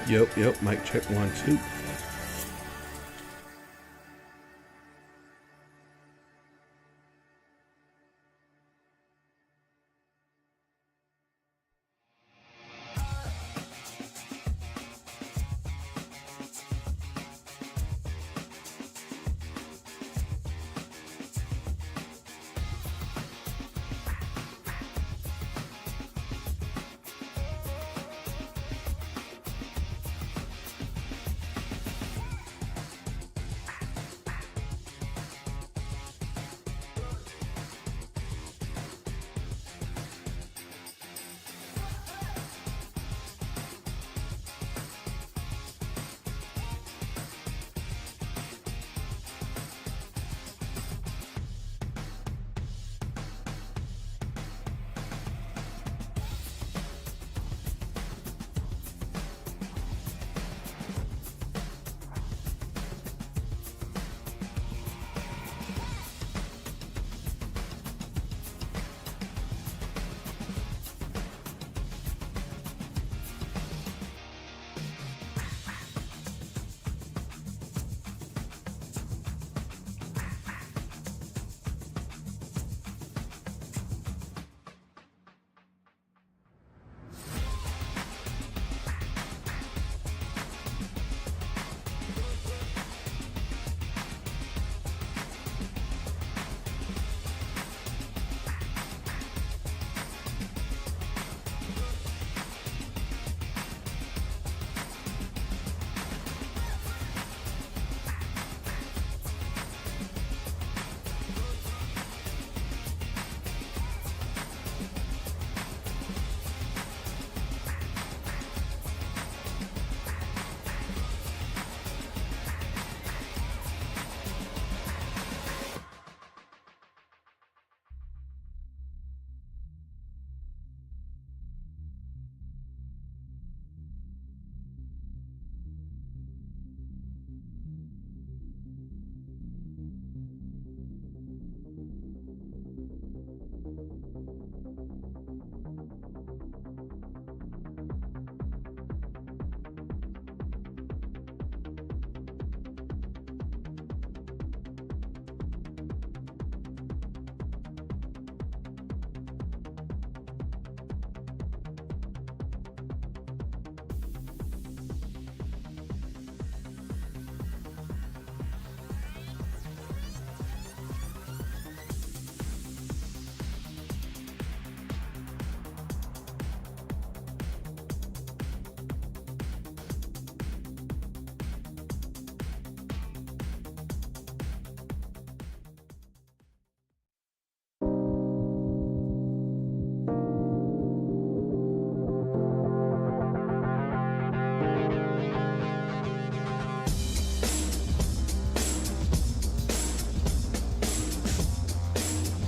Yep, mic check 1, 2.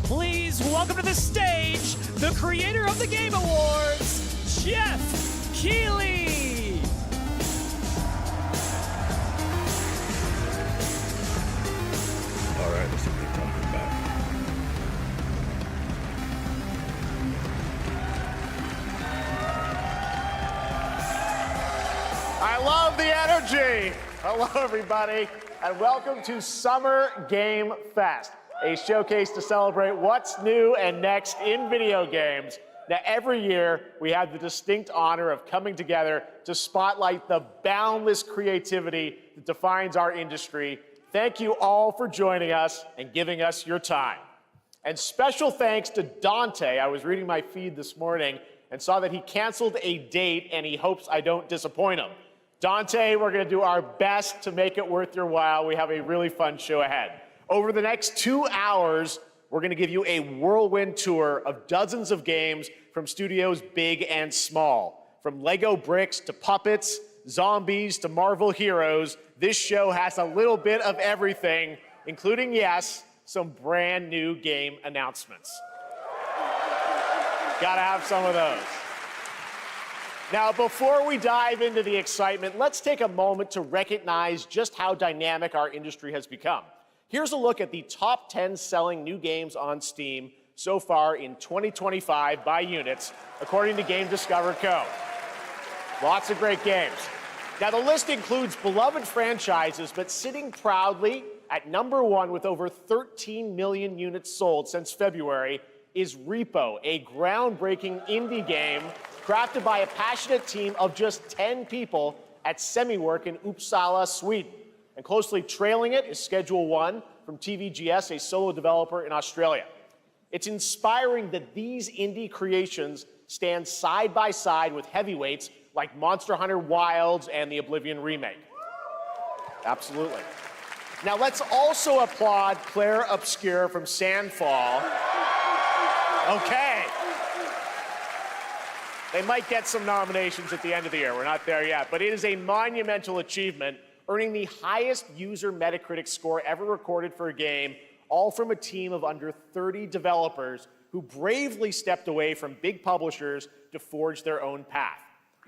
Please welcome to the stage the creator of the Game Awards, Jeff Keighley. All right, let's see what they're talking about. I love the energy. Hello, everybody, and welcome to Summer Game Fest, a showcase to celebrate what's new and next in video games. Now, every year, we have the distinct honor of coming together to spotlight the boundless creativity that defines our industry. Thank you all for joining us and giving us your time. And special thanks to Dante. I was reading my feed this morning and saw that he canceled a date, and he hopes I don't disappoint him. Dante, we're going to do our best to make it worth your while. We have a really fun show ahead. Over the next 2 hours, we're going to give you a whirlwind tour of dozens of games from studios big and small. From Lego bricks to puppets, zombies to Marvel heroes, this show has a little bit of everything, including, yes, some brand new game announcements. Gotta have some of those. Now, before we dive into the excitement, let's take a moment to recognize just how dynamic our industry has become. Here's a look at the top 10 selling new games on Steam so far in 2025 by units, according to Game Discover Co. Lots of great games. Now, the list includes beloved franchises, but sitting proudly at #1 with over 13 million units sold since February is Repo, a groundbreaking indie game crafted by a passionate team of just 10 people at Semiwork in Uppsala, Sweden. And closely trailing it is Schedule 1 from TVGS, a solo developer in Australia. It's inspiring that these indie creations stand side by side with heavyweights like Monster Hunter Wilds and the Oblivion remake. Absolutely. Now let's also applaud Claire Obscure from Sandfall. Okay. They might get some nominations at the end of the year. We're not there yet, but it is a monumental achievement, earning the highest user Metacritic score ever recorded for a game, all from a team of under 30 developers who bravely stepped away from big publishers to forge their own path.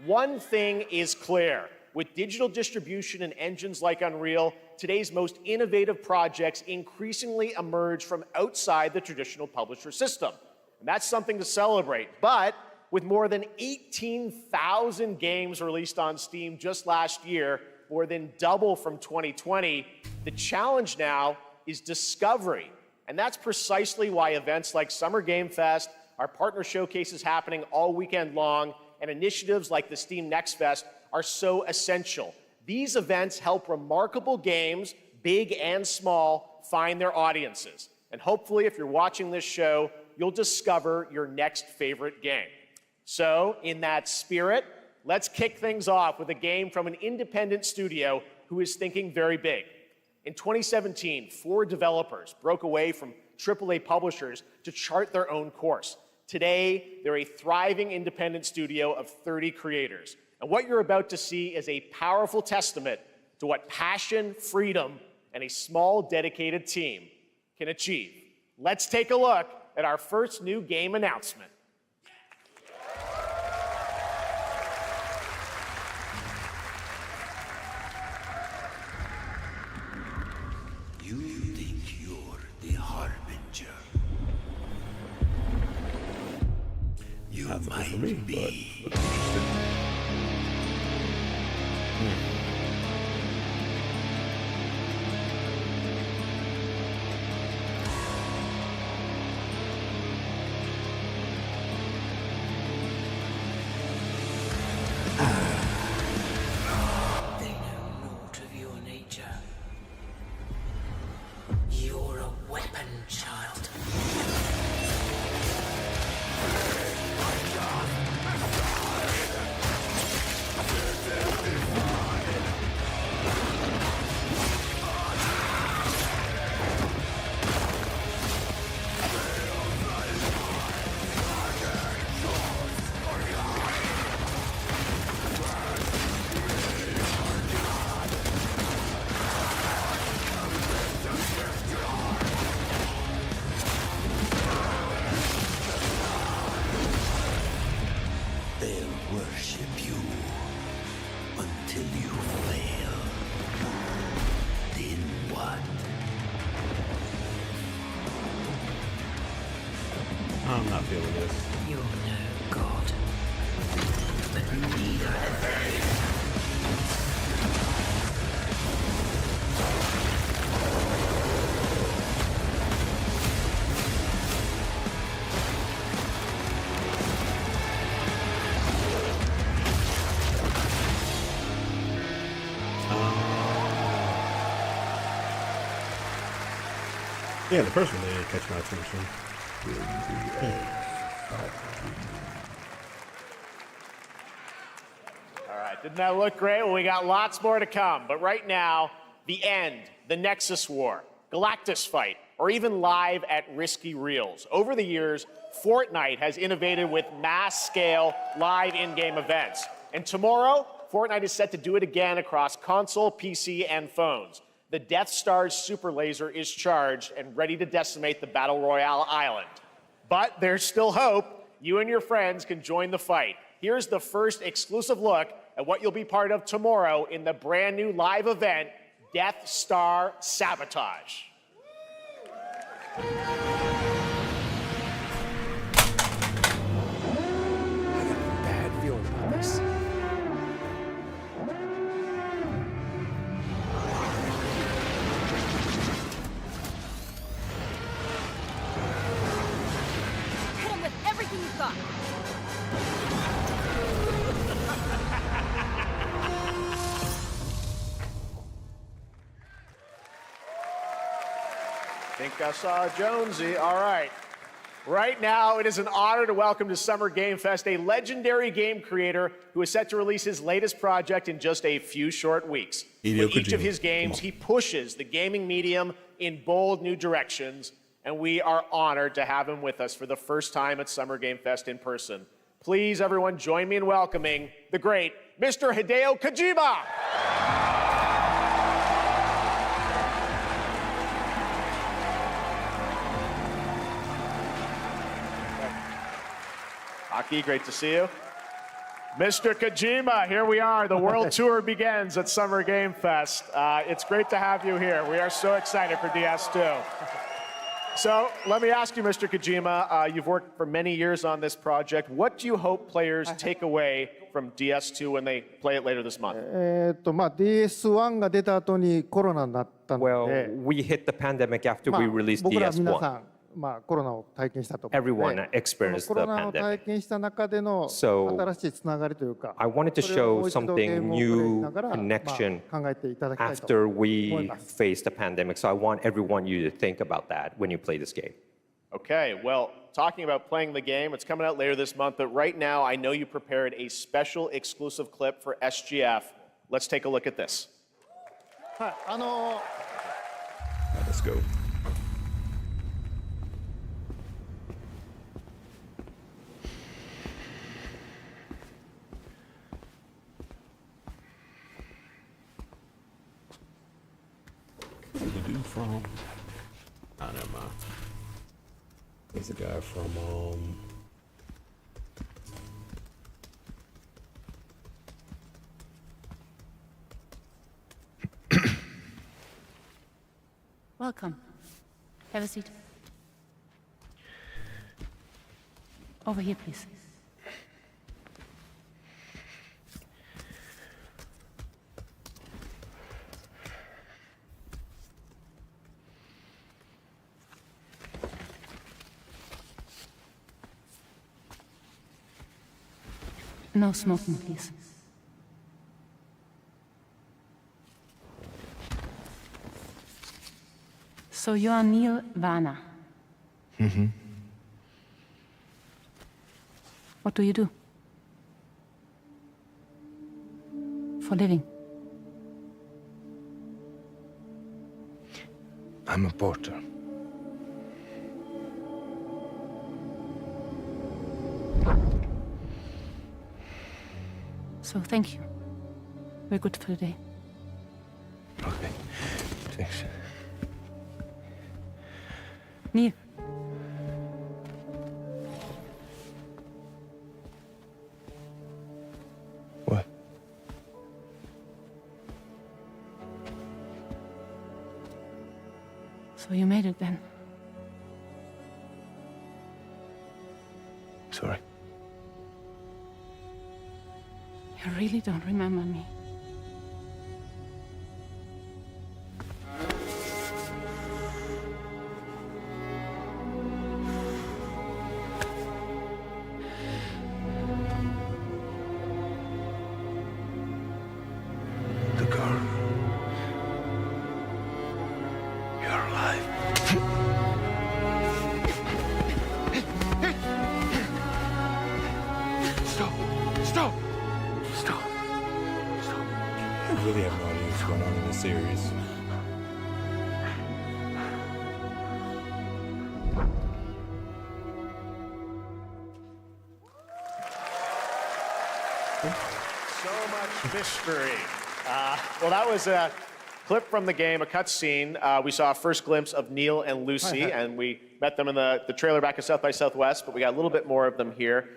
One thing is clear. With digital distribution and engines like Unreal, today's most innovative projects increasingly emerge from outside the traditional publisher system. And that's something to celebrate. But with more than 18,000 games released on Steam just last year, more than double from 2020, the challenge now is discovery. And that's precisely why events like Summer Game Fest, our partner showcases happening all weekend long, and initiatives like the Steam Next Fest are so essential. These events help remarkable games, big and small, find their audiences. And hopefully, if you're watching this show, you'll discover your next favorite game. So, in that spirit, let's kick things off with a game from an independent studio who is thinking very big. In 2017, 4 developers broke away from AAA publishers to chart their own course. Today, they're a thriving independent studio of 30 creators. And what you're about to see is a powerful testament to what passion, freedom, and a small, dedicated team can achieve. Let's take a look at our first new game announcement. You think you're the Harbinger. You Not might for me, be. but interesting. They know naught of your nature. You're a weapon, child. They'll worship you until you fail. Then what? I'm not feeling this. You're no god, but neither are they. Yeah, the first one didn't catch my attention. All right, didn't that look great? Well, we got lots more to come. But right now, the end, the Nexus War, Galactus Fight, or even live at Risky Reels. Over the years, Fortnite has innovated with mass-scale live in-game events. And tomorrow, Fortnite is set to do it again across console, PC, and phones. The Death Star's super laser is charged and ready to decimate the Battle Royale island. But there's still hope. You and your friends can join the fight. Here's the first exclusive look at what you'll be part of tomorrow in the brand new live event, Death Star Sabotage. I got a bad feeling about this. think I saw Jonesy. All right. Right now, it is an honor to welcome to Summer Game Fest a legendary game creator who is set to release his latest project in just a few short weeks. With each of his games, he pushes the gaming medium in bold new directions, and we are honored to have him with us for the first time at Summer Game Fest in person. Please, everyone, join me in welcoming the great Mr. Hideo Kojima. Aki, great to see you. Mr. Kojima, here we are. The world tour begins at Summer Game Fest. It's great to have you here. We are so excited for DS2. So let me ask you, Mr. Kojima, you've worked for many years on this project. What do you hope players take away from DS2 when they play it later this month? DS1 が出た後にコロナになったので、 Well, we hit the pandemic after we released 僕ら皆さ DS1. ん、コロナを体験したと思うので、 Everyone experienced コ the ロナを pandemic. 体験した中での So, 新しいつながりというか、 I wanted to それをも show う一度ゲー something ムをプレイし new ながら、 connection 考えていただきたいと after 思い we ます。 faced the pandemic. So I want everyone you to think about that when you play this game. Okay, well, talking about playing the game, it's coming out later this month, but right now I know you prepared a special exclusive clip for SGF. Let's take a look at this. はい、Let's go. The dude from... Oh, never mind. He's the guy from, Welcome. Have a seat. Over here, please. No smoking, please. So you are Neil Varner. Mm-hmm. What do you do? For a living? I'm a porter. So thank you. We're good for the day. Okay. Thanks. Neil. What? So you made it then. Sorry. You really don't remember me. The girl. You're alive. Stop! Stop! Stop! Stop! I really have no idea what's going on in this series. So much mystery. Well, that was a clip from the game, a cutscene. We saw a first glimpse of Neil and Lucy, and we met them in the trailer back at South by Southwest, but we got a little bit more of them here.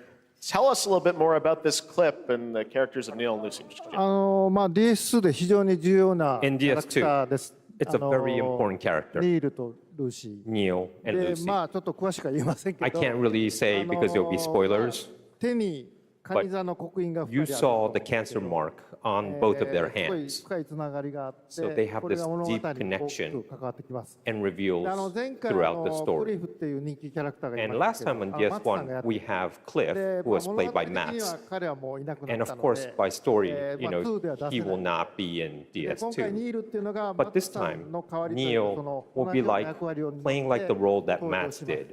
Tell us a little bit more about this clip and the characters of Neil and Lucy. DS2 で非常に重要なキ In ャラクターです。 It's a very important character, ニールとルーシ Neil ー。 and で、 Lucy. ちょっと詳しくは言えませんけ I ど、 can't really say because there'll be spoilers. 手にカニ座の刻印が you 2人ある saw the cancer mark on both of their すごい hands 深いつながりがあって、 So they have これが this 物語に deep 大き connection く関わってきます。 and で reveals 前回 throughout the ク story. リフっていう人気キャラクターがい And まし last たけ time ど、 on マッツさんがや DS1, って we have Cliff, で who was 物 played 語 by 的には Max. 彼はもういなくな And った of の course, で、 by story, まあ 2では出 he せ will ない。 not be in 今回ニ DS2. ールっていうのがマ But ッ this ツさ time, んの代わりというか、そ Neil の will 同 be じような like 役割を担って playing like the role that 登場 Max します。 did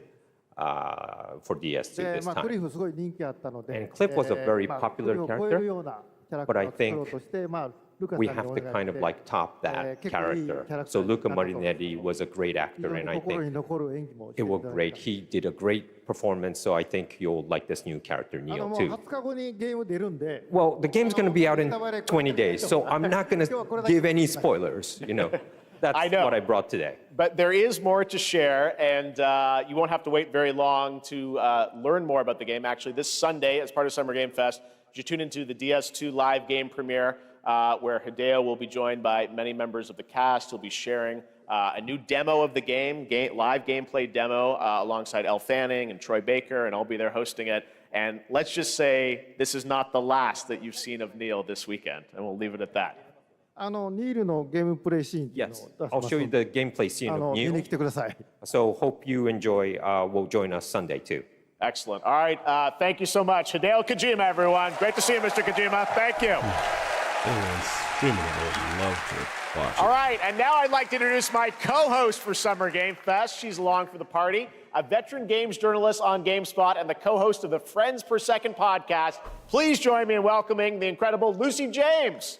for DS2 で this まあ、クリ time. フすごい人気あったので、 And Cliff was a very まあ popular クリフを超えるようなキャラク But タ I ーを作ろう think として、まあ、ルカさん we にお have 願 to い kind し of て、 like top that 結構いいキャ character. ラクター So になった Luca と Marinetti was a great 非 actor, 常に and I 心 think に残る演技もして it い was ただ great. いて、 He did a great performance, so I think you'll like this new character, も Neil, う too. 20日後にゲーム出るんで、 Well, the game's going to be out in 20 days, so I'm not going to give any spoilers, you know. That's I know. what I brought today. But there is more to share, and you won't have to wait very long to learn more about the game. Actually, this Sunday, as part of Summer Game Fest, you tune into the DS2 live game premiere, where Hideo will be joined by many members of the cast. He'll be sharing a new demo of the game, live gameplay demo, alongside Elle Fanning and Troy Baker, and I'll be there hosting it. And let's just say this is not the last that you've seen of Neil this weekend, and we'll leave it at that. ニールのゲームプレイシーンっていうのを Yes, 出し I'll ます show you ので、 the gameplay scene of 見に Neil. 来てください。 So hope you enjoy, will join us Sunday, too. Excellent. All right, thank you so much. Hideo Kojima, everyone. Great to see you, Mr. Kojima. Thank you. Anyone streaming it would love to watch All it. right, and now I'd like to introduce my co-host for Summer Game Fest. She's along for the party, a veteran games journalist on GameSpot and the co-host of the Friends Per Second podcast. Please join me in welcoming the incredible Lucy James.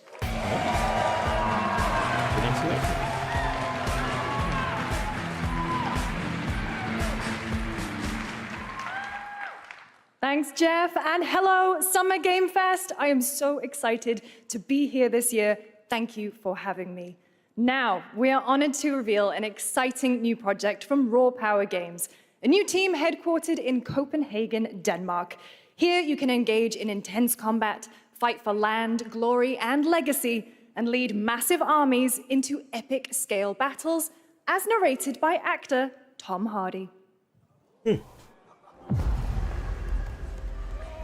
Thanks, Jeff, and hello, Summer Game Fest. I am so excited to be here this year. Thank you for having me. Now, we are honored to reveal an exciting new project from Raw Power Games, a new team headquartered in Copenhagen, Denmark. Here, you can engage in intense combat, fight for land, glory, and legacy, and lead massive armies into epic scale battles, as narrated by actor Tom Hardy.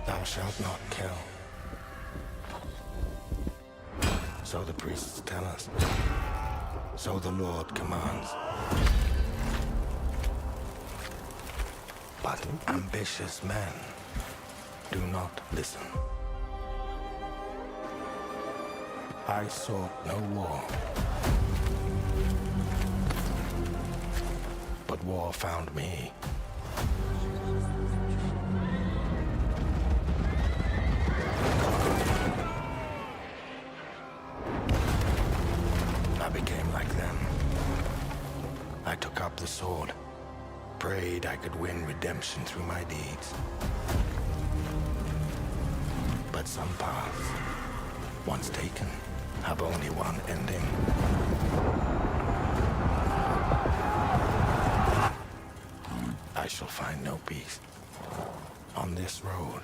Thou shalt not kill. So the priests tell us. So the Lord commands. But ambitious men do not listen. I sought no war. But war found me. I became like them. I took up the sword, prayed I could win redemption through my deeds. But some paths, once taken, have only one ending. I shall find no peace. On this road,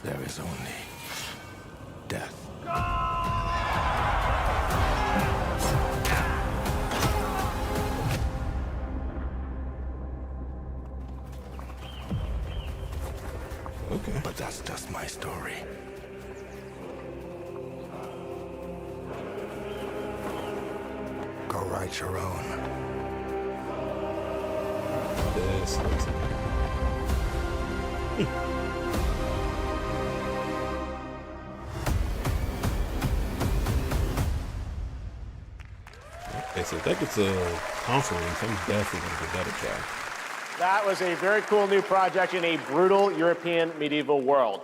there is only death. Okay. But that's just my story. Go write your own. This looks Okay, so that gets a console release. I'm definitely gonna give that a try. That was a very cool new project in a brutal European medieval world.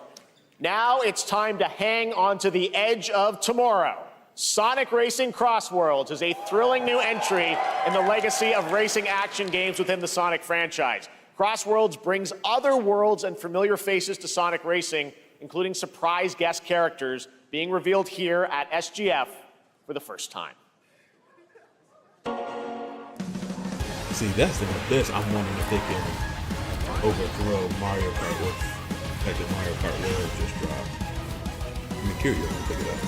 Now it's time to hang on to the edge of tomorrow. Sonic Racing Crossworlds is a thrilling new entry in the legacy of racing action games within the Sonic franchise. Crossworlds brings other worlds and familiar faces to Sonic Racing, including surprise guest characters being revealed here at SGF for the first time. See, that's the this. I'm wondering if they can overthrow Mario Kart with the fact that Mario Kart World just dropped. I'm curious to pick it up.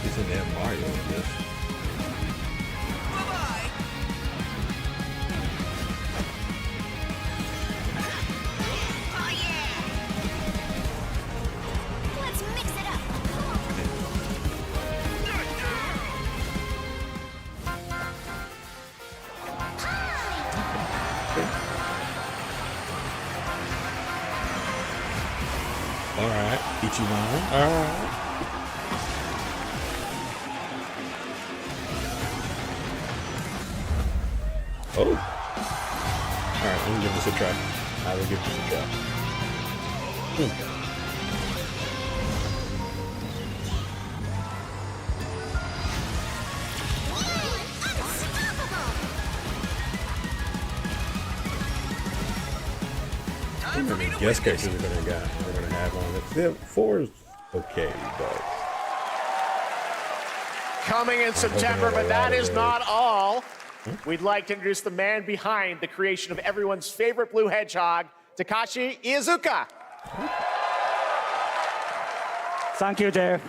It's in there Mario in this. All right. Ichiban. All right. Oh. All right, I'm gonna give this a try. I will give this a try. How many guest characters we're gonna have on it? Yeah, 4 is okay, but Coming in September, but that is not all. We'd like to introduce the man behind the creation of everyone's favorite blue hedgehog, Takashi Iizuka. Thank you, Jeff.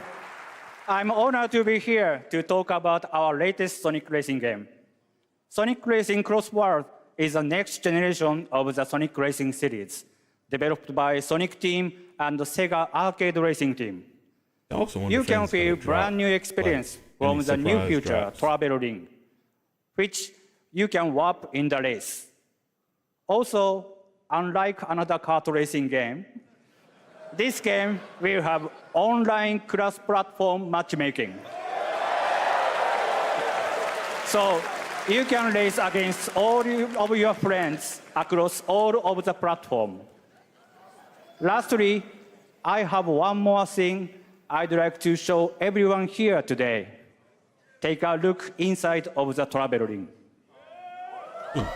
I'm honored to be here to talk about our latest Sonic Racing game. Sonic Racing Cross World is the next generation of the Sonic Racing series, developed by Sonic Team and the Sega Arcade Racing Team. You can feel brand new experience from the new feature, Travel Ring, which you can warp in the race. Also, unlike another kart racing game, this game will have online cross-platform matchmaking. So you can race against all of your friends across all of the platform. Lastly, I have one more thing I'd like to show everyone here today. Take a look inside of the travel ring. Oh.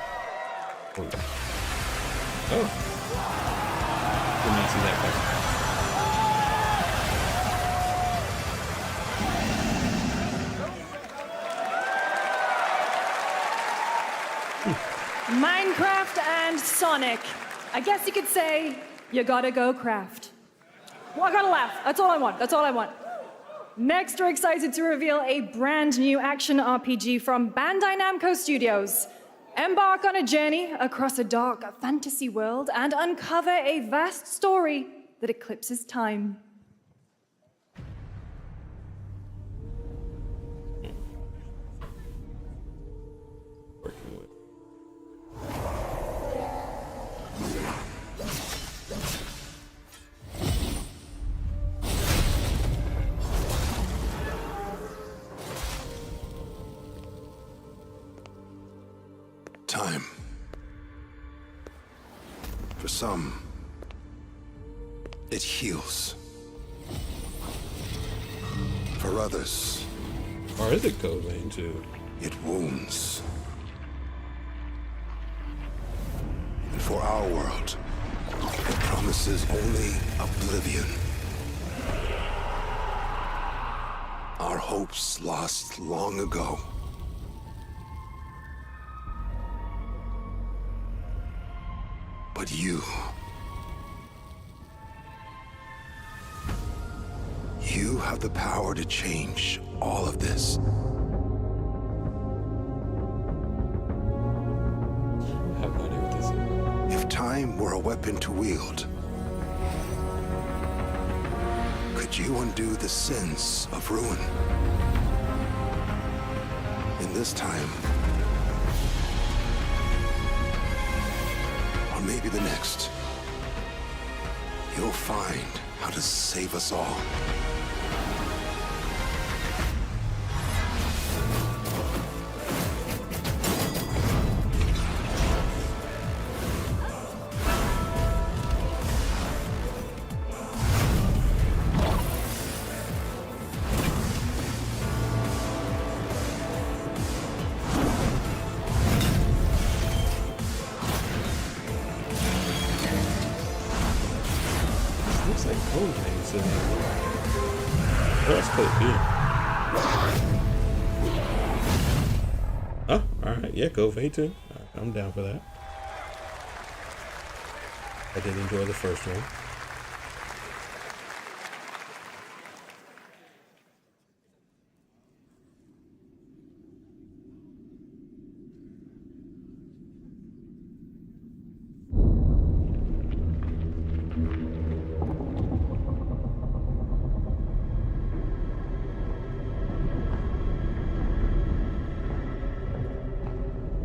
Did not see that Minecraft and Sonic. I guess you could say, you gotta go craft. Well, I gotta laugh. That's all I want. That's all I want. Next, we're excited to reveal a brand new action RPG from Bandai Namco Studios. Embark on a journey across a dark fantasy world and uncover a vast story that eclipses time. Time. For some, it heals. For others, or is it Cobain too? It wounds. And for our world, it promises only oblivion. Our hopes lost long ago. But you have the power to change all of this. I have no idea what this is. If time were a weapon to wield, could you undo the sins of ruin? In this time, or maybe the next, you'll find how to save us all. Looks like Cobain's in there. Oh, that's Cobain. Oh, alright. Yeah, Cobain too. Right, I'm down for that. I did enjoy the first one.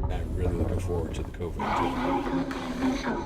I'm really looking forward to the Cobain too.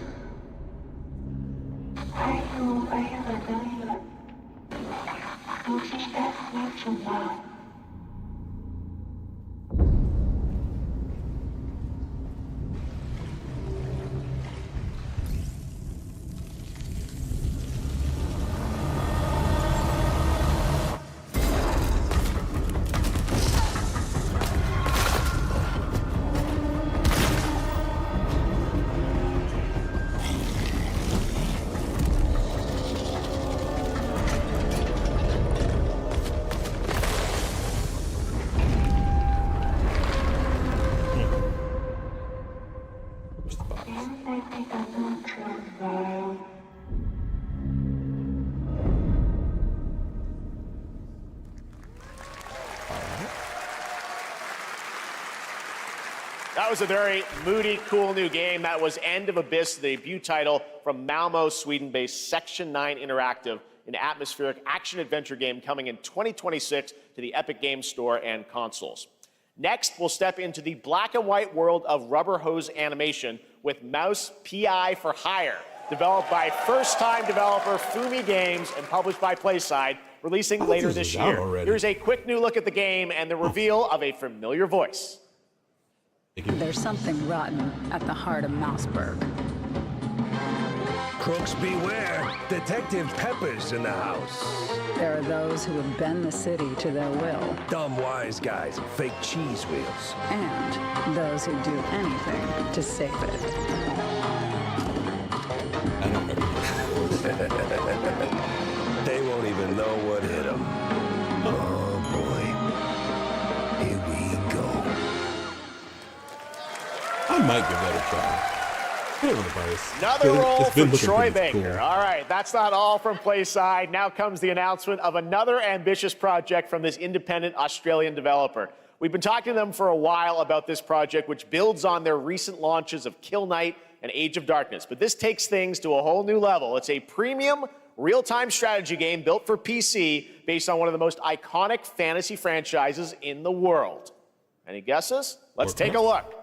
That was a very moody, cool new game. That was End of Abyss, the debut title from Malmo, Sweden-based Section 9 Interactive, an atmospheric action-adventure game coming in 2026 to the Epic Games Store and consoles. Next, we'll step into the black and white world of rubber hose animation with Mouse PI for Hire, developed by first-time developer Fumi Games and published by PlaySide, releasing later this year. Here's a quick new look at the game and the reveal of a familiar voice. There's something rotten at the heart of Mouseburg. Crooks beware. Detective Pepper's in the house. There are those who would bend the city to their will. Dumb wise guys and fake cheese wheels. And those who do anything to save it. They won't even know what hit them. Oh boy. Here we go. I might give that a try. Another roll for Troy Baker. Cool. All right, that's not all from PlaySide. Now comes the announcement of another ambitious project from this independent Australian developer. We've been talking to them for a while about this project, which builds on their recent launches of Kill Knight and Age of Darkness. But this takes things to a whole new level. It's a premium, real-time strategy game built for PC based on one of the most iconic fantasy franchises in the world. Any guesses? Let's take a look.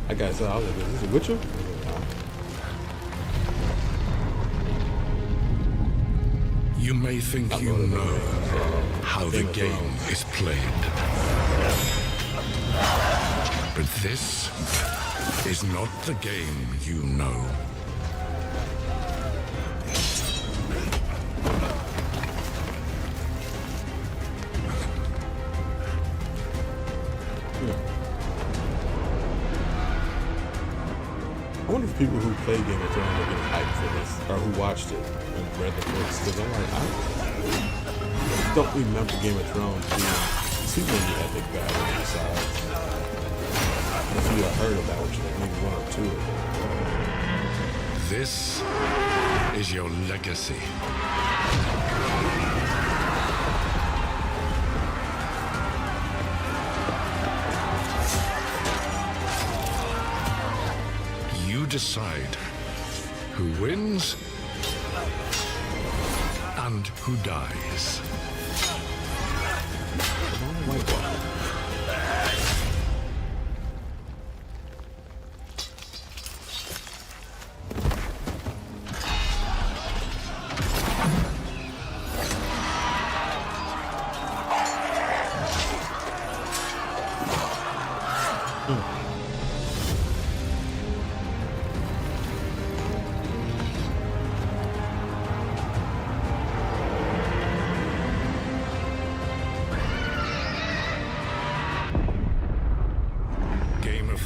I got so I was like, is this a Witcher? You may think you know how the game is played. But this is not the game you know. I wonder if people who play Game of Thrones are getting hyped for this, or who watched it and read the books, because I'm like, I don't remember Game of Thrones being too many epic battles besides. If you heard about it, like maybe one or two of them. This is your legacy. Decide who wins and who dies.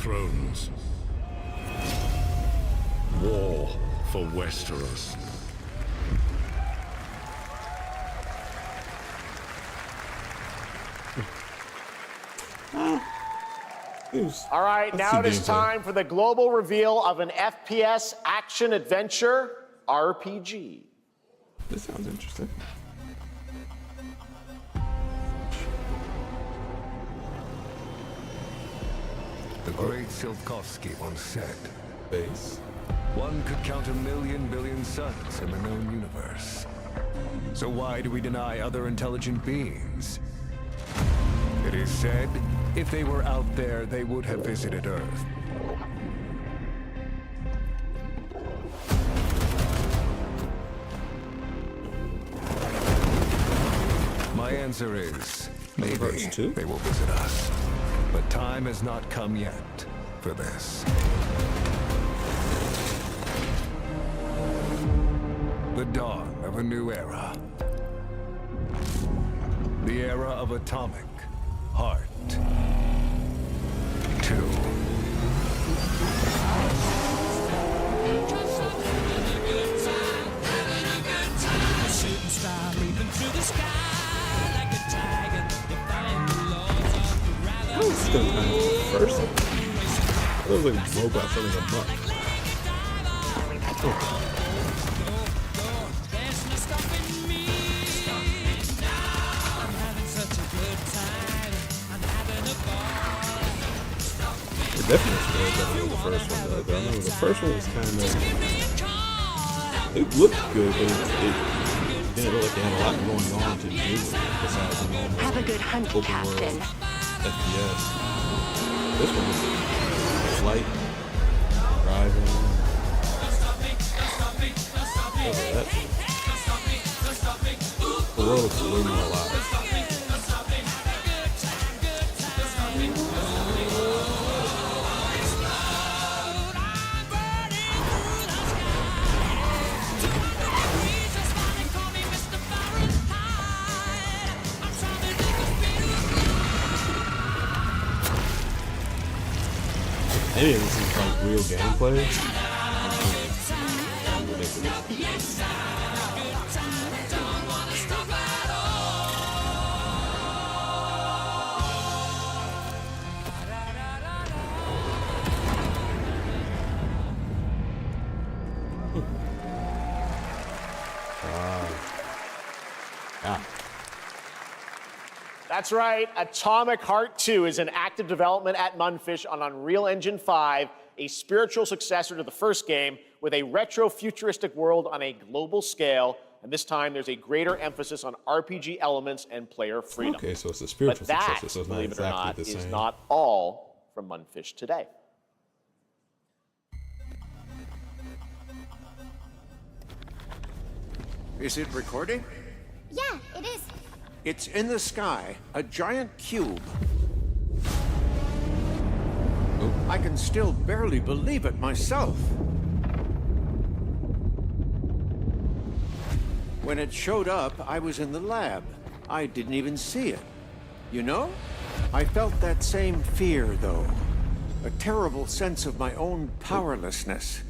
Thrones. War for Westeros. All right, now it is time for the global reveal of an FPS action-adventure RPG. This sounds interesting. The great Silkovsky once said, Base. One could count 1,000,000 billion suns in the known universe. So why do we deny other intelligent beings It is said, if they were out there, they would have visited Earth. My answer is, maybe they will visit us. But time has not come yet for this. The dawn of a new era. The era of atomic heart. 2. I was still kind of first. It was like a robot running amok. Oh. It definitely smells better than the first one does. I remember the first one was kind of, it looked good, but it didn't look like they had a lot going on to do with it besides the normal. Have a good hunt, open Captain. world FPS. This one was flight, driving. The world looks way more alive. Any of this is like real gameplay. Ridiculous. That's right. Atomic Heart 2 is in active development at Munfish on Unreal Engine 5, a spiritual successor to the first game with a retro-futuristic world on a global scale. And this time, there's a greater emphasis on RPG elements and player freedom. Okay, so it's a spiritual but successor, so it's not believe it or exactly not, the same. is not all from Munfish today. Is it recording? Yeah, it is. It's in the sky, a giant cube. I can still barely believe it myself. When it showed up, I was in the lab. I didn't even see it. You know? I felt that same fear, though. A terrible sense of my own powerlessness.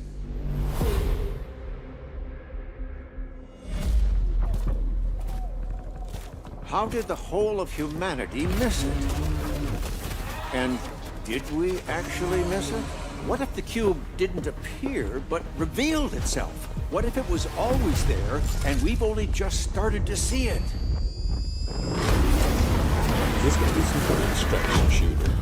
How did the whole of humanity miss it? And did we actually miss it? What if the cube didn't appear, but revealed itself? What if it was always there, and we've only just started to see it? This could be some kind of extraction shooter.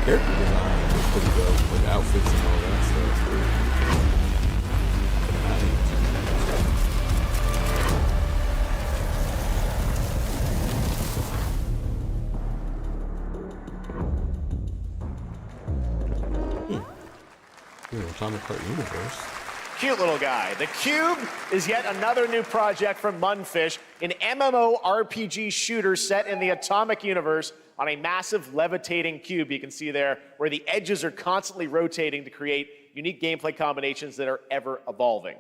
Character design is pretty dope, with outfits and all that stuff. Atomic Heart universe. Cute little guy. The Cube is yet another new project from Munfish, an MMORPG shooter set in the Atomic universe on a massive levitating cube you can see there, where the edges are constantly rotating to create unique gameplay combinations that are ever evolving.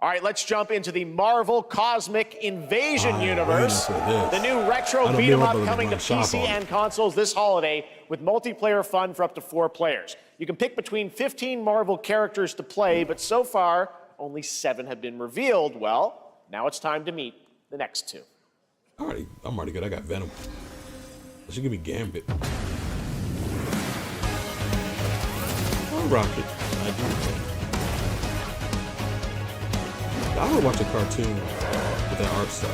All right, let's jump into the Marvel Cosmic Invasion universe. The new retro beat 'em up coming to PC and consoles this holiday with multiplayer fun for up to 4 players. You can pick between 15 Marvel characters to play, but so far, only 7 have been revealed. Well, now it's time to meet the next 2. I'm already good. I got Venom. It should give me Gambit. Oh, Rocket. I would watch a cartoon with that art style.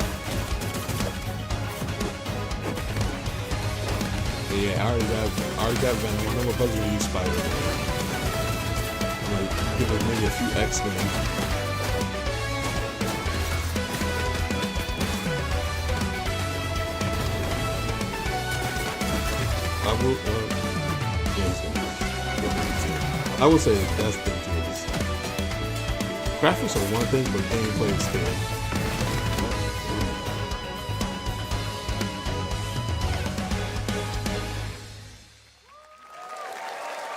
Yeah, I already got Venom. I'm about to use Spider-Man. Like, give it maybe a few X-Men. I will say that's the thing too. Graphics are one thing, but gameplay is still.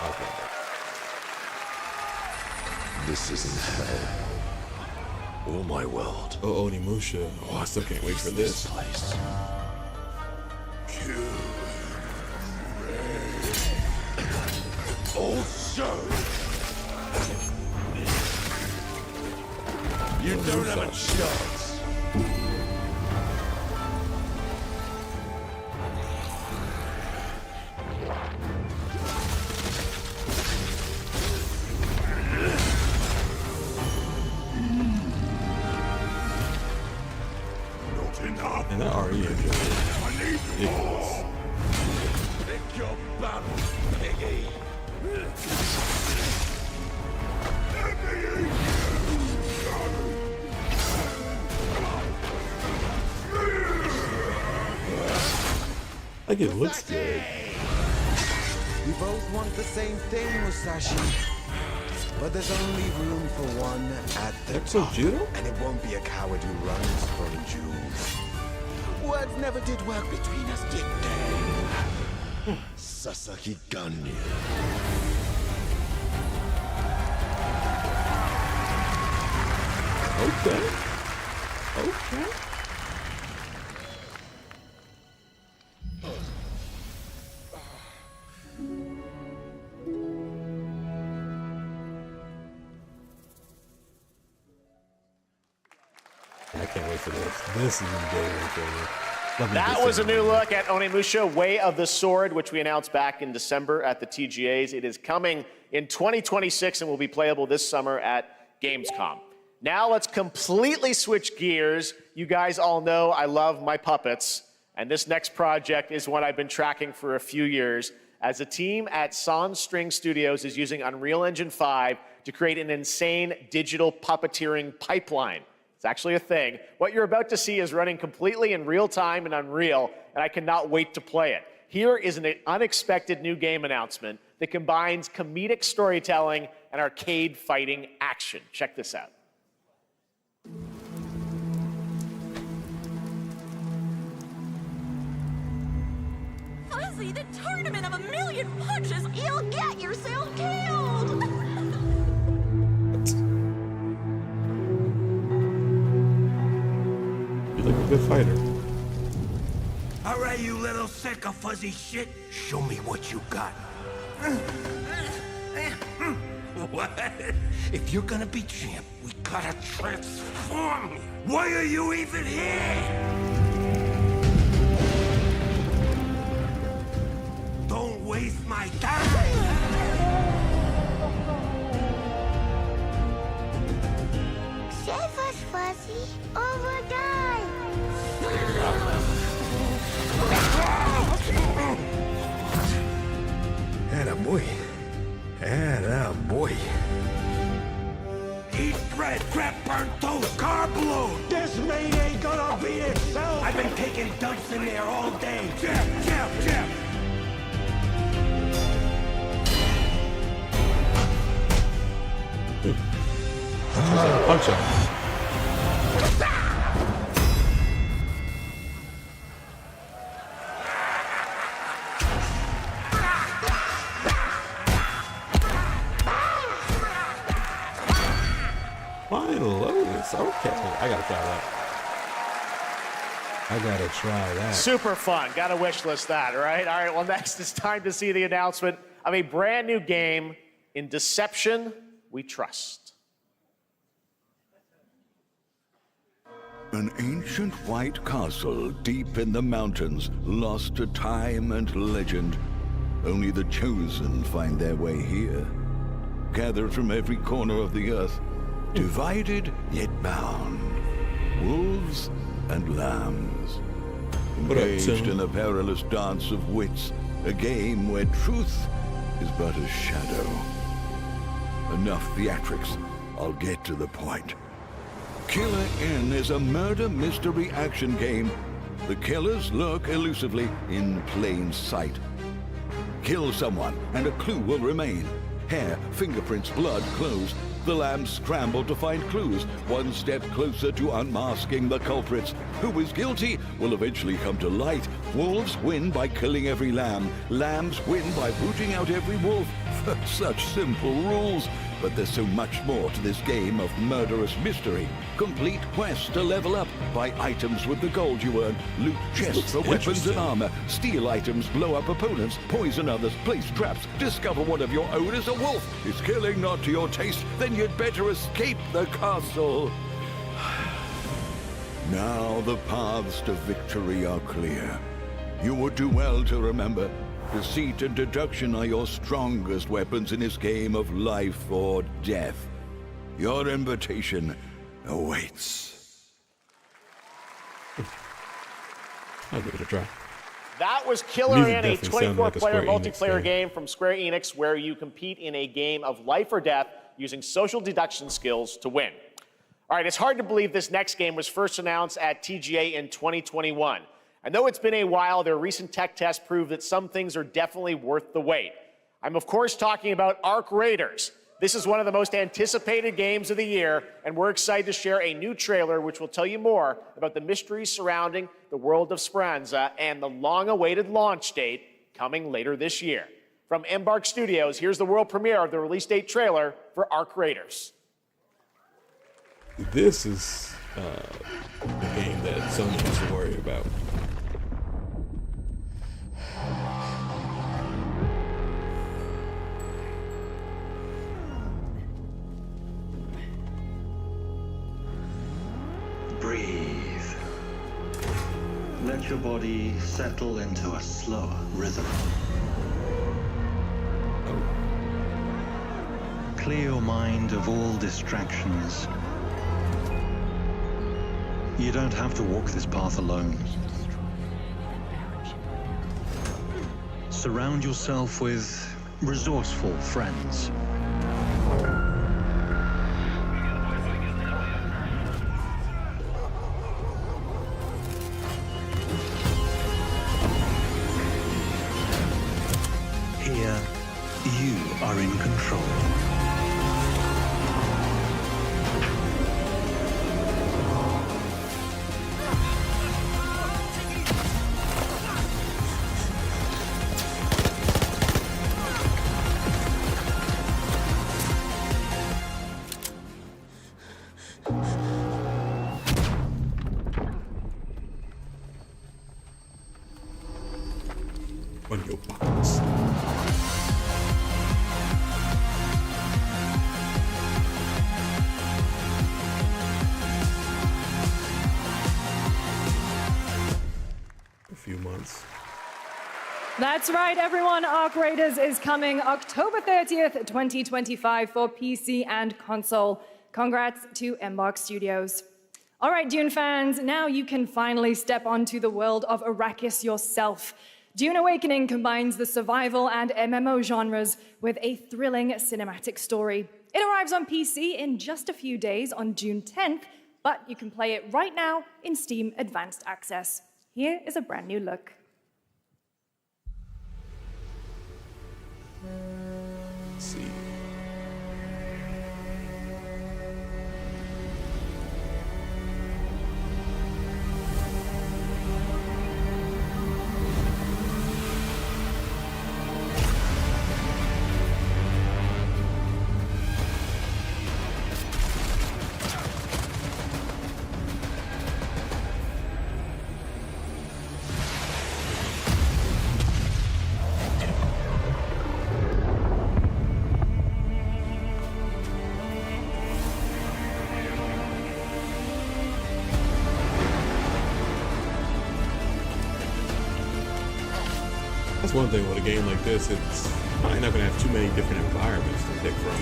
Okay. This isn't hell. Or my world. Oh, Onimusha. Oh, I still can't wait for this. Place. Also, you don't have a chance. And that RE is ridiculous. Pick your battle, piggy. Like it looks good. We both want the same thing, Musashi. But there's only room for one at the top. Judo? And it won't be a coward who runs from jewels. Words never did work between us, did they? Sasaki Ganyu. Okay. Okay. I can't wait for this. This is good. That was a new look at Onimusha, Way of the Sword, which we announced back in December at the TGAs. It is coming in 2026 and will be playable this summer at Gamescom. Now let's completely switch gears. You guys all know I love my puppets, and this next project is one I've been tracking for a few years, as a team at Sans String Studios is using Unreal Engine 5 to create an insane digital puppeteering pipeline. It's actually a thing. What you're about to see is running completely in real time in Unreal, and I cannot wait to play it. Here is an unexpected new game announcement that combines comedic storytelling and arcade fighting action. Check this out. Fuzzy, the tournament of a million punches, you'll get yourself killed! You're like a good fighter. All right, you little sick of fuzzy shit. Show me what you got. What? If you're gonna be champ, we gotta transform you. Why are you even here? Don't waste my time. Save us, Fuzzy, or we'll die. Attaboy. Attaboy. Eat bread, crap, burnt toast, carb load. This meat ain't gonna beat itself. I've been taking dumps in there all day. Jeff. Punch him. Flying Lotus. Okay, I gotta try that. I gotta try that. Super fun. Gotta wish list that, right? All right, well, next it's time to see the announcement of a brand new game, In Deception We Trust. An ancient white castle deep in the mountains, lost to time and legend. Only the chosen find their way here. Gathered from every corner of the earth, divided yet bound. Wolves and lambs. What up, Engaged Tim? in a perilous dance of wits, A game where truth is but a shadow. Enough theatrics. I'll get to the point. Killer N is a murder mystery action game. The killers lurk elusively in plain sight. Kill someone and a clue will remain. Hair, fingerprints, blood, clothes. The lambs scramble to find clues, one step closer to unmasking the culprits. Who is guilty will eventually come to light. Wolves win by killing every lamb. Lambs win by rooting out every wolf. Such simple rules. But there's so much more to this game of murderous mystery. Complete quests to level up. Buy items with the gold you earn. Loot chests for weapons and armor. Steal items, blow up opponents, poison others, place traps. Discover one of your own is a wolf. Is killing not to your taste? Then you'd better escape the castle. Now the paths to victory are clear. You would do well to remember, deceit and deduction are your strongest weapons in this game of life or death. Your invitation awaits. I'll give it a try. That was Killer Music N, a definitely sounded like a 24-player Square Enix multiplayer game from Square Enix where you compete in a game of life or death using social deduction skills to win. All right, it's hard to believe this next game was first announced at TGA in 2021. And though it's been a while, their recent tech tests prove that some things are definitely worth the wait. I'm of course talking about Arc Raiders. This is one of the most anticipated games of the year, and we're excited to share a new trailer which will tell you more about the mysteries surrounding the world of Speranza and the long-awaited launch date coming later this year. From Embark Studios, here's the world premiere of the release date trailer for Arc Raiders. This is the game that Sony has to worry about. Breathe. Let your body settle into a slower rhythm. Clear your mind of all distractions. You don't have to walk this path alone. Surround yourself with resourceful friends. Here, you are in control. On your box. A few months. That's right, everyone. Arc Raiders is coming October 30th, 2025 for PC and console. Congrats to Embark Studios. All right, Dune fans, now you can finally step onto the world of Arrakis yourself. Dune Awakening combines the survival and MMO genres with a thrilling cinematic story. It arrives on PC in just a few days on June 10th, but you can play it right now in Steam Advanced Access. Here is a brand new look. Let's see. That's one thing with a game like this, it's probably not going to have too many different environments to pick from.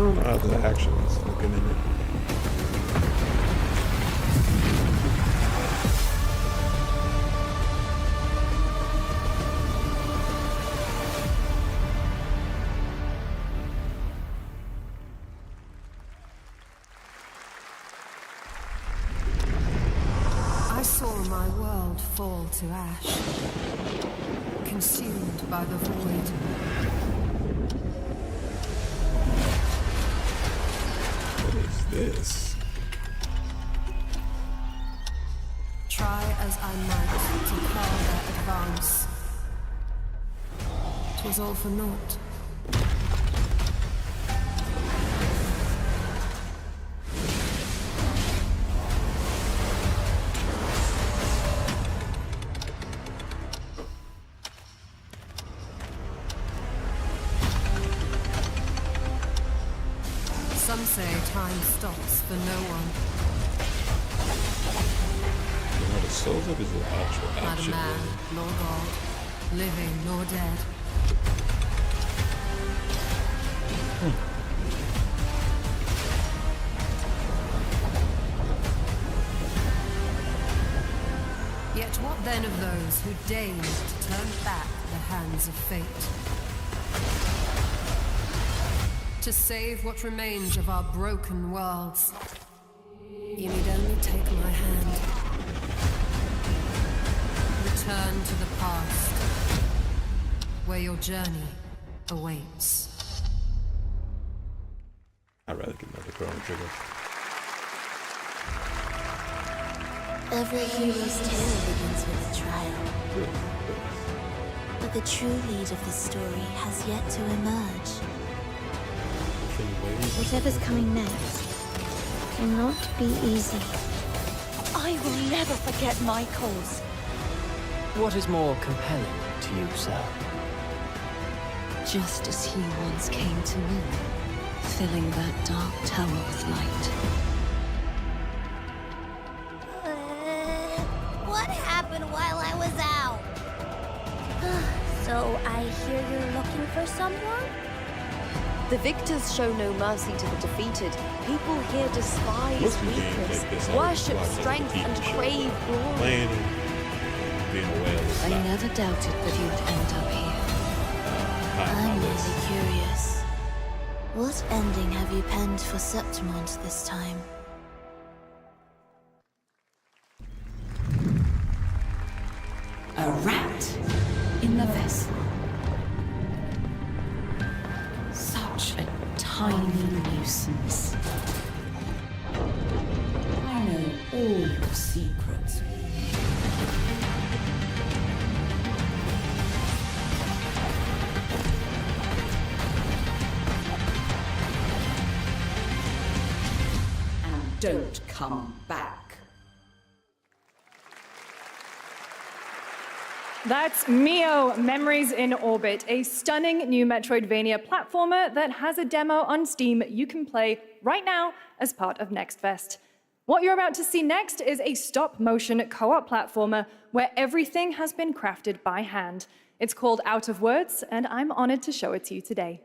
don't know how the action is looking in it. I saw my world fall to ash, consumed by the void. What is this? Try as I might to quell their advance. 'Twas all for naught. Some say time stops for no one. You know, the Souls of is an actual Not a action. man, nor God, living nor dead. Yet what then of those who deigned to turn back the hands of fate? To save what remains of our broken worlds, you need only take my hand. Return to the past, where your journey awaits. I'd rather get another Chrono Trigger. Every hero's tale begins with a trial. But the true lead of the story has yet to emerge. Whatever's coming next cannot be easy. I will never forget my cause. What is more compelling to you, sir? Just as he once came to me, filling that dark tower with light. What happened while I was out? So I hear you're looking for someone? The victors show no mercy to the defeated. People here despise Most games weakness, like this, I worship watch as a strength, TV and show. crave glory. Playing it, being a whale is I not never doubted that you would end up here. high on I'm my list. really curious. What ending have you penned for Septimont this time? A rat in the vessel. Such a tiny nuisance. I know all your secrets. And don't come back. That's Mio, Memories in Orbit, a stunning new Metroidvania platformer that has a demo on Steam you can play right now as part of Next Fest. What you're about to see next is a stop-motion co-op platformer where everything has been crafted by hand. It's called Out of Words, and I'm honored to show it to you today.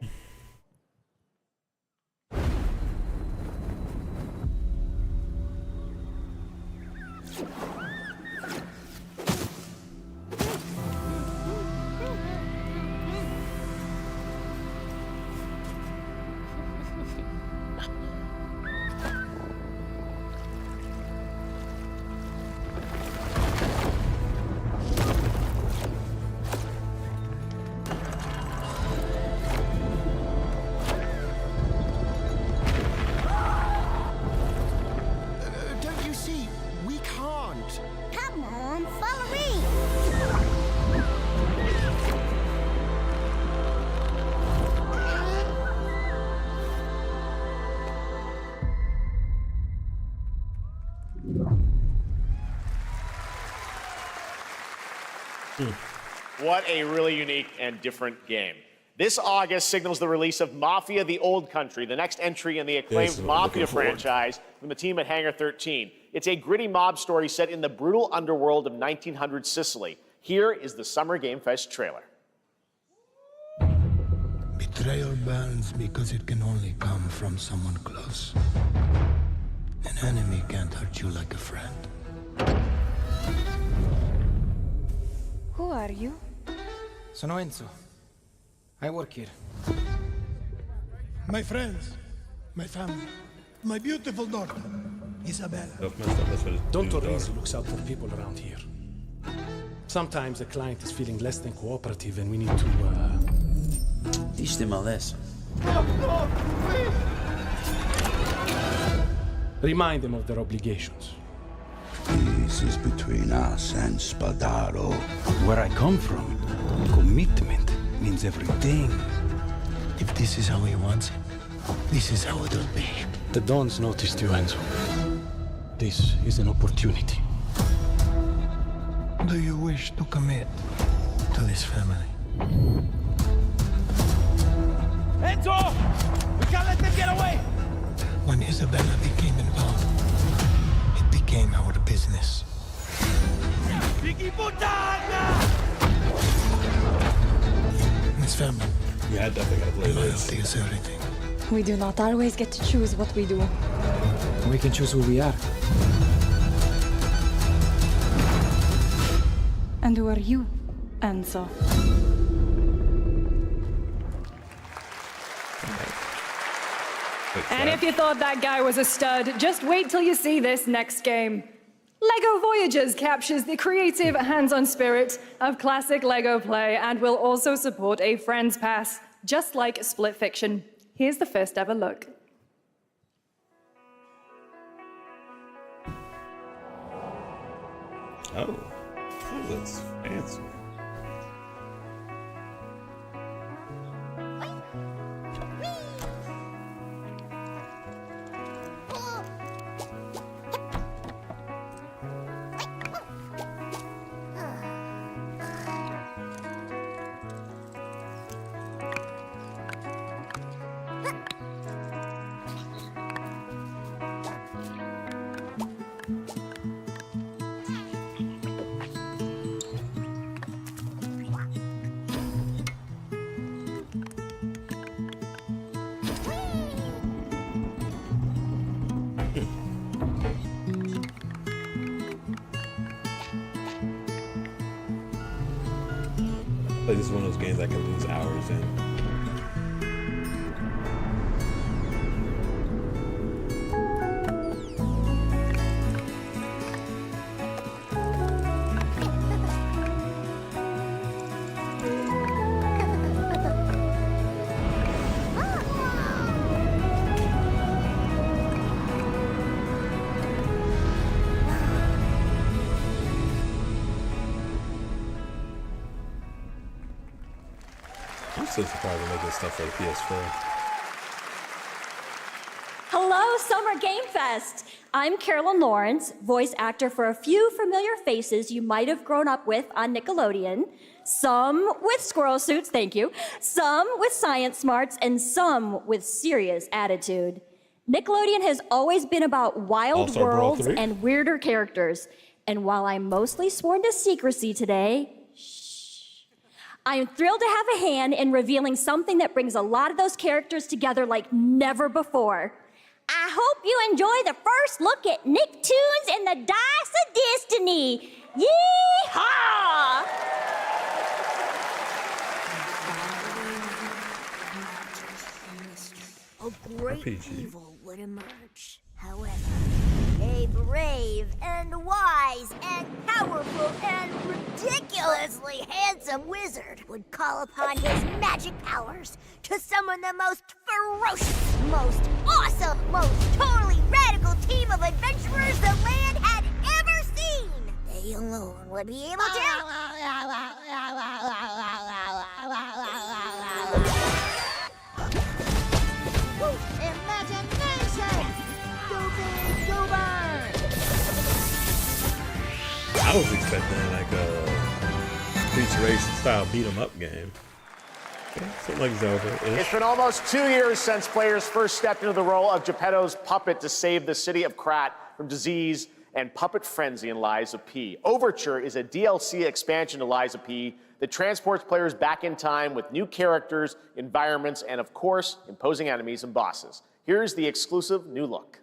Don't you see? We can't. Come on, follow me! What a really unique and different game. This August signals the release of Mafia: The Old Country, the next entry in the acclaimed This is what I'm Mafia looking forward to. franchise from the team at Hangar 13. It's a gritty mob story set in the brutal underworld of 1900 Sicily. Here is the Summer Game Fest trailer. Betrayal burns because it can only come from someone close. An enemy can't hurt you like a friend. Who are you? Sono Enzo. I work here. My friends, my family, my beautiful daughter, Isabella. Don Torres looks out for people around here. Sometimes the client is feeling less than cooperative and we need to, teach them a lesson. Remind them of their obligations. This is between us and Spadaro. Where I come from, commitment means everything. If this is how he wants it, this is how it'll be. The Dons noticed you, Enzo. This is an opportunity. Do you wish to commit to this family? Enzo! We can't let them get away! When Isabella became involved, it became our business. Biggie Puttana! This family. Yeah, I definitely gotta play this. Loyalty is everything. We do not always get to choose what we do. We can choose who we are. And who are you, Enzo? And if you thought that guy was a stud, just wait till you see this next game. LEGO Voyagers captures the creative, hands-on spirit of classic LEGO play and will also support a Friends Pass, just like Split Fiction. Here's the first ever look. Oh, that's fancy. Like, this is one of those games I can lose hours in. I'm so surprised they're making stuff for the PS4. Hello, Summer Game Fest! I'm Carolyn Lawrence, voice actor for a few familiar faces you might have grown up with on Nickelodeon. Some with squirrel suits, thank you. Some with science smarts, and some with serious attitude. Nickelodeon has always been about wild All-Star Brawl worlds 3? and weirder characters. And while I'm mostly sworn to secrecy today, I am thrilled to have a hand in revealing something that brings a lot of those characters together like never before. I hope you enjoy the first look at Nicktoons and the Dice of Destiny. Yee-haw! A great RPG. evil would emerge. However, a brave and wise and powerful and ridiculously handsome wizard would call upon his magic powers to summon the most ferocious, most awesome, most totally radical team of adventurers the land had ever seen. They alone would be able to... Imagination! Stupid goober! I was expecting like a Streets Race style beat 'em up game. Okay, something like Zelda. It's been almost 2 years since players first stepped into the role of Geppetto's puppet to save the city of Krat from disease and Puppet Frenzy in Lies of P. Overture is a DLC expansion to Lies of P that transports players back in time with new characters, environments, and of course, imposing enemies and bosses. Here's the exclusive new look.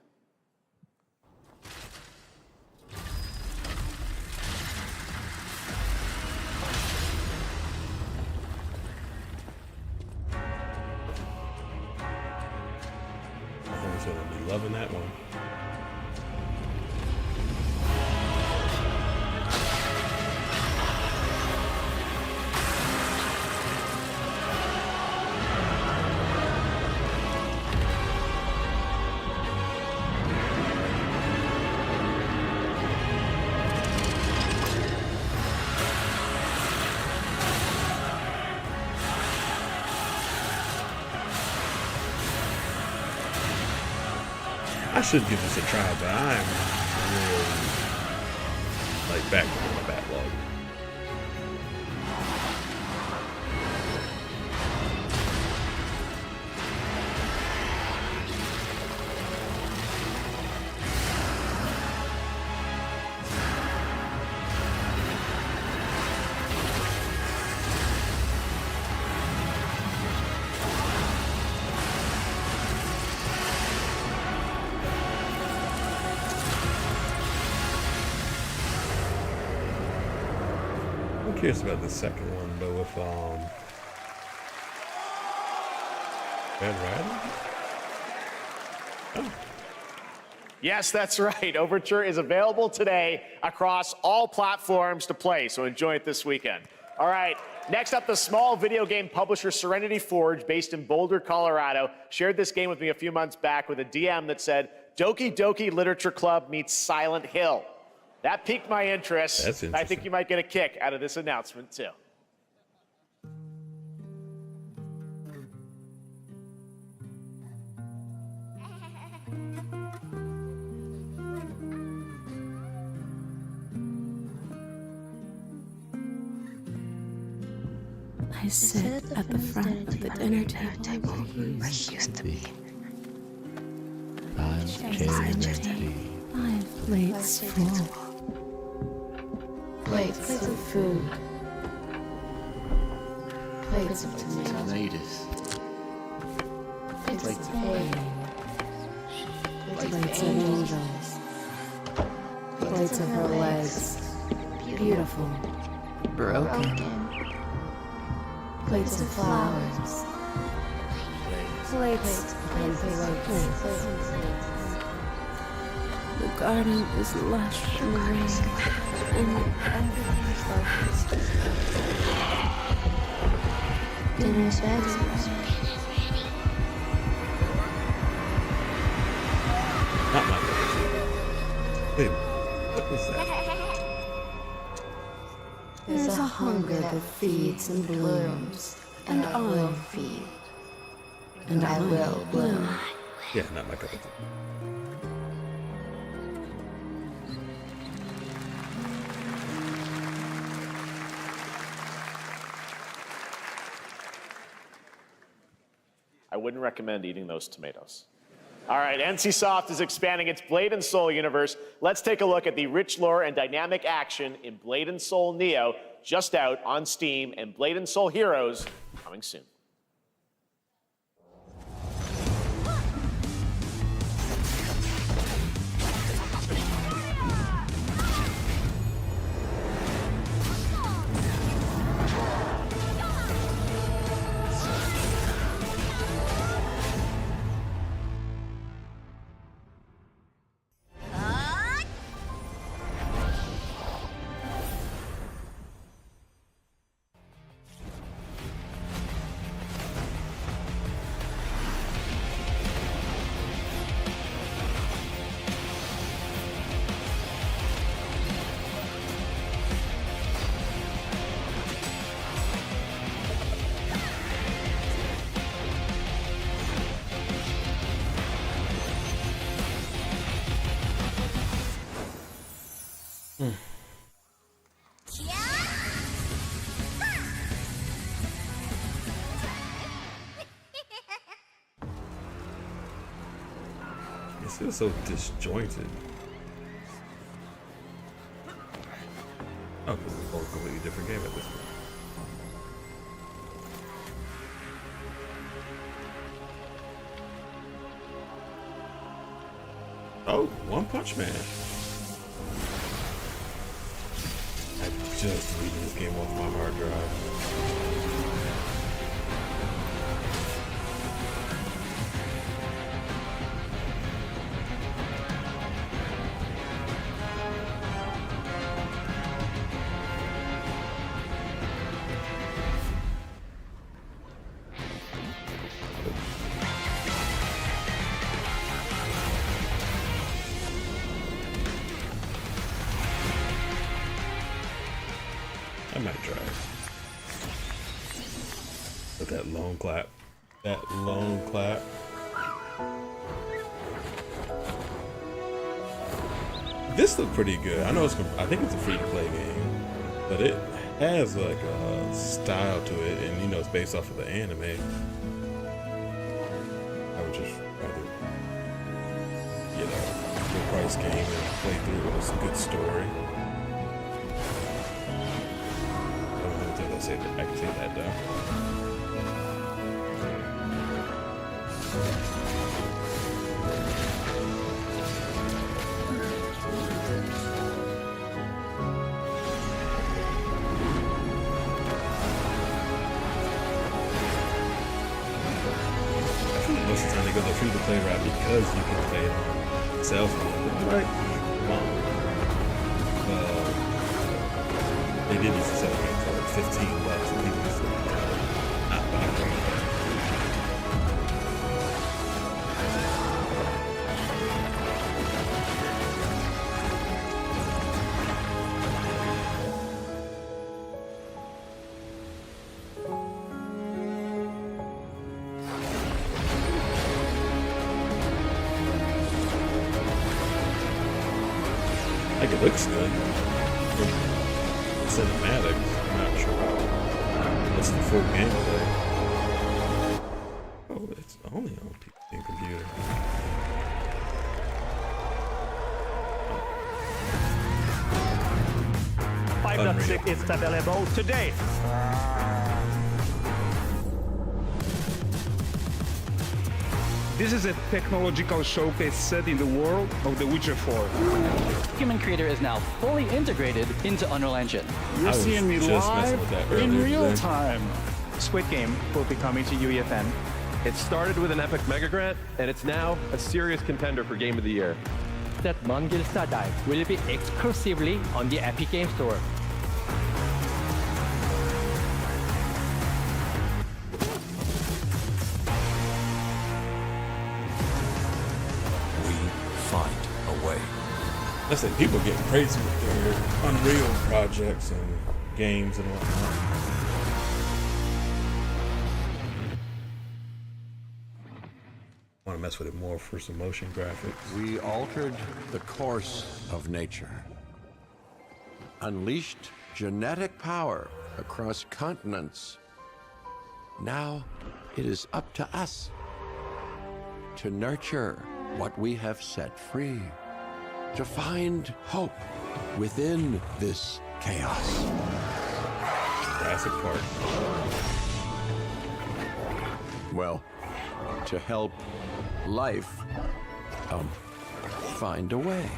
I'm sure they'll be loving that one. I should give this a try, but I'm really like back on my backlog. I'm curious about the second one, but with Red Riding? Oh. Yes, that's right. Overture is available today across all platforms to play, so enjoy it this weekend. All right, next up, the small video game publisher Serenity Forge, based in Boulder, Colorado, shared this game with me a few months back with a DM that said, Doki Doki Literature Club meets Silent Hill. That piqued my interest. That's interesting. I think you might get a kick out of this announcement, too. I sit at the front of the dinner table where he used to be. My plate's full. Plates of food. Plates of tomatoes. Plates of egg. Plates of angels. Plates of her legs. Beautiful. Broken. Plates of flowers. Plates and plates. The garden is lush and green, and everything is focused. Dinner's ready. Not my favorite. Wait, what was that? There's a hunger that feeds and blooms, and I will feed, and I will bloom. Yeah, not my cup of tea. I wouldn't recommend eating those tomatoes. All right, NCSoft is expanding its Blade and Soul universe. Let's take a look at the rich lore and dynamic action in Blade and Soul Neo, just out on Steam, and Blade and Soul Heroes coming soon. It feels so disjointed. Oh, because it's a whole completely different game at this point. Oh, One Punch Man. I just deleted this game off my hard drive. I might try. But that lone clap. That lone clap. This looked pretty good. I know it's. I think it's a free-to-play game, but it has like a style to it, and you know it's based off of the anime. I would just rather, you know, full price game and play through it with a good story. I can say that though. Most of the time they go the free-to-play route because you can play it on cell phone. Right? They did used to sell games for like $15 and people used to not buy them. Like it looks good. Cinematics, I'm not sure how it's the full gameplay. Oh, it's only on PC and computer. Unreal. 5.6 is available today. This is a technological showcase set in the world of The Witcher 4. Human Creator is now fully integrated into Unreal Engine. You're seeing me live in real today. time. Squid Game will be coming to UEFN. It started with an epic mega grant, and it's now a serious contender for Game of the Year. That Mongilsta Dive will be exclusively on the Epic Game Store. I said people getting crazy with their Unreal projects and games and whatnot. Want to mess with it more for some motion graphics. We altered the course of nature, unleashed genetic power across continents. Now it is up to us to nurture what we have set free, to find hope within this chaos. Jurassic Park. Well, to help life find a way.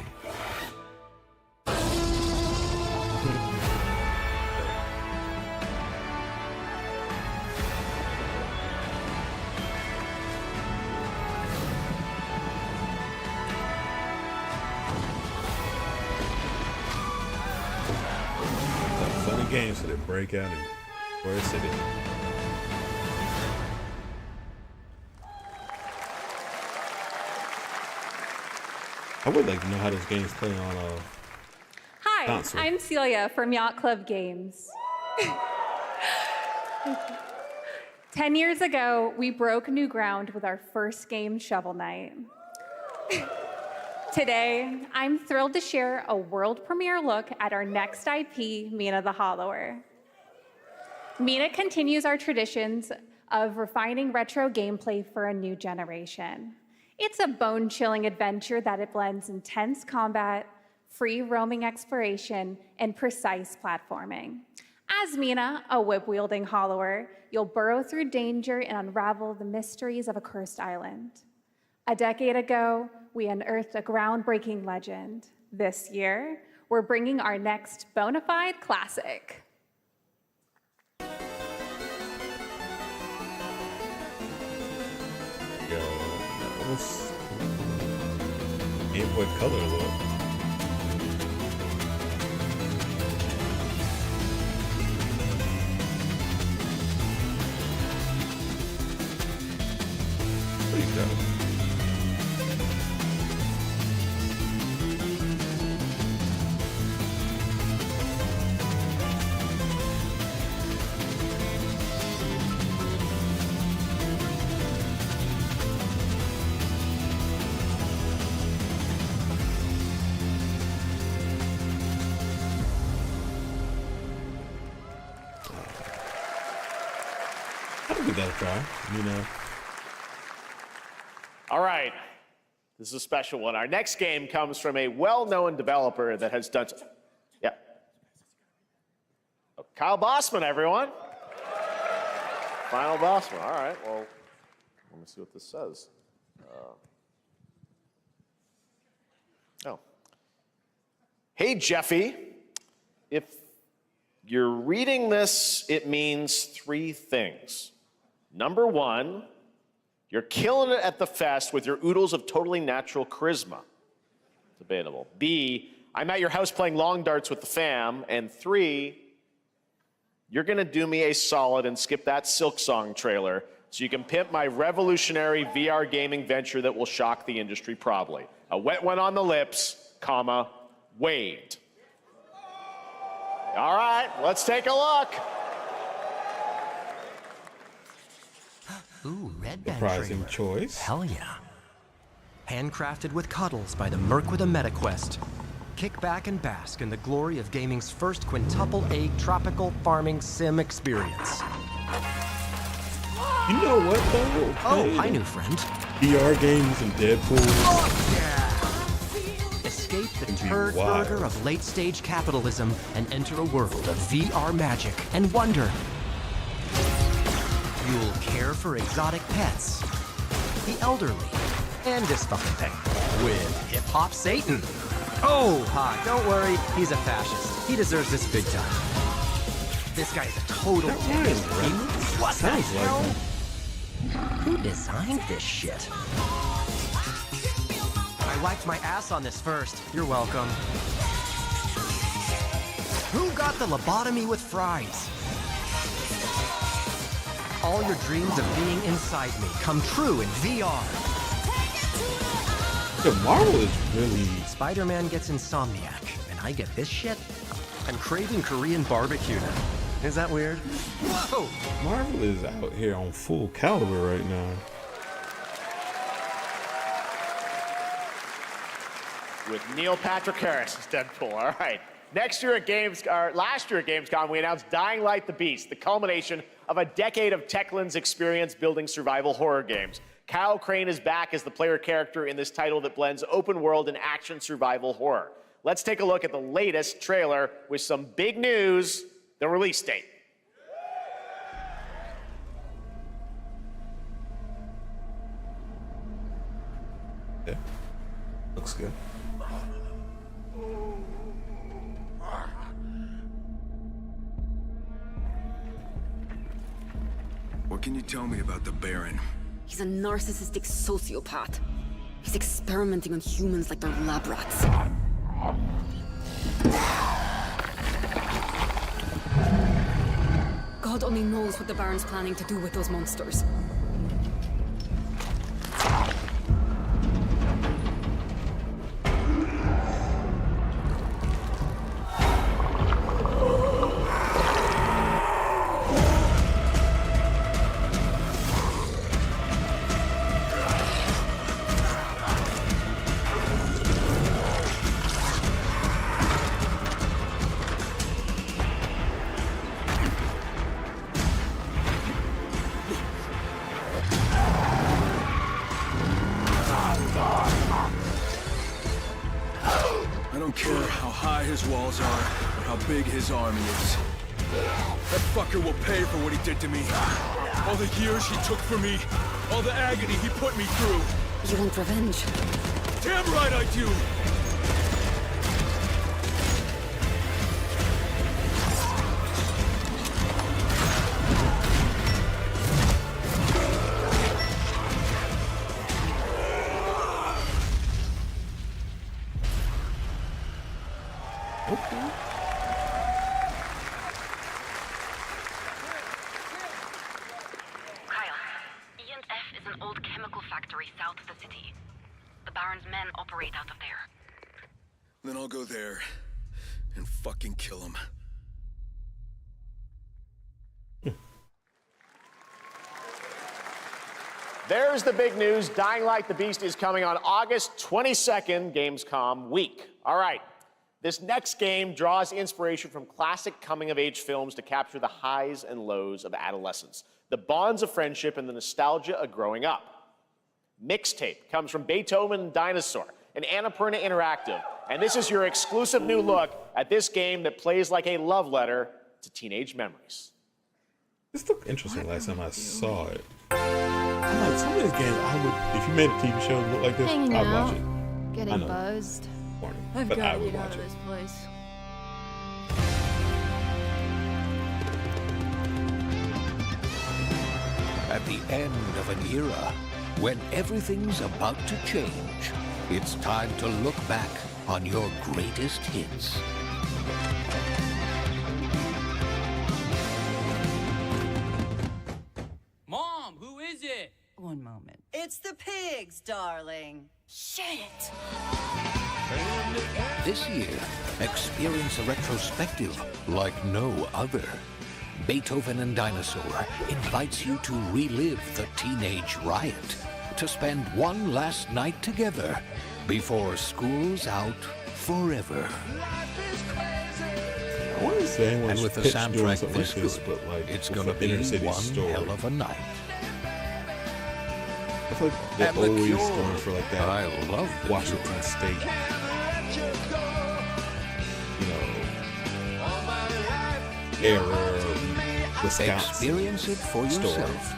Games so they break out in Forest City. I would like to know how this game's playing on Hi, console. I'm Celia from Yacht Club Games. 10 years ago, we broke new ground with our first game, Shovel Knight. Today, I'm thrilled to share a world premiere look at our next IP, Mina the Hollower. Mina continues our traditions of refining retro gameplay for a new generation. It's a bone-chilling adventure that it blends intense combat, free roaming exploration, and precise platforming. As Mina, a whip-wielding hollower, you'll burrow through danger and unravel the mysteries of a cursed island. A decade ago, we unearthed a groundbreaking legend. This year, we're bringing our next bona fide classic. Yo, that was Game Boy Color look. Pretty dope. I'll give that a try, you know. All right, this is a special one. Our next game comes from a well-known developer that has done. Yeah. Oh, Kyle Bossman, everyone. Final Bossman. All right. Well, let me see what this says. Oh. Hey, Jeffy. If you're reading this, it means three things. Number one, you're killing it at the fest with your oodles of totally natural charisma. Debatable. B, I'm at your house playing long darts with the fam. And three, you're gonna do me a solid and skip that Silk Song trailer so you can pimp my revolutionary VR gaming venture that will shock the industry probably. A wet one on the lips, comma, Wade. All right, let's take a look. Ooh, Red Band Surprising trailer. choice. Hell yeah. Handcrafted with cuddles by the Merc with a MetaQuest. Kick back and bask in the glory of gaming's first quintuple A tropical farming sim experience. You know what though? Oh, hi, new friend. VR games and Deadpool. Oh, yeah! Escape the turd burger of late-stage capitalism and enter a world of VR magic and wonder. You'll care for exotic pets, the elderly, and this fucking thing with hip-hop Satan. Oh, ha, don't worry, he's a fascist. He deserves this big time. This guy's a total What the hell? Who designed this shit? I wiped my ass on this first. You're welcome. Who got the lobotomy with fries? All your dreams of being inside me come true in VR. The Marvel is really... Spider-Man gets Insomniac, and I get this shit? I'm craving Korean barbecue now. Is that weird? Whoa! Marvel is out here on full caliber right now. With Neil Patrick Harris as Deadpool. All right. Last year at Gamescom, we announced Dying Light: The Beast, the culmination of a decade of Techland's experience building survival horror games. Kyle Crane is back as the player character in this title that blends open world and action survival horror. Let's take a look at the latest trailer with some big news, the release date. Yeah, looks good. What can you tell me about the Baron? He's a narcissistic sociopath. He's experimenting on humans like they're lab rats. God only knows what the Baron's planning to do with those monsters. care how high his walls are or how big his army is. That fucker will pay for what he did to me. All the years he took from me. All the agony he put me through. You want revenge? Damn right I do! Then I'll go there and fucking kill him. There's the big news. Dying Light the Beast is coming on August 22nd, Gamescom week. All right, this next game draws inspiration from classic coming-of-age films to capture the highs and lows of adolescence, the bonds of friendship, and the nostalgia of growing up. Mixtape comes from Beethoven and Dinosaur, and Annapurna Interactive. And this is your exclusive new look at this game that plays like a love letter to teenage memories. This looked interesting last time I saw it. I'm like, some of these games, I would, if you made a TV show that looked like this, Hanging I'd out, watch it. getting buzzed. I've but I would watch it. This place. At the end of an era, when everything's about to change, it's time to look back on your greatest hits. Mom, who is it? One moment. It's the pigs, darling. Shit! This year, experience a retrospective like no other. Beethoven and Dinosaur invites you to relive the teenage riot, to spend one last night together before school's out forever. I want to say And with the soundtrack this good, but like it's gonna be one hell of a night. I feel like they're always going for like that. I love the Washington State. You know, era, Wisconsin. Experience it for yourself.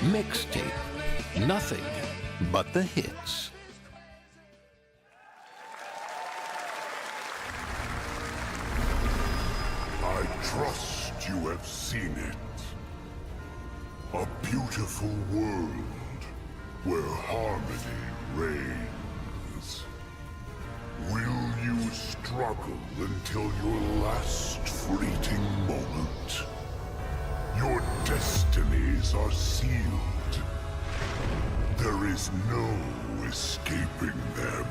Mixtape. Nothing but the hits. I trust you have seen it. A beautiful world where harmony reigns. Will you struggle until your last fleeting moment? Your destinies are sealed. There is no escaping them.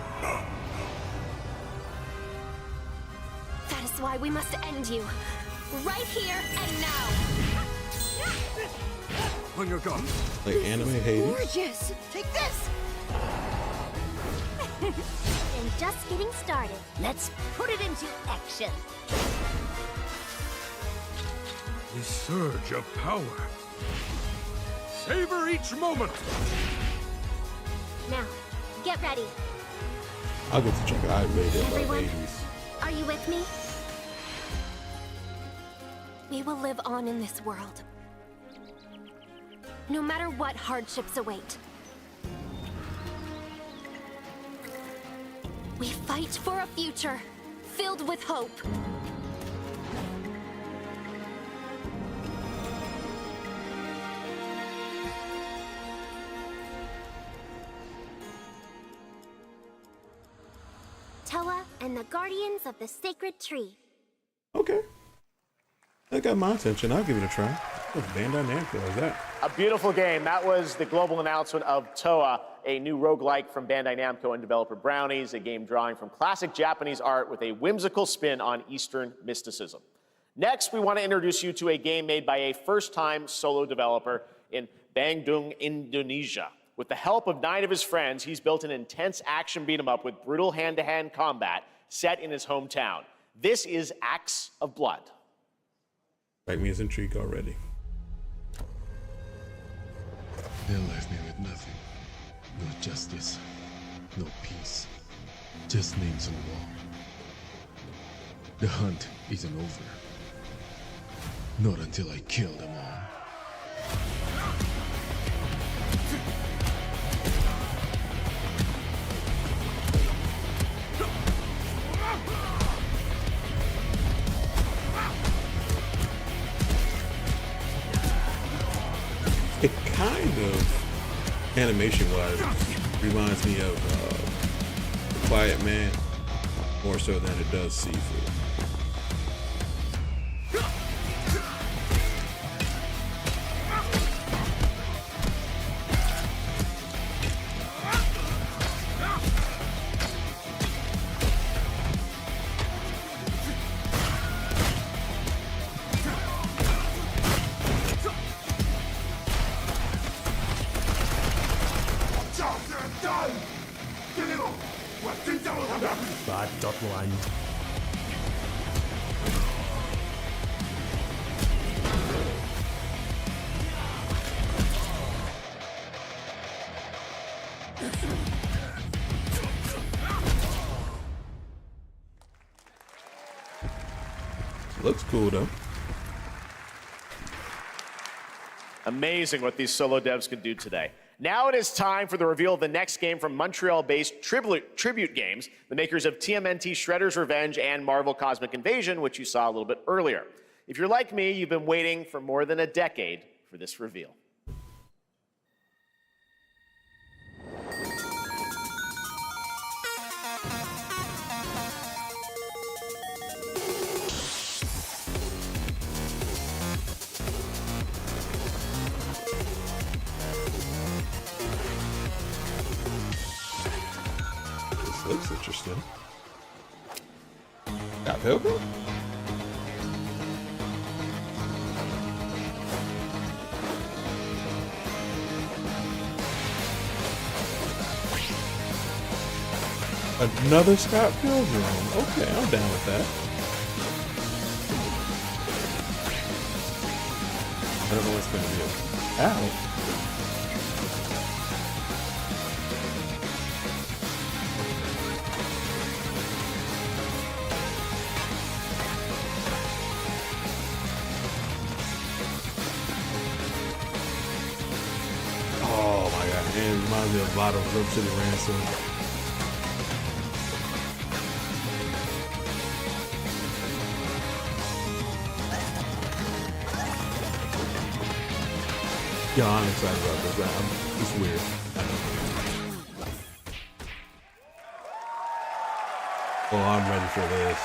That is why we must end you. Right here and now. On your guard. Like anime Hades. Gorgeous. Take this. And just getting started. Let's put it into action. The surge of power. Savor each moment. Now, get ready. I'll get to check out Everyone, Hades. are you with me? We will live on in this world. No matter what hardships await. We fight for a future filled with hope. Toa and the Guardians of the Sacred Tree. Okay. That got my attention. I'll give it a try. What Bandai Namco is that? A beautiful game. That was the global announcement of Toa, a new roguelike from Bandai Namco and developer Brownies, a game drawing from classic Japanese art with a whimsical spin on Eastern mysticism. Next, we want to introduce you to a game made by a first-time solo developer in Bandung, Indonesia. With the help of 9 of his friends, he's built an intense action beat-em-up with brutal hand-to-hand combat set in his hometown. This is Acts of Blood. Like me is intrigued already. They left me with nothing. No justice, no peace. Just names on the wall. The hunt isn't over. Not until I kill them all. It kind of, animation-wise, reminds me of The Quiet Man, more so than it does Seafood. Bad dot line. Looks cool though. Amazing what these solo devs can do today. Now it is time for the reveal of the next game from Montreal-based Tribute Games, the makers of TMNT Shredder's Revenge and Marvel Cosmic Invasion, which you saw a little bit earlier. If you're like me, you've been waiting for more than a decade for this reveal. Looks interesting. Got Pilgrim? Another Scott Pilgrim. Okay, I'm down with that. I don't know what's going to be out. Oh my god, man, it reminds me of a lot of Rip City Ransom. Yeah, I'm excited about this. It's weird. Oh, I'm ready for this.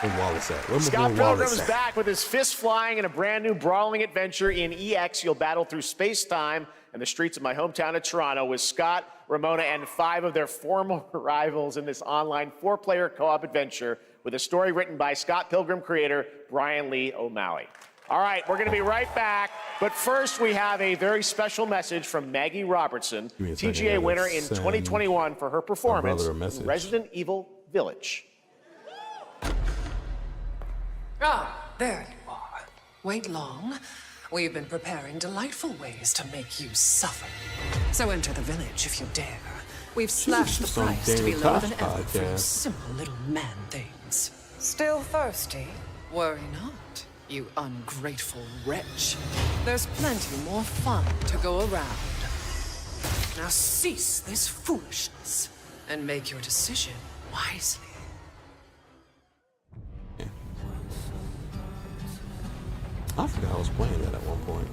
Where's Wallace at? Where's Scott Wallace Pilgrim's at? back with his fists flying in a brand new brawling adventure in EX. You'll battle through space-time and the streets of my hometown of Toronto with Scott, Ramona, and 5 of their former rivals in this online 4-player co-op adventure with a story written by Scott Pilgrim creator Brian Lee O'Malley. All right, we're going to be right back. But first, we have a very special message from Maggie Robertson, TGA winner in 2021 for her performance in Resident Evil Village. Ah, there you are. Wait long. We've been preparing delightful ways to make you suffer. So enter the village if you dare. We've slashed the price to be lower than ever for your simple little man things. Still thirsty? Worry not, you ungrateful wretch. There's plenty more fun to go around. Now cease this foolishness and make your decision wisely. I forgot I was playing that at one point.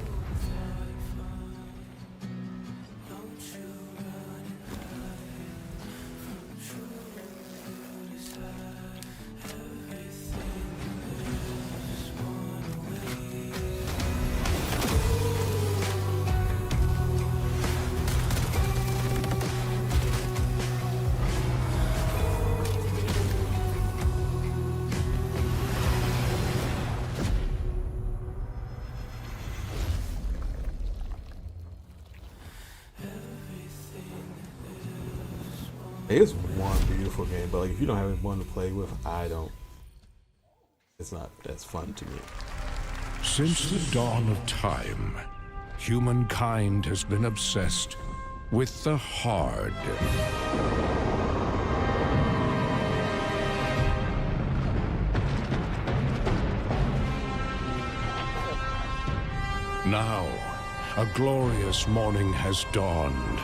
It is one beautiful game, but like if you don't have anyone to play with, it's not as fun to me. Since the dawn of time, humankind has been obsessed with the hard. Now, a glorious morning has dawned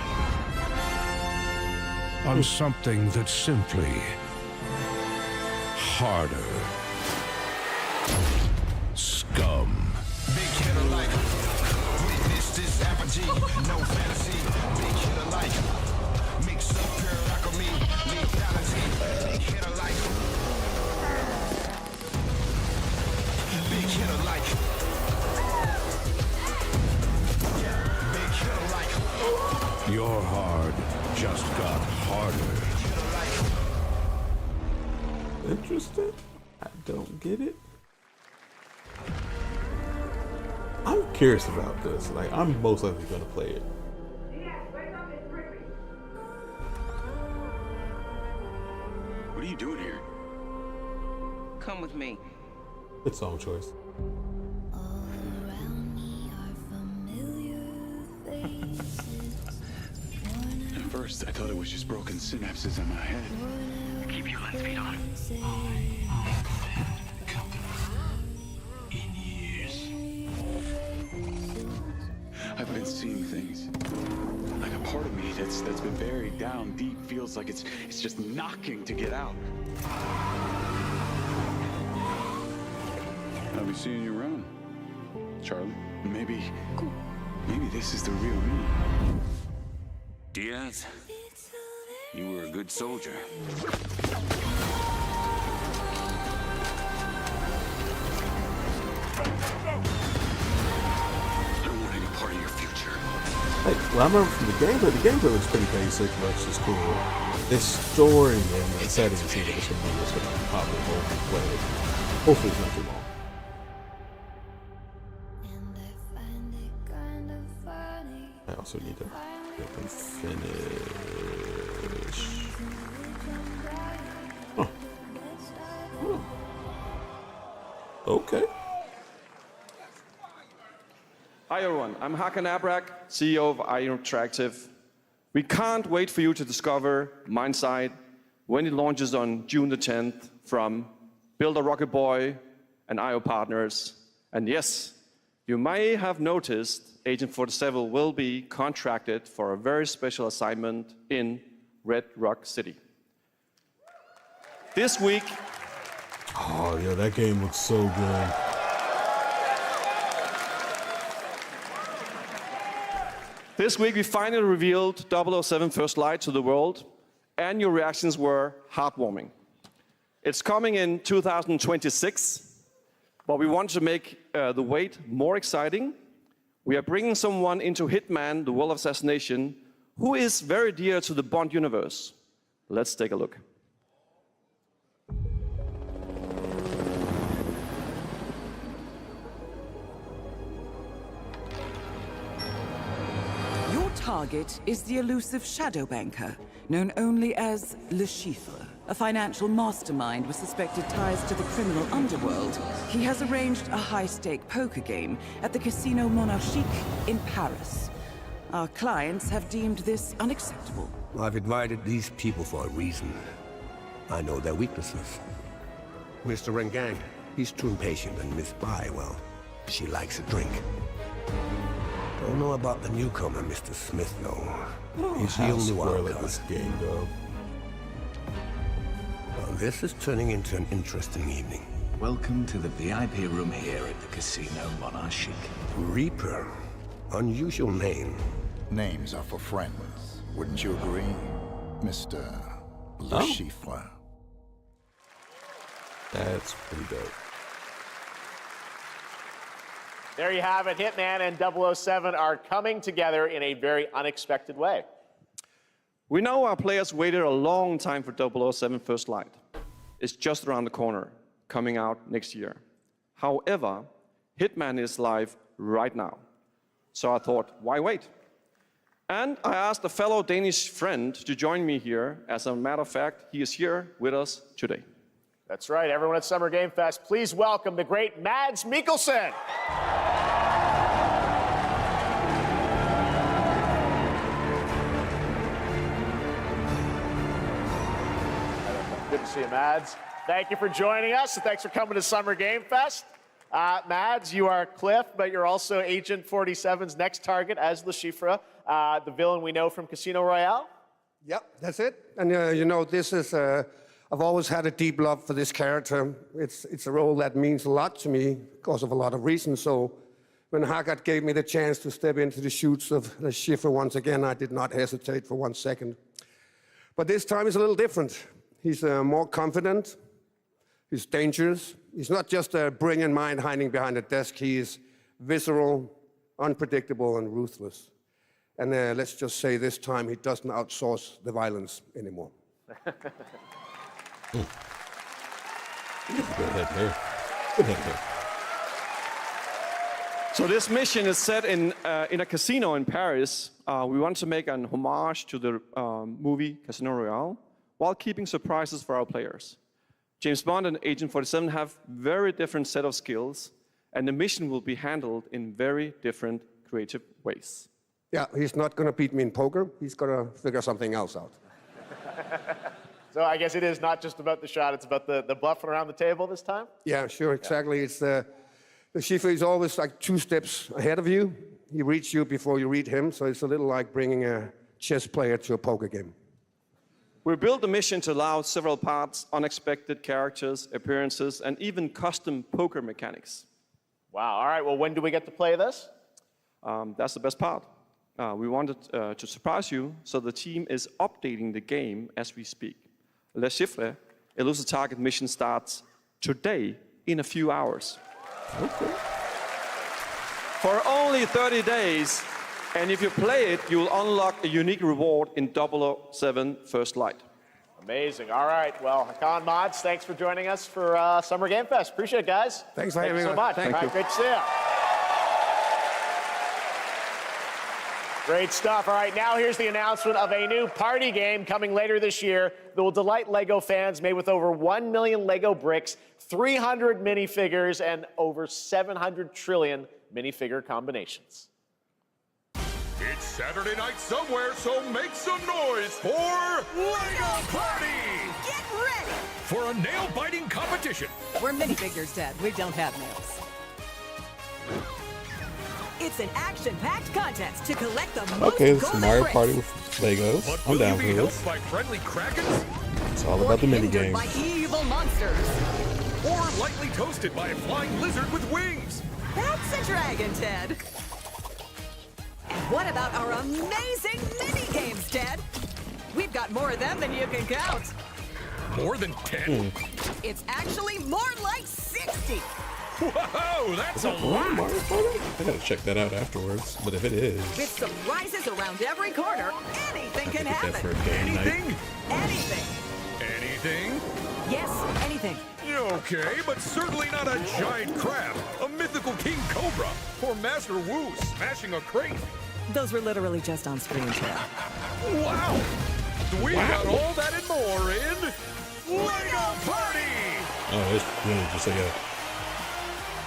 on something that's simply harder. Scum. Big hitter like witness this apogee, no fantasy. Big hitter like mix up pure alchemy, lethality. Big hitter like big hitter like big hitter like Your hard just got harder. Interesting. I don't get it. I'm curious about this. Like, I'm most likely gonna play it. what are you doing here? Come with me. Good song choice. At first, I thought it was just broken synapses in my head. Keep your lens speed on. In years, I've been seeing things. Like a part of me that's been buried down deep feels like it's just knocking to get out. I'll be seeing you around, Charlie. Maybe this is the real me. Diaz, you were a good soldier. I don't want any part of your future. Like, well, I remember from the gameplay was pretty basic, but it's just cool. This story and the setting seems like it's gonna be probably play. Hopefully it's not too long. I also need to finish. Oh. Okay. Hi everyone, I'm Hakan Abrak, CEO of IO Interactive. We can't wait for you to discover Mindside when it launches on June the 10th from Build a Rocket Boy and IO partners. And yes, you may have noticed Agent 47 will be contracted for a very special assignment in Red Rock City. This week... Oh yeah, that game looks so good. This week we finally revealed 007 First Light to the world, and your reactions were heartwarming. It's coming in 2026, but we want to make the wait more exciting. We are bringing someone into Hitman, the World of Assassination, who is very dear to the Bond universe. Let's take a look. Your target is the elusive shadow banker, known only as Le Chiffre, a financial mastermind with suspected ties to the criminal underworld. He has arranged a high-stake poker game at the Casino Monarchique in Paris. Our clients have deemed this unacceptable. I've invited these people for a reason. I know their weaknesses. Mr. Rengang, he's too impatient, and Miss Bai, well, she likes a drink. Don't know about the newcomer, Mr. Smith, though. He's the only one. This game, though. Well, this is turning into an interesting evening. Welcome to the VIP room here at the Casino Monarchique. Reaper. Unusual name. Names are for friends. Wouldn't you agree, Mr. Le Chiffre? That's pretty dope. There you have it. Hitman and 007 are coming together in a very unexpected way. We know our players waited a long time for 007 First Light. It's just around the corner, coming out next year. However, Hitman is live right now. So I thought, why wait? And I asked a fellow Danish friend to join me here. As a matter of fact, he is here with us today. That's right, everyone at Summer Game Fest, please welcome the great Mads Mikkelsen. Good to see you, Mads. Thank you for joining us, and thanks for coming to Summer Game Fest. Mads, you are Cliff, but you're also Agent 47's next target as Le Chiffre, the villain we know from Casino Royale. Yep, that's it. And you know, this is, I've always had a deep love for this character. It's a role that means a lot to me because of a lot of reasons. So when Haggard gave me the chance to step into the shoes of Le Chiffre once again, I did not hesitate for 1 second. But this time is a little different. He's more confident. He's dangerous. He's not just a brilliant mind hiding behind a desk. He is visceral, unpredictable, and ruthless. And let's just say this time he doesn't outsource the violence anymore. Good head here. Good head here. So this mission is set in a casino in Paris. We want to make an homage to the movie Casino Royale while keeping surprises for our players. James Bond and Agent 47 have very different set of skills, and the mission will be handled in very different creative ways. Yeah, he's not going to beat me in poker. He's going to figure something else out. So I guess it is not just about the shot, it's about the bluffing around the table this time? Yeah, sure, exactly. It's the Chiffre is always like 2 steps ahead of you. He reads you before you read him, so it's a little like bringing a chess player to a poker game. We built the mission to allow several parts, unexpected characters, appearances, and even custom poker mechanics. Wow, all right, well, when do we get to play this? That's the best part. We wanted to surprise you, so the team is updating the game as we speak. Le Chiffre, Elusive Target mission starts today in a few hours. Okay. For only 30 days, and if you play it, you will unlock a unique reward in 007 First Light. Amazing. All right. Well, Hakan, Mods, thanks for joining us for Summer Game Fest. Appreciate it, guys. Thanks for having me. So much. Thank you. Great to see you. Great stuff. All right, now here's the announcement of a new party game coming later this year that will delight LEGO fans, made with over 1 million LEGO bricks, 300 minifigures, and over 700 trillion minifigure combinations. It's Saturday night somewhere, so make some noise for LEGO Party! Get ready! For a nail-biting competition. We're minifigures, Dad. We don't have nails. It's an action-packed contest to collect the most Okay, it's golden Mario bricks. Party with Legos. But I'm will down you for be this. helped by friendly krakens? It's all about the mini Hindered games. by evil monsters. Or lightly toasted by a flying lizard with wings? That's a dragon, Ted. And what about our amazing mini games, Ted? We've got more of them than you can count. More than 10? It's actually more like 60. Whoa, that's Is a that real lot! Mario Party? I gotta check that out afterwards. But if it is, With surprises around every corner, anything I can could get that happen. for a game night. Anything? Anything. Anything? Yes, anything. Okay, but certainly not a giant crab, a mythical king cobra, or Master Wu smashing a crate. Those were literally just on screen, Ted. Wow! We got all that and more in LEGO Party! oh, it's really just like a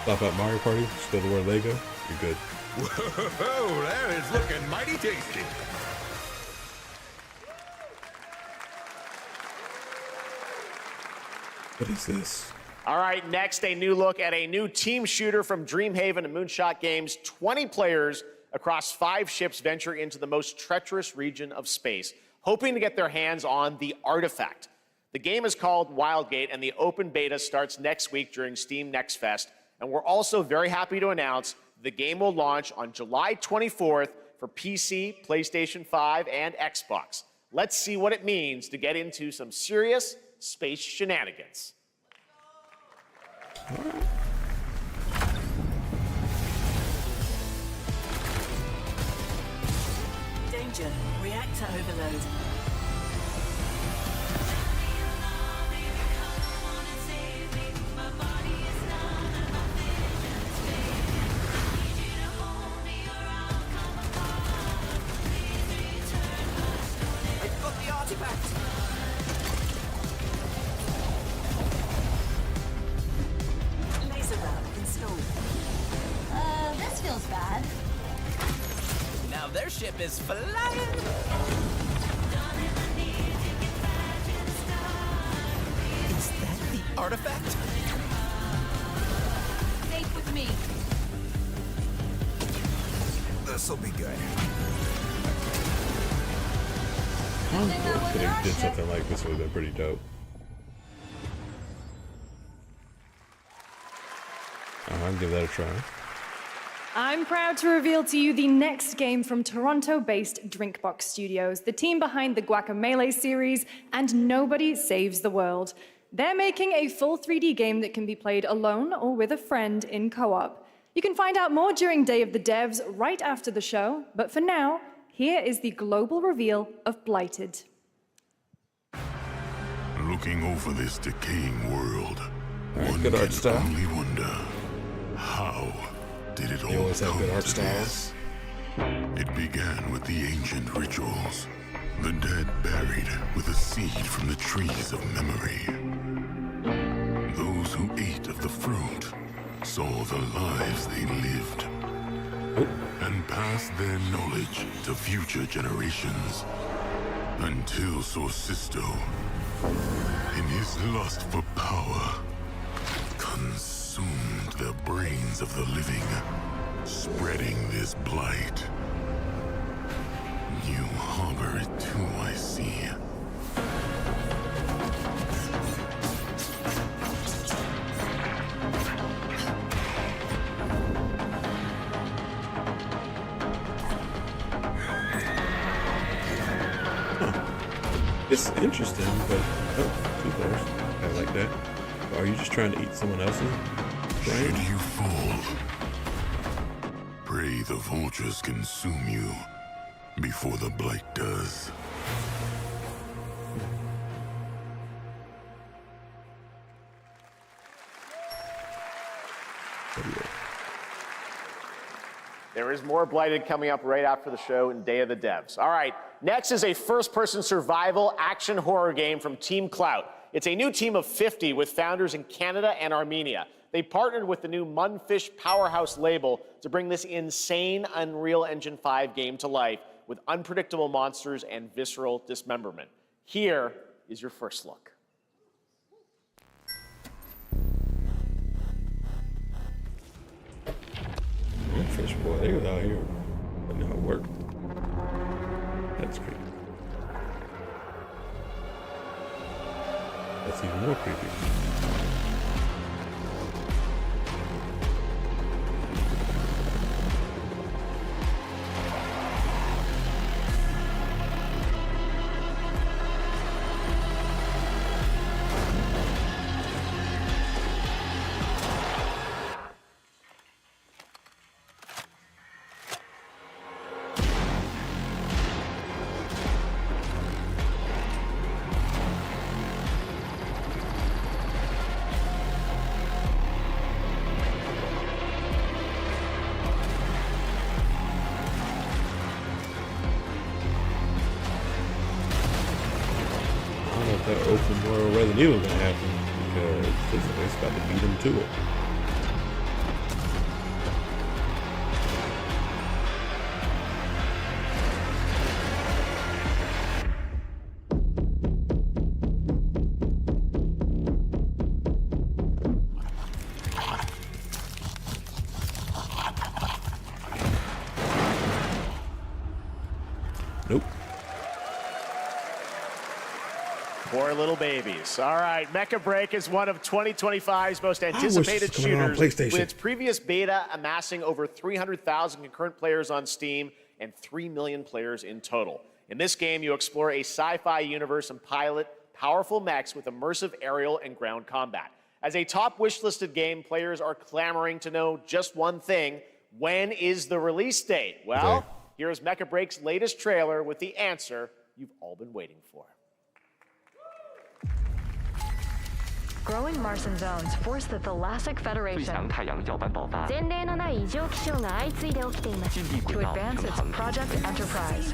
stop at Mario Party. Still the word Lego. You're good. Whoa, that is looking mighty tasty. What is this? All right, next, a new look at a new team shooter from Dreamhaven and Moonshot Games. 20 players across 5 ships venture into the most treacherous region of space, hoping to get their hands on the artifact. The game is called Wildgate, and the open beta starts next week during Steam Next Fest. And we're also very happy to announce the game will launch on July 24th for PC, PlayStation 5, and Xbox. Let's see what it means to get into some serious space shenanigans. Danger. Reactor overload. I've got the artifact! Laser round installed. This feels bad. Now their ship is flying. Is that the artifact? They with me. This'll be good. If they did something like this, would have been pretty dope. I'll give that a try. I'm proud to reveal to you the next game from Toronto-based Drinkbox Studios, the team behind the Guacamelee series and Nobody Saves the World. They're making a full 3D game that can be played alone or with a friend in co-op. You can find out more during Day of the Devs right after the show, but for now, here is the global reveal of Blighted. Looking over this decaying world, one good art can style. only wonder, how did it all always have come good art to styles. this? It began with the ancient rituals, the dead buried with a seed from the trees of memory. Those who ate of the fruit saw the lives they lived and passed their knowledge to future generations until Sorcisto, in his lust for power, consumed the brains of the living, spreading this blight. You harbor it too, I see. It's interesting, but oh, 2 players. I like that. Are you just trying to eat someone else's brain? Should you fall, pray the vultures consume you before the blight does. There is more Blighted coming up right after the show in Day of the Devs. All right, next is a first-person survival action horror game from Team Clout. It's a new team of 50 with founders in Canada and Armenia. They partnered with the new Munfish Powerhouse label to bring this insane Unreal Engine 5 game to life with unpredictable monsters and visceral dismemberment. Here is your first look. Fish boy, they was out here putting out work. That's creepy. That's even more creepy. That open world Resident Evil gonna happen because it's about to beat him to it. Nope. Poor little babies. All right, Mecha Break is one of 2025's most anticipated shooters, with its previous beta amassing over 300,000 concurrent players on Steam and 3 million players in total. In this game, you explore a sci-fi universe and pilot powerful mechs with immersive aerial and ground combat. As a top wishlisted game, players are clamoring to know just one thing: when is the release date? Well, here's Mecha Break's latest trailer with the answer you've all been waiting for. Growing Martian zones force the Thalassic Federation to advance its Project Enterprise.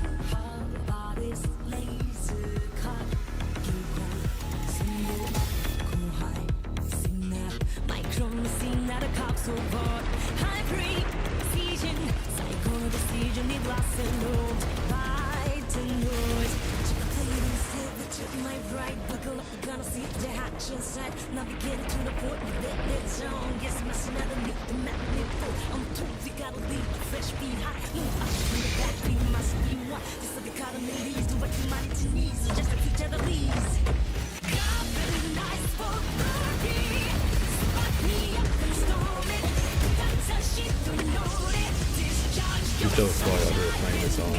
You tell us why out here playing this on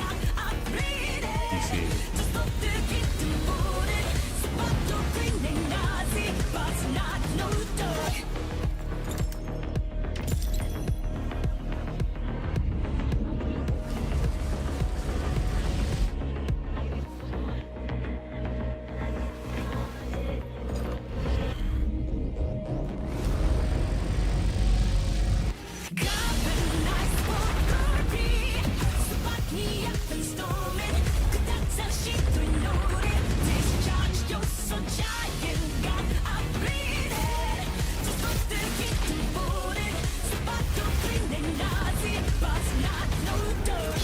PC.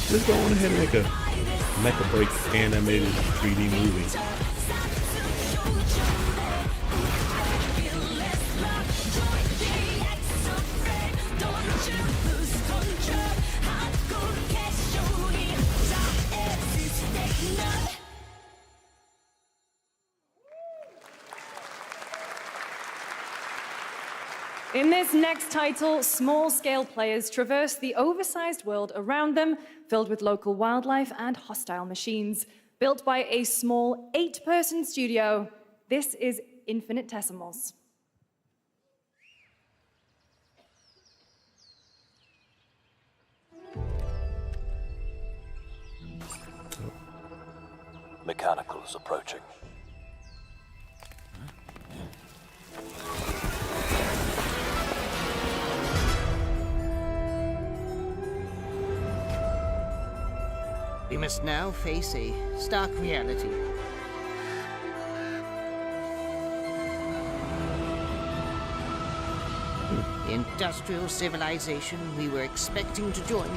Just go on ahead and make a Mecha Break animated 3D movie. In this next title, small-scale players traverse the oversized world around them, filled with local wildlife and hostile machines. Built by a small 8-person studio, this is Infinitesimals. Mechanicals approaching. We must now face a stark reality. The industrial civilization we were expecting to join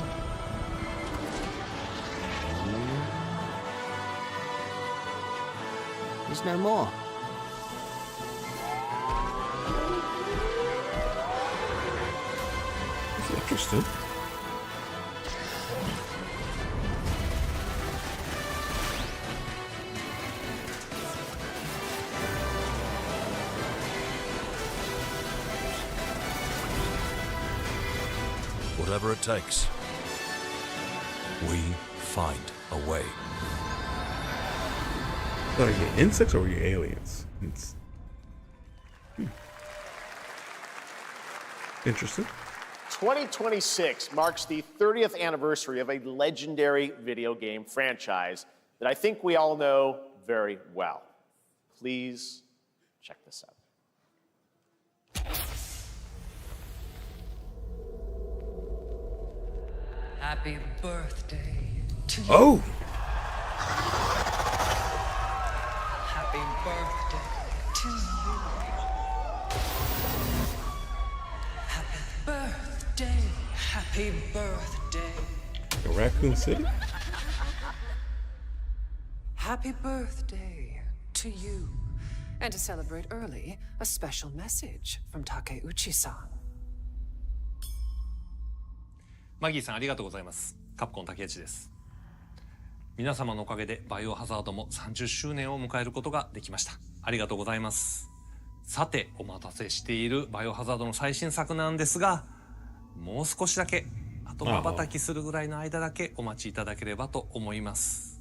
is no more. That's interesting. Whatever it takes, we find a way. So are you insects or are you aliens? Interesting. 2026 marks the 30th anniversary of a legendary video game franchise that I think we all know very well. Please check this out. Happy birthday to you. Oh! Happy birthday to you. Happy birthday. Happy birthday. Raccoon City? Happy birthday to you. And to celebrate early, a special message from Takeuchi-san. マギーさんありがとうございます。カプコン竹内です。皆様のおかげでバイオハザードも30周年を迎えることができました。ありがとうございます。さて、お待たせしているバイオハザードの最新作なんですが、もう少しだけ、あと瞬きするぐらいの間だけお待ちいただければと思います。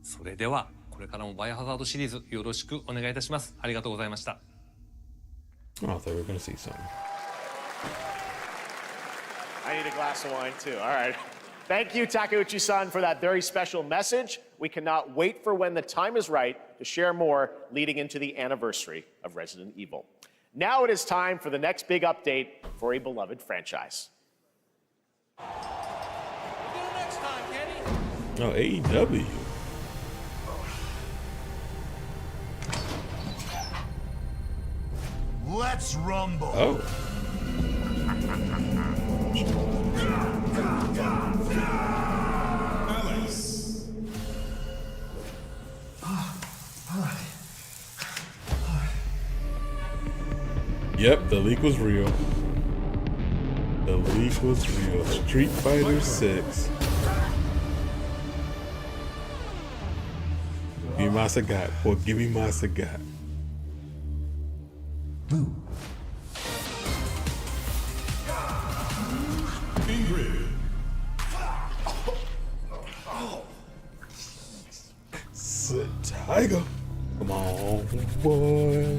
それでは、これからもバイオハザードシリーズよろしくお願いいたします。ありがとうございました。Oh, I thought we were going to see something. I need a glass of wine too. All right. Thank you, Takeuchi-san, for that very special message. We cannot wait for when the time is right to share more leading into the anniversary of Resident Evil. Now it is time for the next big update for a beloved franchise. Oh, AEW. Let's rumble. Oh. Alice. Yep, the leak was real. The leak was real. Street Fighter 6. Give me my cigar. Boy, give me my cigar. Tiger. Come on, boy.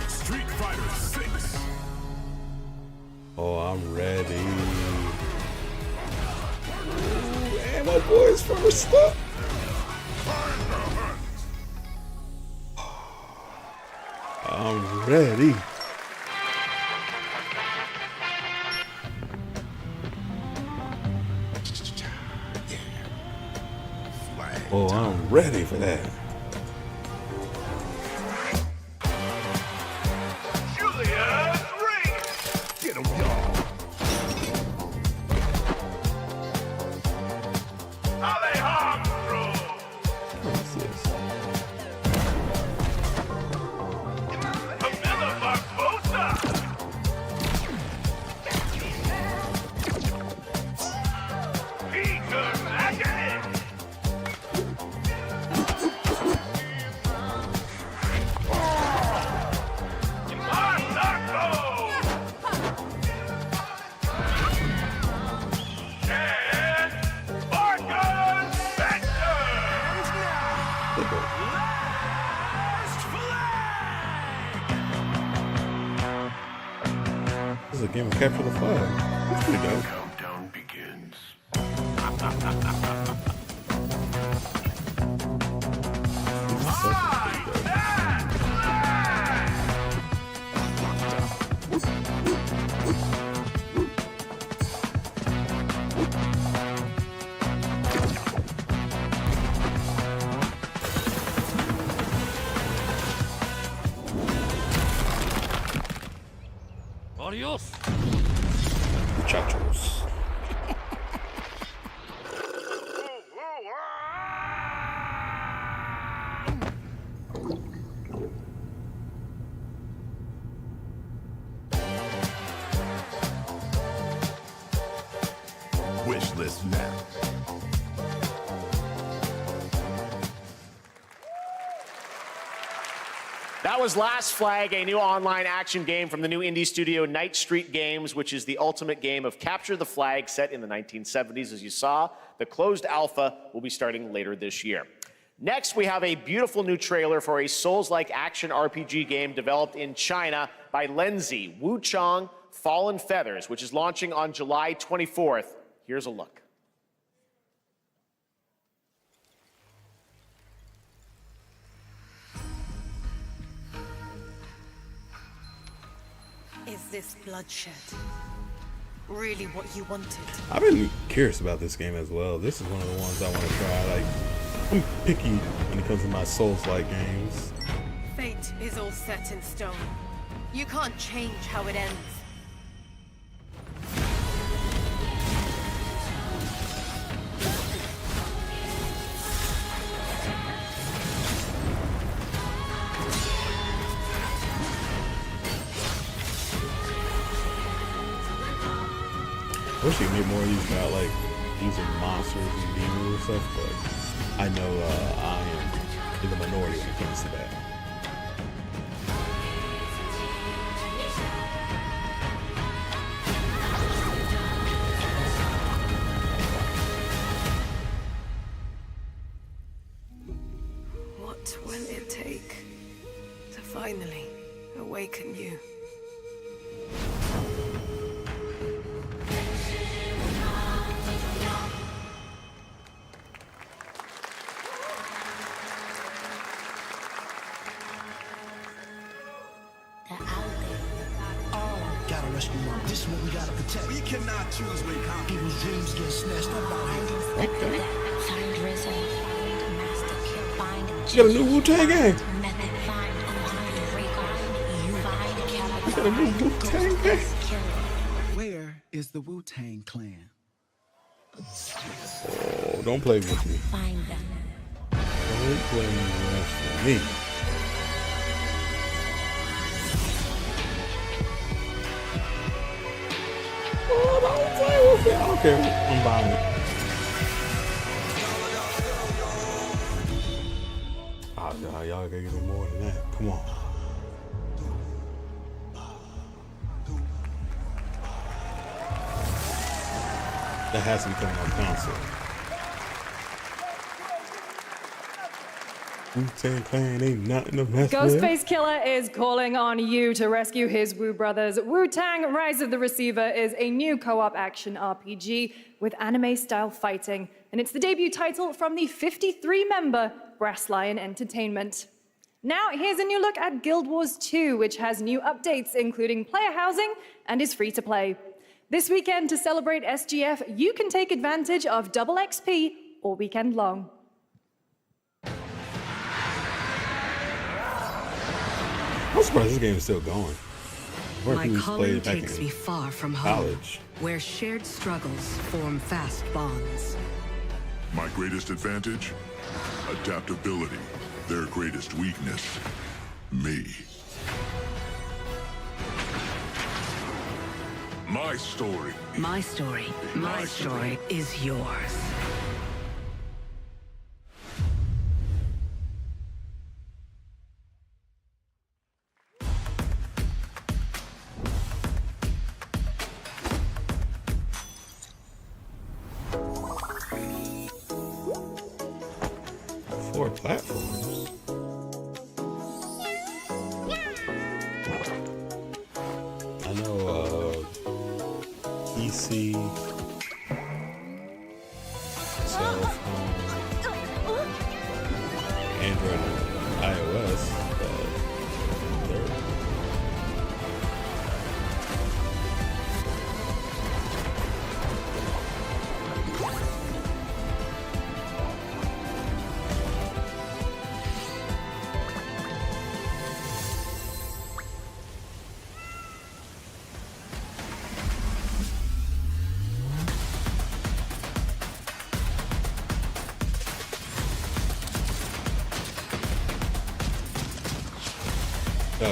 Street Fighter 6. Oh, I'm ready. Ooh, and my boy's first up. I'm ready. Oh, I'm ready for that. Get 'em, y'all. What's this? This is a game of capture the flag. That's pretty dope. Countdown begins. Adios. Muchachos. Wish list now. That was Last Flag, a new online action game from the new indie studio Night Street Games, which is the ultimate game of capture the flag set in the 1970s. As you saw, the closed alpha will be starting later this year. Next, we have a beautiful new trailer for a Souls-like action RPG game developed in China by Lenzi, Wu Chong, Fallen Feathers, which is launching on July 24th. Here's a look. Is this bloodshed really what you wanted? I've been curious about this game as well. This is one of the ones I want to try. Like, I'm picky when it comes to my Souls-like games. Fate is all set in stone. You can't change how it ends. I wish they made more of these about like using monsters and demons and stuff, but I know I am in the minority when it comes to that. What will it take to finally awaken you? Gotta rescue them. This is what we gotta protect. We cannot choose when people's dreams get snatched up out here. You got a new Wu-Tang game. You got a new Wu-Tang game. Where is the Wu-Tang Clan? Oh, don't play with me. Don't play with me. I don't care. I'm buying it. Oh, y'all gotta get more than that. Come on. That has to be coming on console. Wu-Tang Clan ain't nothing to mess with. Ghostface Killer is calling on you to rescue his Wu brothers. Wu-Tang Rise of the Receiver is a new co-op action RPG with anime-style fighting, and it's the debut title from the 53-member Brass Lion Entertainment. Now, here's a new look at Guild Wars 2, which has new updates, including player housing, and is free to play. This weekend, to celebrate SGF, you can take advantage of double XP all weekend long. I'm surprised this game is still going. My calling takes me far from home, where shared struggles form fast bonds. My greatest advantage? Adaptability. Their greatest weakness? Me. My story. My story. My story is yours. Four platforms. I know PC, cell phone, Android, and iOS, but they're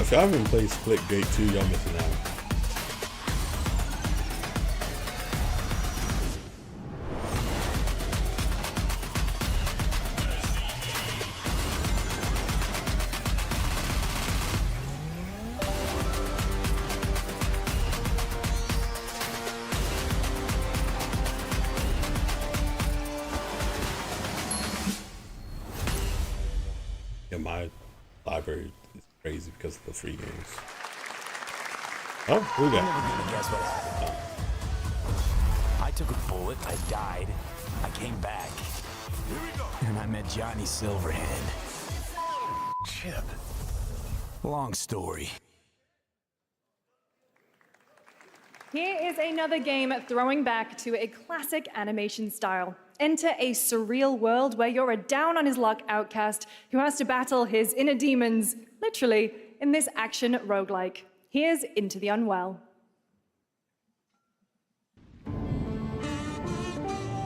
if y'all haven't played Splitgate 2, y'all missing out. Yeah, my library is crazy because of the free games. Oh, who got? I'm never gonna guess what happened. I took a bullet, I died, I came back. Here we go. And I met Johnny Silverhand. Chip. Long story. Here is another game throwing back to a classic animation style. Enter a surreal world where you're a down-on-his-luck outcast who has to battle his inner demons, literally, in this action roguelike. Here's Into the Unwell.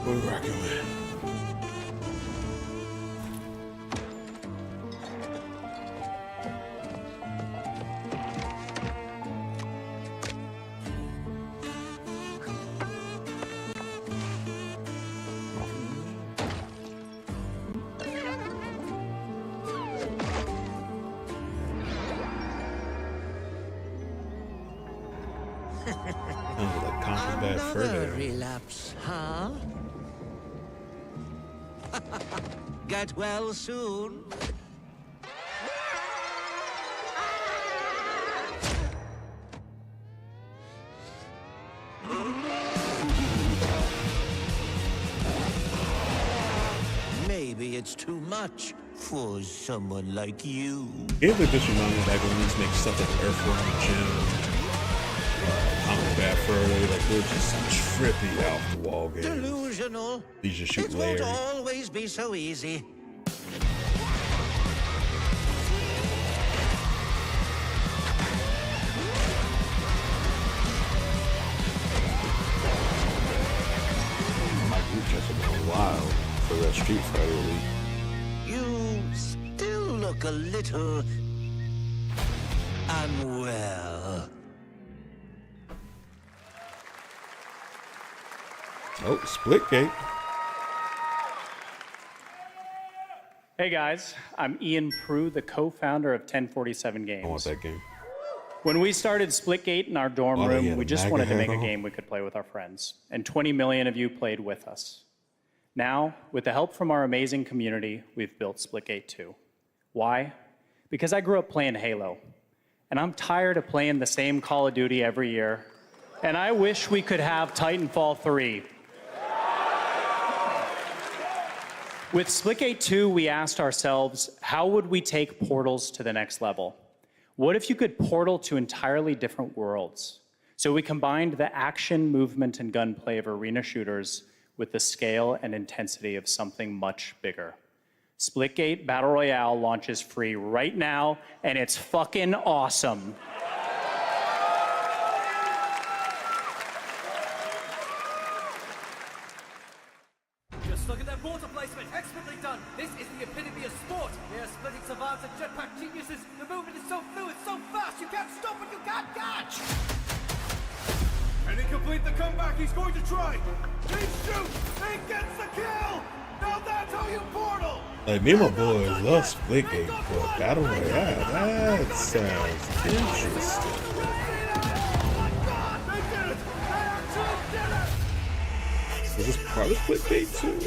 What are we rocking with? Another relapse, huh? Get well soon. Maybe it's too much for someone like you. It would just remind me back when we used to make stuff like Earthworm Jim. Combat Furley, like they're just trippy off the wall games. Delusional. These just shoot It Larry. won't always be so easy. My group chats have been wild for that Street Fighter Elite. You still look a little unwell. Oh, Splitgate. Hey guys, I'm Ian Prue, the co-founder of 1047 Games. I want that game. When we started Splitgate in our dorm room, we just wanted to make a on. game we could play with our friends, and 20 million of you played with us. Now, with the help from our amazing community, we've built Splitgate 2. Why? Because I grew up playing Halo, and I'm tired of playing the same Call of Duty every year, and I wish we could have Titanfall 3. With Splitgate 2, we asked ourselves, how would we take portals to the next level? What if you could portal to entirely different worlds? So we combined the action, movement, and gunplay of arena shooters with the scale and intensity of something much bigger. Splitgate Battle Royale launches free right now, and it's fucking awesome. Just look at that water placement, expertly done. This is the epitome of sport. They are splitting savants and jetpack geniuses. The movement is so fluid, so fast, you can't stop and you can't catch. Can he complete the comeback? He's going to try. He shoots. He gets the kill. Now that's how you portal. Like, me and my boys love Splitgate, but Battle Royale, that sounds interesting. Is this part of Splitgate too?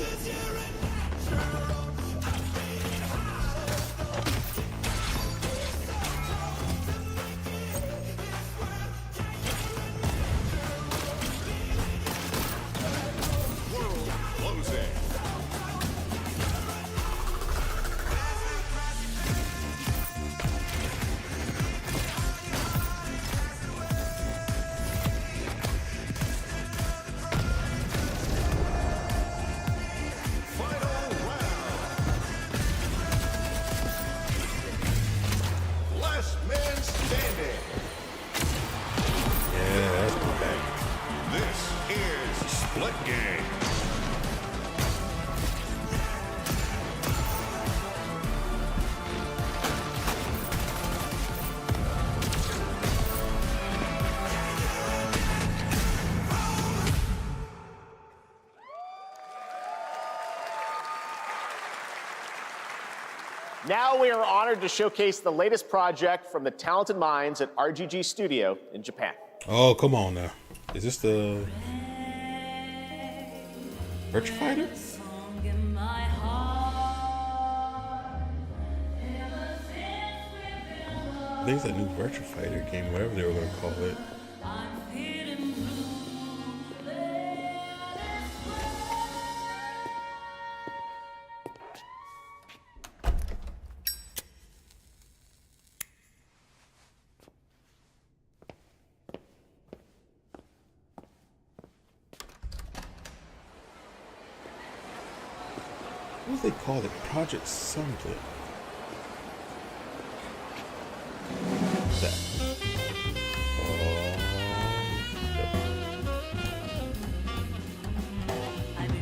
Last man standing. Yeah, that's my bad. This is Splitgate. Now we are honored to showcase the latest project from the talented minds at RGG Studio in Japan. Oh, come on now. Is this the Virtua Fighter? I think it's that new Virtua Fighter game, whatever they were going to call it. What do they call it? Project something. That.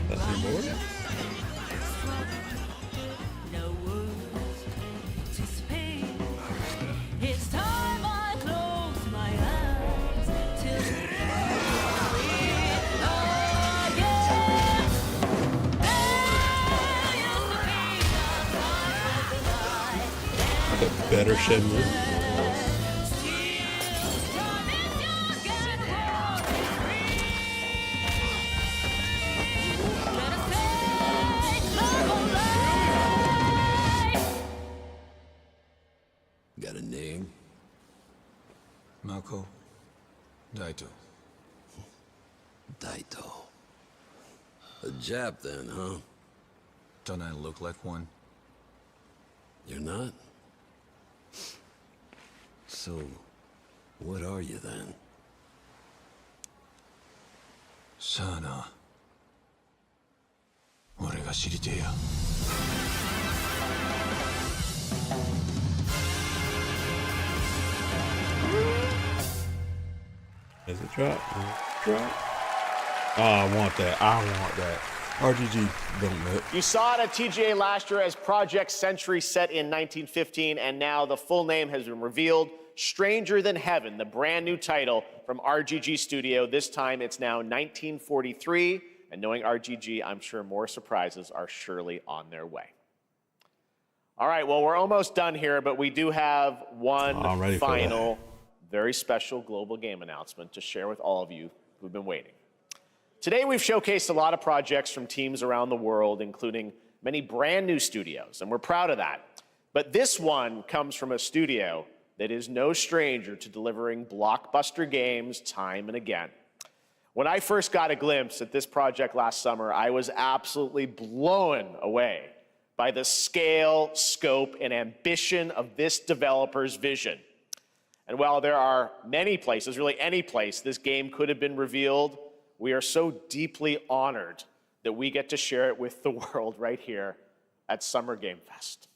That's the board? It's time I close my eyes till Like a better Shenmue. Got a name? Mako. Daito. Daito. A Jap then, huh? Don't I look like one? You're not? So, what are you then? Sana. 俺が知りてえや。Is it drop? Is it drop? Oh, I want that. I want that. RGG don't know. You saw it at TGA last year as Project Century set in 1915, and now the full name has been revealed. Stranger Than Heaven, the brand new title from RGG Studio. This time it's now 1943, And knowing RGG, I'm sure more surprises are surely on their way. All right, well, we're almost done here, but we do have one final, very special global game announcement to share with all of you who've been waiting. Today, we've showcased a lot of projects from teams around the world, including many brand new studios, and we're proud of that. But this one comes from a studio that is no stranger to delivering blockbuster games time and again. When I first got a glimpse at this project last summer, I was absolutely blown away by the scale, scope, and ambition of this developer's vision. And while there are many places, really any place, this game could have been revealed, we are so deeply honored that we get to share it with the world right here at Summer Game Fest.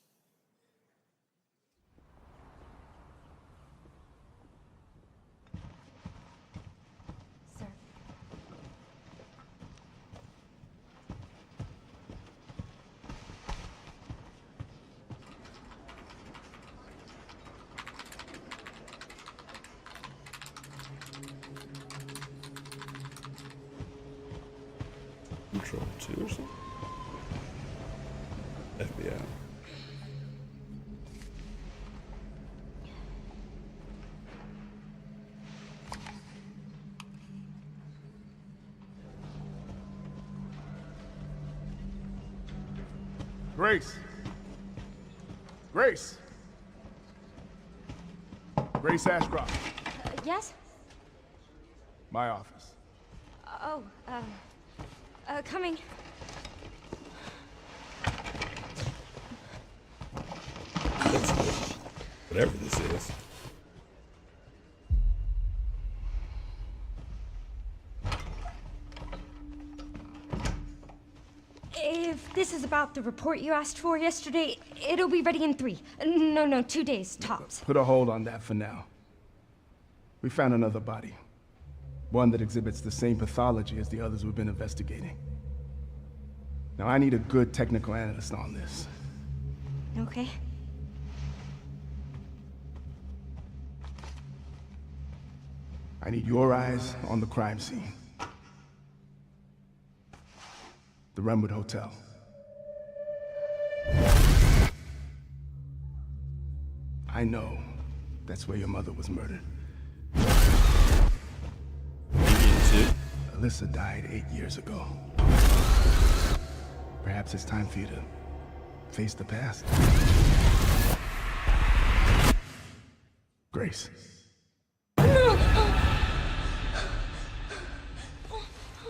Control 2 or something? FBI. Grace. Grace. Grace Ashcroft. Yes? My office. Oh, coming. Whatever this is. If this is about the report you asked for yesterday, it'll be ready in 3. No, 2 days, tops. Put a hold on that for now. We found another body. One that exhibits the same pathology as the others we've been investigating. Now, I need a good technical analyst on this. Okay. I need your eyes on the crime scene. The Renwood Hotel. I know that's where your mother was murdered. Alyssa died 8 years ago. Perhaps it's time for you to face the past. Grace.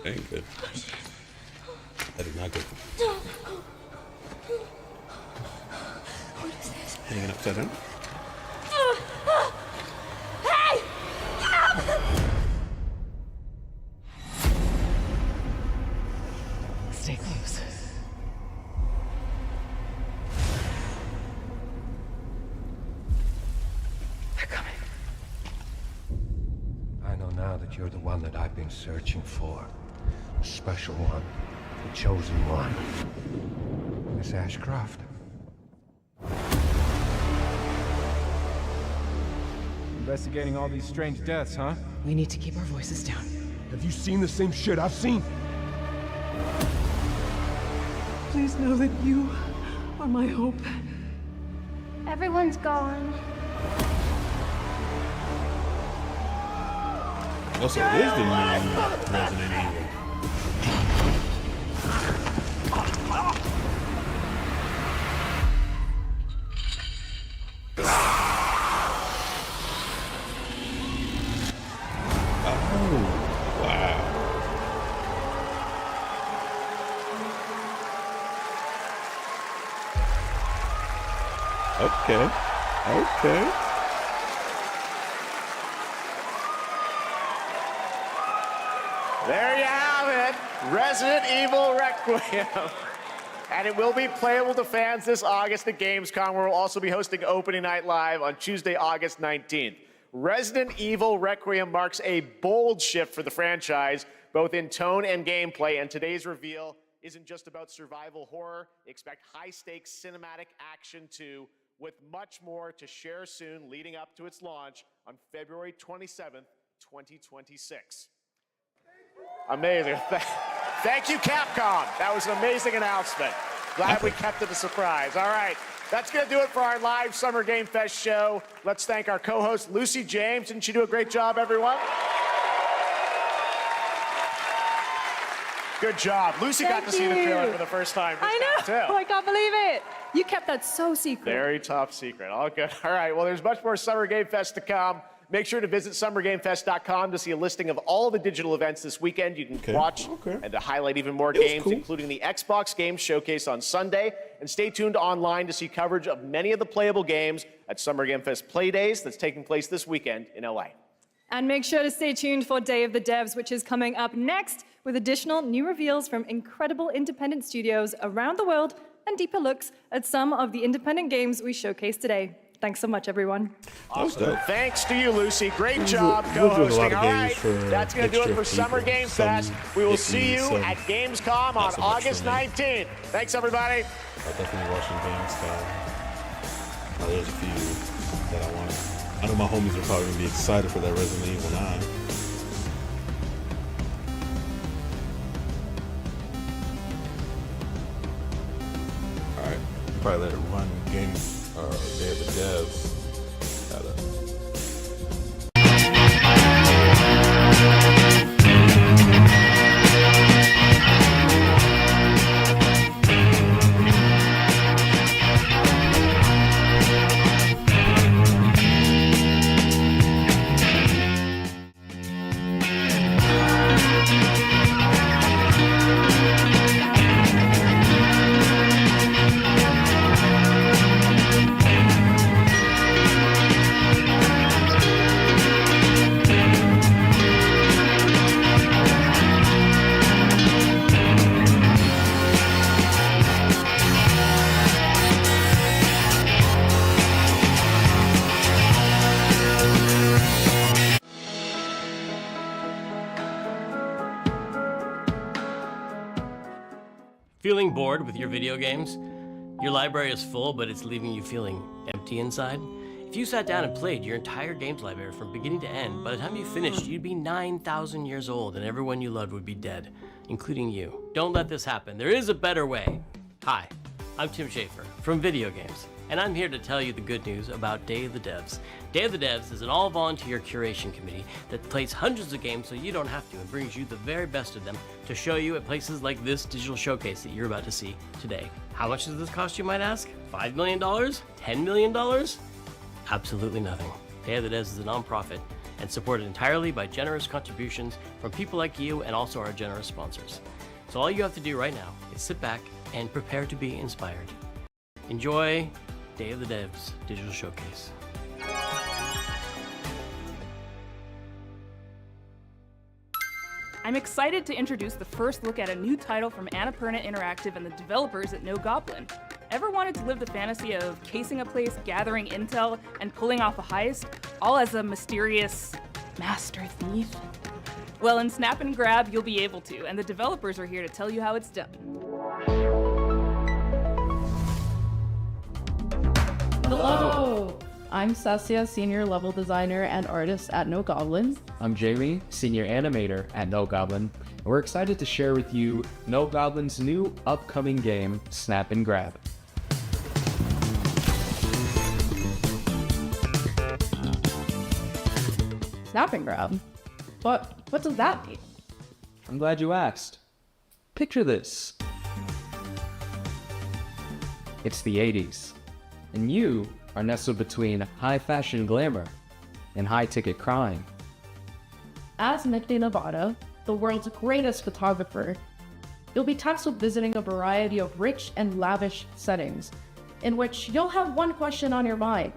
Ain't good. That is not good. What is this? Hanging upside down? Hey! Stay close. They're coming. I know now that you're the one that I've been searching for. The special one. The chosen one. Miss Ashcroft. Investigating all these strange deaths, huh? We need to keep our voices down. Have you seen the same shit I've seen? Please know that you are my hope. Everyone's gone. Also, it is the new Resident Evil. Okay. There you have it, Resident Evil Requiem. And it will be playable to fans this August at Gamescom, where we'll also be hosting Opening Night Live on Tuesday, August 19th. Resident Evil Requiem marks a bold shift for the franchise, both in tone and gameplay, and today's reveal isn't just about survival horror. Expect high-stakes cinematic action too, with much more to share soon leading up to its launch on February 27th, 2026. Amazing. Thank you, Capcom. That was an amazing announcement. Glad we kept it a surprise. All right, that's going to do it for our live Summer Game Fest show. Let's thank our co-host, Lucy James. Didn't she do a great job, everyone? Good job. Lucy got to see the trailer for the first time. I know. I can't believe it. You kept that so secret. Very top secret. All good. All right. Well, there's much more Summer Game Fest to come. Make sure to visit summergamefest.com to see a listing of all the digital events this weekend. You can watch and to highlight even more games, including the Xbox Games Showcase on Sunday. And stay tuned online to see coverage of many of the playable games at Summer Game Fest Play Days that's taking place this weekend in LA. And make sure to stay tuned for Day of the Devs, which is coming up next with additional new reveals from incredible independent studios around the world and deeper looks at some of the independent games we showcased today. Thanks so much, everyone. Awesome. Thanks to you, Lucy. Great job co-hosting. All right, that's going to do it for Summer Game Fest. We will see you at Gamescom on August 19th. Thanks, everybody. I'm definitely watching Gamescom. There's a few that I want. I know my homies are probably going to be excited for that Resident Evil 9. Alright, probably let it run Day of the Devs. Feeling bored with your video games? Your library is full, but it's leaving you feeling empty inside? If you sat down and played your entire games library from beginning to end, by the time you finished, you'd be 9,000 years old and everyone you loved would be dead, including you. Don't let this happen. There is a better way. Hi, I'm Tim Schafer from Video Games, and I'm here to tell you the good news about Day of the Devs. Day of the Devs is an all-volunteer curation committee that plays hundreds of games so you don't have to and brings you the very best of them to show you at places like this digital showcase that you're about to see today. How much does this cost, you might ask? $5 million? $10 million? Absolutely nothing. Day of the Devs is a nonprofit and supported entirely by generous contributions from people like you and also our generous sponsors. So all you have to do right now is sit back and prepare to be inspired. Enjoy Day of the Devs Digital Showcase. I'm excited to introduce the first look at a new title from Annapurna Interactive and the developers at No Goblin. Ever wanted to live the fantasy of casing a place, gathering intel, and pulling off a heist, all as a mysterious master thief? Well, in Snap and Grab, you'll be able to, and the developers are here to tell you how it's done. Hello! I'm Saskia, Senior Level Designer and Artist at No Goblin. I'm Jamie, Senior Animator at No Goblin, and we're excited to share with you No Goblin's new upcoming game, Snap and Grab. Snap and Grab? What does that mean? I'm glad you asked. Picture this. It's the 80s, and you are nestled between high fashion glamour and high ticket crime. As Nicky Nevada, the world's greatest photographer, you'll be tasked with visiting a variety of rich and lavish settings, in which you'll have one question on your mind.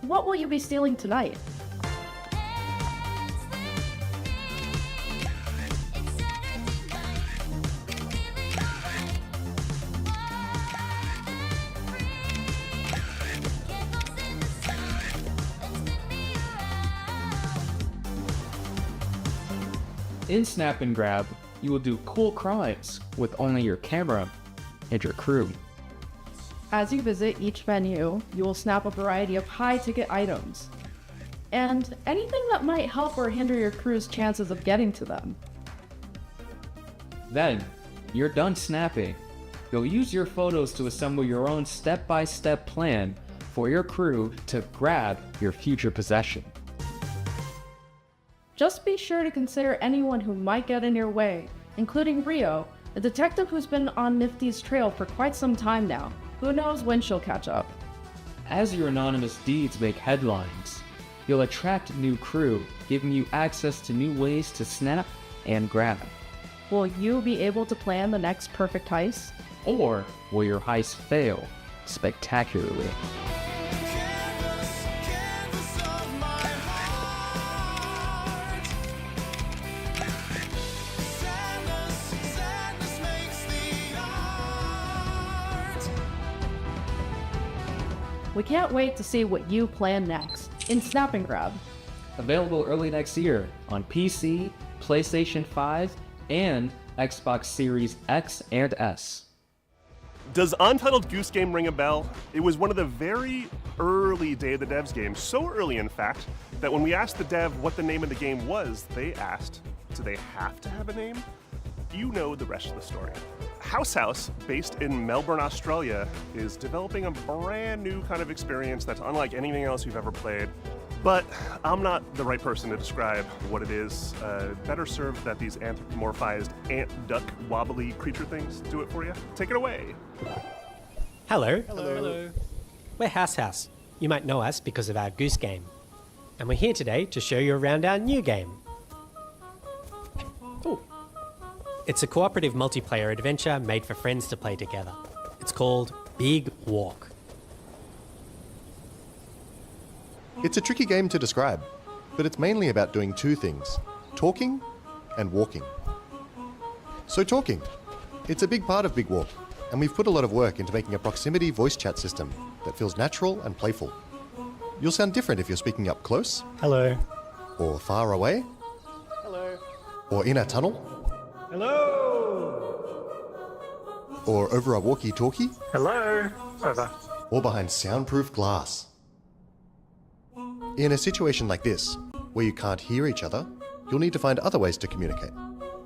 What will you be stealing tonight? In Snap and Grab, you will do cool crimes with only your camera and your crew. As you visit each venue, you will snap a variety of high-ticket items, and anything that might help or hinder your crew's chances of getting to them. Then, you're done snapping. You'll use your photos to assemble your own step-by-step plan for your crew to grab your future possession. Just be sure to consider anyone who might get in your way, including Rio, a detective who's been on Nifty's trail for quite some time now. Who knows when she'll catch up. As your anonymous deeds make headlines, you'll attract new crew, giving you access to new ways to snap and grab. Will you be able to plan the next perfect heist? Or will your heist fail spectacularly? We can't wait to see what you plan next in Snap and Grab. Available early next year on PC, PlayStation 5, and Xbox Series X and S. Does Untitled Goose Game ring a bell? It was one of the very early Day of the Devs games, so early in fact, that when we asked the dev what the name of the game was, they asked, do they have to have a name? You know the rest of the story. House, based in Melbourne, Australia, is developing a brand new kind of experience that's unlike anything else you've ever played. But I'm not the right person to describe what it is. Better served that these anthropomorphized ant, duck, wobbly creature things do it for you. Take it away. Hello. Hello. We're House. You might know us because of our Goose Game. And we're here today to show you around our new game. Ooh. It's a cooperative multiplayer adventure made for friends to play together. It's called Big Walk. It's a tricky game to describe, but it's mainly about doing two things, talking and walking. So talking. It's a big part of Big Walk, and we've put a lot of work into making a proximity voice chat system that feels natural and playful. You'll sound different if you're speaking up close. Hello. Or far away. Hello. Or in a tunnel. Hello. Or over a walkie-talkie. Hello. Over. Or behind soundproof glass. In a situation like this, where you can't hear each other, you'll need to find other ways to communicate.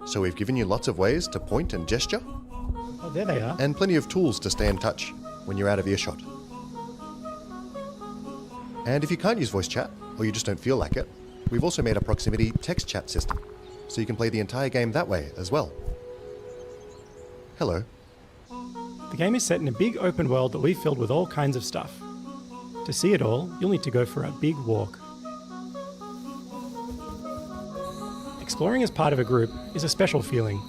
So we've given you lots of ways to point and gesture. Oh, there they are. And plenty of tools to stay in touch when you're out of earshot. And if you can't use voice chat, or you just don't feel like it, we've also made a proximity text chat system, so you can play the entire game that way as well. Hello. The game is set in a big open world that we've filled with all kinds of stuff. To see it all, you'll need to go for a big walk. Exploring as part of a group is a special feeling.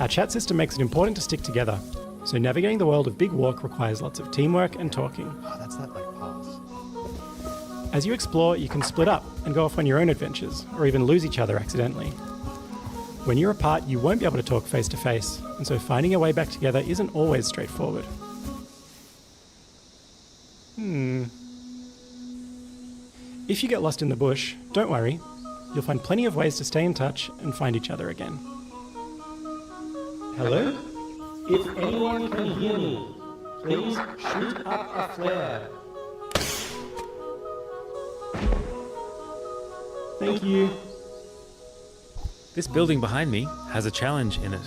Our chat system makes it important to stick together, so navigating the world of Big Walk requires lots of teamwork and talking. Oh, that's that like pass. As you explore, you can split up and go off on your own adventures, or even lose each other accidentally. When you're apart, you won't be able to talk face to face, and so finding your way back together isn't always straightforward. If you get lost in the bush, don't worry. You'll find plenty of ways to stay in touch and find each other again. Hello? If anyone can hear me, please shoot up a flare. Thank you. This building behind me has a challenge in it.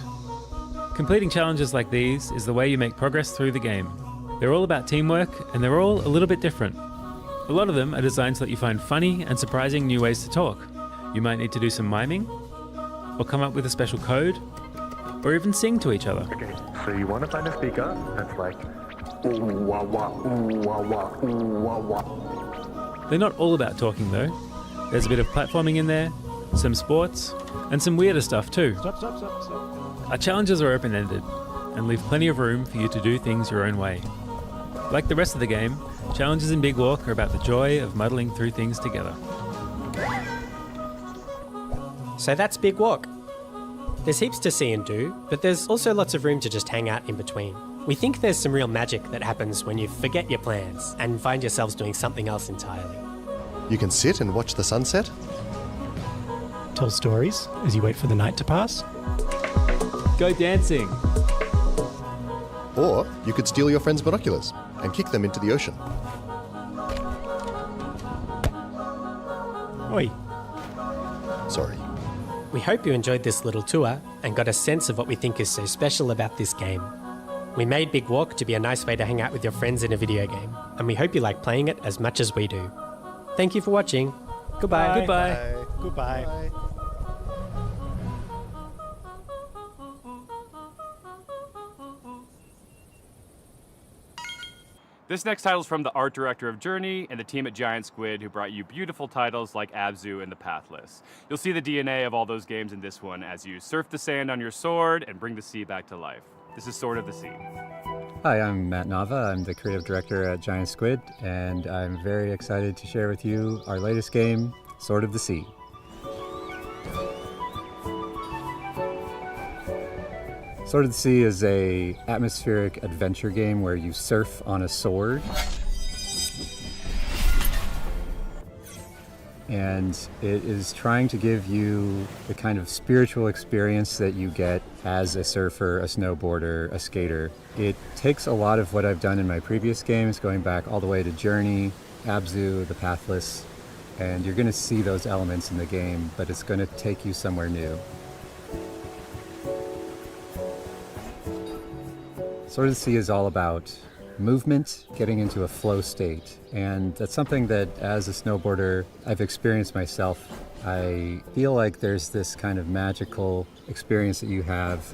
Completing challenges like these is the way you make progress through the game. They're all about teamwork, and they're all a little bit different. A lot of them are designed so that you find funny and surprising new ways to talk. You might need to do some miming, or come up with a special code, or even sing to each other. Okay, so you want to find a speaker that's like, ooh wah wah, ooh wah wah, ooh wah wah. They're not all about talking though. There's a bit of platforming in there, some sports, and some weirder stuff too. Stop. Our challenges are open-ended, and leave plenty of room for you to do things your own way. Like the rest of the game, challenges in Big Walk are about the joy of muddling through things together. So that's Big Walk. There's heaps to see and do, but there's also lots of room to just hang out in between. We think there's some real magic that happens when you forget your plans and find yourselves doing something else entirely. You can sit and watch the sunset. Tell stories as you wait for the night to pass. Go dancing. Or you could steal your friend's binoculars and kick them into the ocean. Oi. Sorry. We hope you enjoyed this little tour and got a sense of what we think is so special about this game. We made Big Walk to be a nice way to hang out with your friends in a video game, and we hope you like playing it as much as we do. Thank you for watching. Goodbye. Goodbye. Goodbye. This next title is from the art director of Journey and the team at Giant Squid, who brought you beautiful titles like Abzu and The Pathless. You'll see the DNA of all those games in this one as you surf the sand on your sword and bring the sea back to life. This is Sword of the Sea. Hi, I'm Matt Nava. I'm the creative director at Giant Squid, and I'm very excited to share with you our latest game, Sword of the Sea. Sword of the Sea is a atmospheric adventure game where you surf on a sword. And it is trying to give you the kind of spiritual experience that you get as a surfer, a snowboarder, a skater. It takes a lot of what I've done in my previous games, going back all the way to Journey, Abzu, The Pathless, and you're going to see those elements in the game, but it's going to take you somewhere new. Sword of the Sea is all about movement, getting into a flow state, and that's something that as a snowboarder I've experienced myself. I feel like there's this kind of magical experience that you have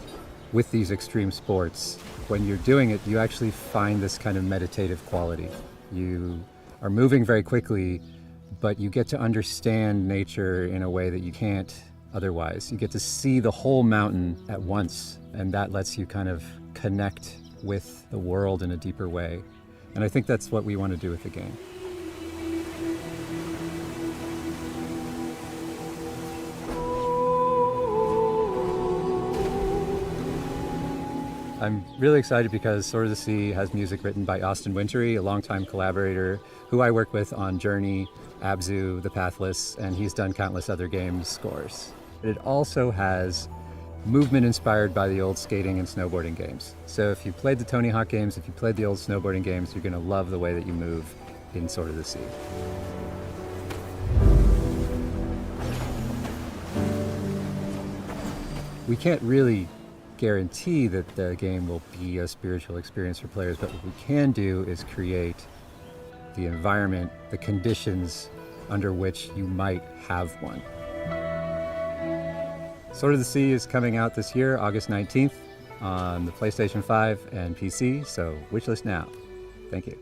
with these extreme sports. When you're doing it, you actually find this kind of meditative quality. You are moving very quickly, but you get to understand nature in a way that you can't otherwise. You get to see the whole mountain at once, and that lets you kind of connect with the world in a deeper way. And I think that's what we want to do with the game. I'm really excited because Sword of the Sea has music written by Austin Wintory, a longtime collaborator who I work with on Journey, Abzu, The Pathless, and he's done countless other games scores. It also has movement inspired by the old skating and snowboarding games. So if you played the Tony Hawk games, if you played the old snowboarding games, you're going to love the way that you move in Sword of the Sea. We can't really guarantee that the game will be a spiritual experience for players, but what we can do is create the environment, the conditions under which you might have one. Sword of the Sea is coming out this year, August 19th, on the PlayStation 5 and PC, so wishlist now. Thank you.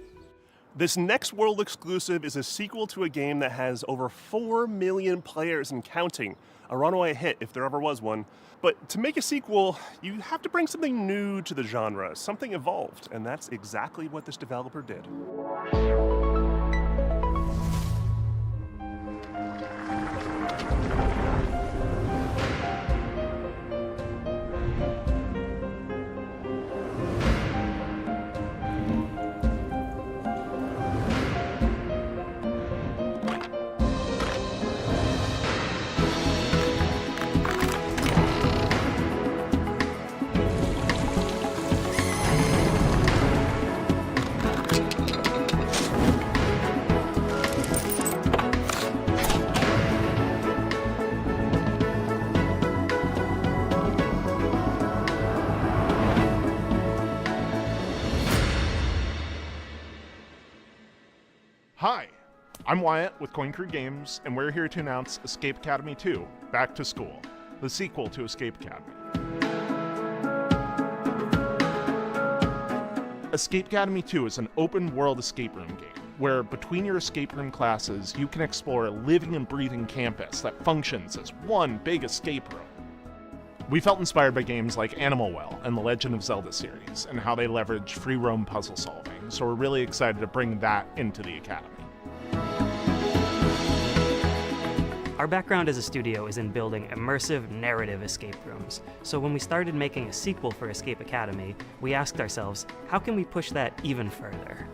This next world exclusive is a sequel to a game that has over 4 million players and counting. A runaway hit, if there ever was one. But to make a sequel, you have to bring something new to the genre, something evolved, and that's exactly what this developer did. Hi, I'm Wyatt with Coin Crew Games, and we're here to announce Escape Academy 2, Back to School, the sequel to Escape Academy. Escape Academy 2 is an open-world escape room game, where between your escape room classes, you can explore a living and breathing campus that functions as one big escape room. We felt inspired by games like Animal Well and the Legend of Zelda series, and how they leverage free roam puzzle solving, so we're really excited to bring that into the Academy. Our background as a studio is in building immersive narrative escape rooms. So when we started making a sequel for Escape Academy, we asked ourselves, how can we push that even further?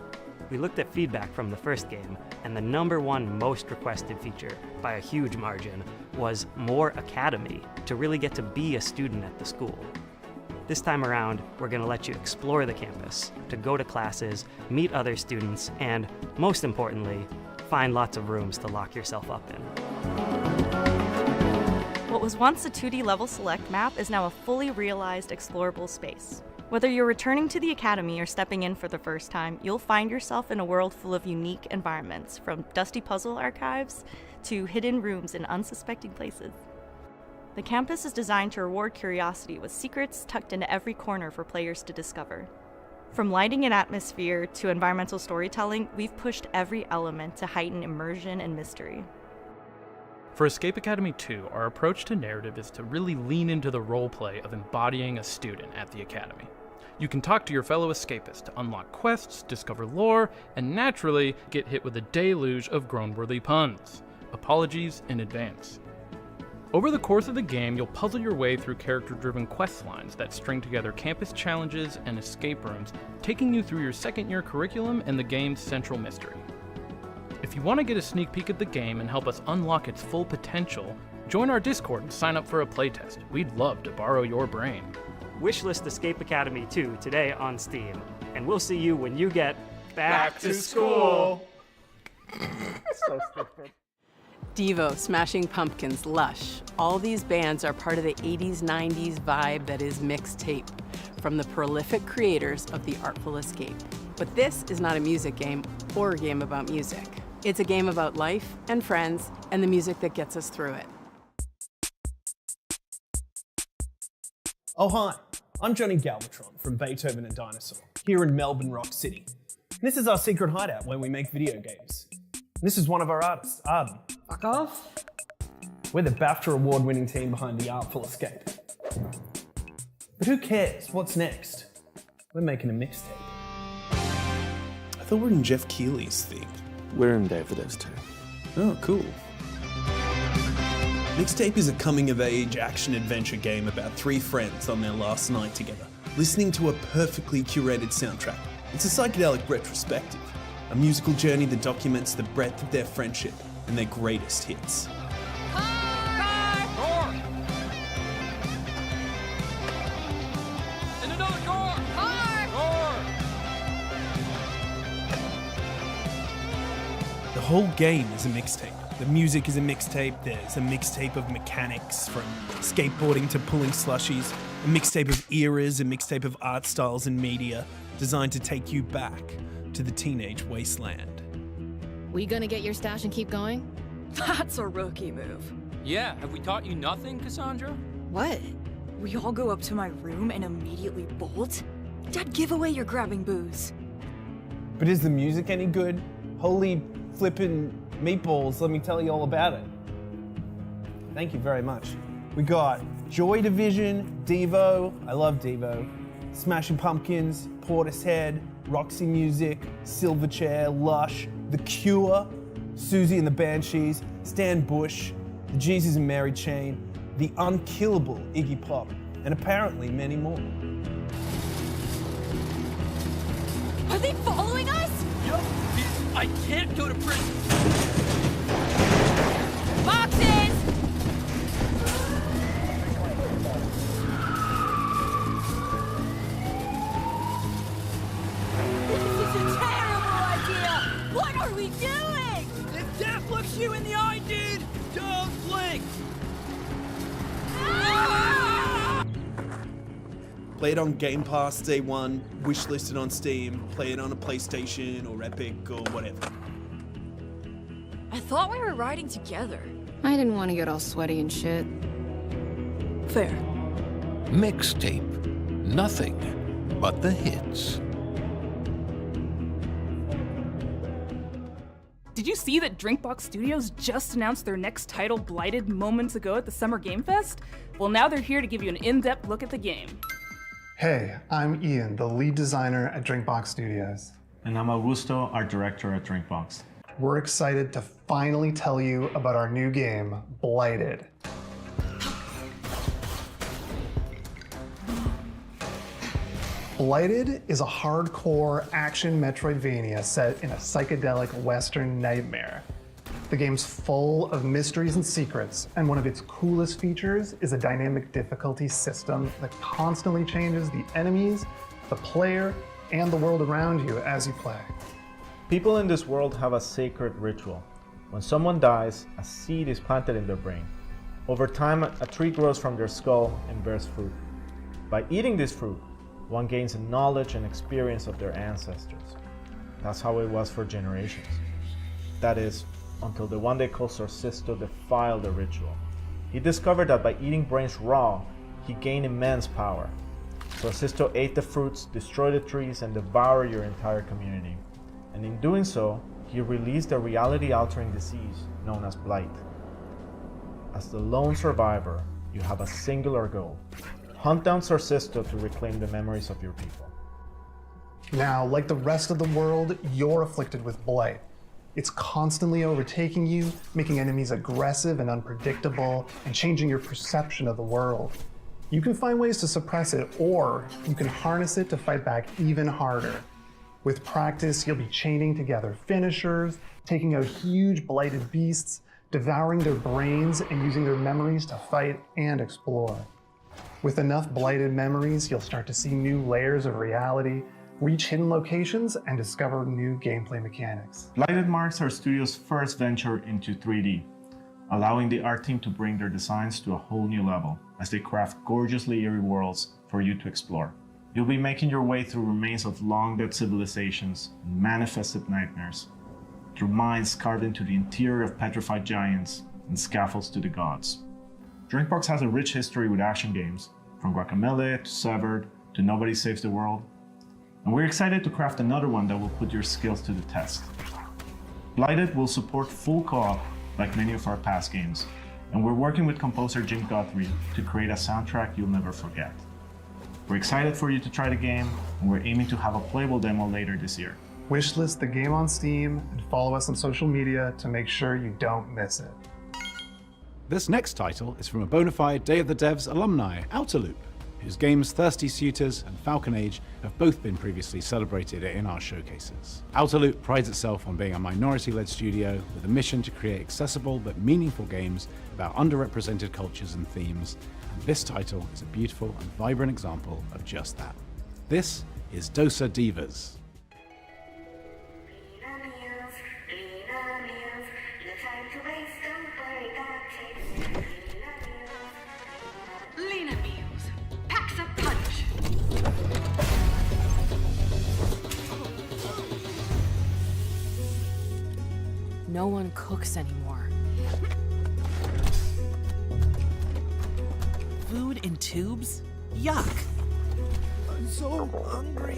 We looked at feedback from the first game, and the #1 most requested feature, by a huge margin, was more academy, to really get to be a student at the school. This time around, we're going to let you explore the campus, to go to classes, meet other students, and, most importantly, find lots of rooms to lock yourself up in. What was once a 2D level select map is now a fully realized explorable space. Whether you're returning to the Academy or stepping in for the first time, you'll find yourself in a world full of unique environments, from dusty puzzle archives to hidden rooms in unsuspecting places. The campus is designed to reward curiosity with secrets tucked into every corner for players to discover. From lighting and atmosphere to environmental storytelling, we've pushed every element to heighten immersion and mystery. For Escape Academy 2, our approach to narrative is to really lean into the roleplay of embodying a student at the Academy. You can talk to your fellow escapists to unlock quests, discover lore, and naturally get hit with a deluge of groan-worthy puns. Apologies in advance. Over the course of the game, you'll puzzle your way through character-driven quest lines that string together campus challenges and escape rooms, taking you through your second-year curriculum and the game's central mystery. If you want to get a sneak peek at the game and help us unlock its full potential, join our Discord and sign up for a playtest. We'd love to borrow your brain. Wishlist Escape Academy 2 today on Steam, and we'll see you when you get back to school. So stupid. Devo, Smashing Pumpkins, Lush. All these bands are part of the 80s, 90s vibe that is mixtape, from the prolific creators of The Artful Escape. But this is not a music game or a game about music. It's a game about life and friends and the music that gets us through it. Oh hi, I'm Johnny Galvatron from Beethoven and Dinosaur, here in Melbourne Rock City. This is our secret hideout where we make video games. This is one of our artists, Arden. Fuck off. We're the BAFTA award-winning team behind The Artful Escape. But who cares? What's next? We're making a mixtape. I thought we were in Jeff Keighley's thing. We're in Davido's too. Oh, cool. Mixtape is a coming-of-age action-adventure game about three friends on their last night together, listening to a perfectly curated soundtrack. It's a psychedelic retrospective, a musical journey that documents the breadth of their friendship and their greatest hits. In another car! The whole game is a mixtape. The music is a mixtape. There's a mixtape of mechanics, from skateboarding to pulling slushies, a mixtape of eras, a mixtape of art styles and media, designed to take you back to the teenage wasteland. We gonna get your stash and keep going? That's a rookie move. Yeah, have we taught you nothing, Cassandra? What? We all go up to my room and immediately bolt? Dad, give away your grabbing booze. But is the music any good? Holy flippin' meatballs, let me tell you all about it. Thank you very much. We got Joy Division, Devo, I love Devo, Smashing Pumpkins, Portishead, Roxy Music, Silverchair, Lush, The Cure, Susie and the Banshees, Stan Bush, the Jesus and Mary Chain, the unkillable Iggy Pop, and apparently many more. Are they following us? Yup. I can't go to prison. Boxes! This is a terrible idea! What are we doing? If death looks you in the eye, dude, don't blink! Play it on Game Pass day one, wishlisted on Steam, play it on a PlayStation or Epic or whatever. I thought we were riding together. I didn't want to get all sweaty and shit. Fair. Mixtape. Nothing but the hits. Did you see that Drinkbox Studios just announced their next title, Blighted, moments ago at the Summer Game Fest? Well, now they're here to give you an in-depth look at the game. Hey, I'm Ian, the lead designer at Drinkbox Studios. And I'm Augusto, art director at Drinkbox. We're excited to finally tell you about our new game, Blighted. Blighted is a hardcore action Metroidvania set in a psychedelic Western nightmare. The game's full of mysteries and secrets, and one of its coolest features is a dynamic difficulty system that constantly changes the enemies, the player, and the world around you as you play. People in this world have a sacred ritual. When someone dies, a seed is planted in their brain. Over time, a tree grows from their skull and bears fruit. By eating this fruit, one gains a knowledge and experience of their ancestors. That's how it was for generations. That is, until the one they called Sorcisto defiled the ritual. He discovered that by eating brains raw, he gained immense power. Sorcisto ate the fruits, destroyed the trees, and devoured your entire community. And in doing so, he released a reality-altering disease known as blight. As the lone survivor, you have a singular goal. Hunt down Sorcisto to reclaim the memories of your people. Now, like the rest of the world, you're afflicted with blight. It's constantly overtaking you, making enemies aggressive and unpredictable, and changing your perception of the world. You can find ways to suppress it, or you can harness it to fight back even harder. With practice, you'll be chaining together finishers, taking out huge blighted beasts, devouring their brains, and using their memories to fight and explore. With enough blighted memories, you'll start to see new layers of reality, reach hidden locations, and discover new gameplay mechanics. Blighted marks our studio's first venture into 3D, allowing the art team to bring their designs to a whole new level as they craft gorgeously eerie worlds for you to explore. You'll be making your way through remains of long-dead civilizations and manifested nightmares, through mines carved into the interior of petrified giants and scaffolds to the gods. Drinkbox has a rich history with action games, from Guacamelee to Severed to Nobody Saves the World, and we're excited to craft another one that will put your skills to the test. Blighted will support full co-op like many of our past games, and we're working with composer Jim Guthrie to create a soundtrack you'll never forget. We're excited for you to try the game, and we're aiming to have a playable demo later this year. Wishlist the game on Steam and follow us on social media to make sure you don't miss it. This next title is from a bona fide Day of the Devs alumni, Outerloop, whose games Thirsty Suitors and Falcon Age have both been previously celebrated in our showcases. Outerloop prides itself on being a minority-led studio with a mission to create accessible but meaningful games about underrepresented cultures and themes, and this title is a beautiful and vibrant example of just that. This is Dosa Divas. No one cooks anymore. Food in tubes? Yuck! I'm so hungry.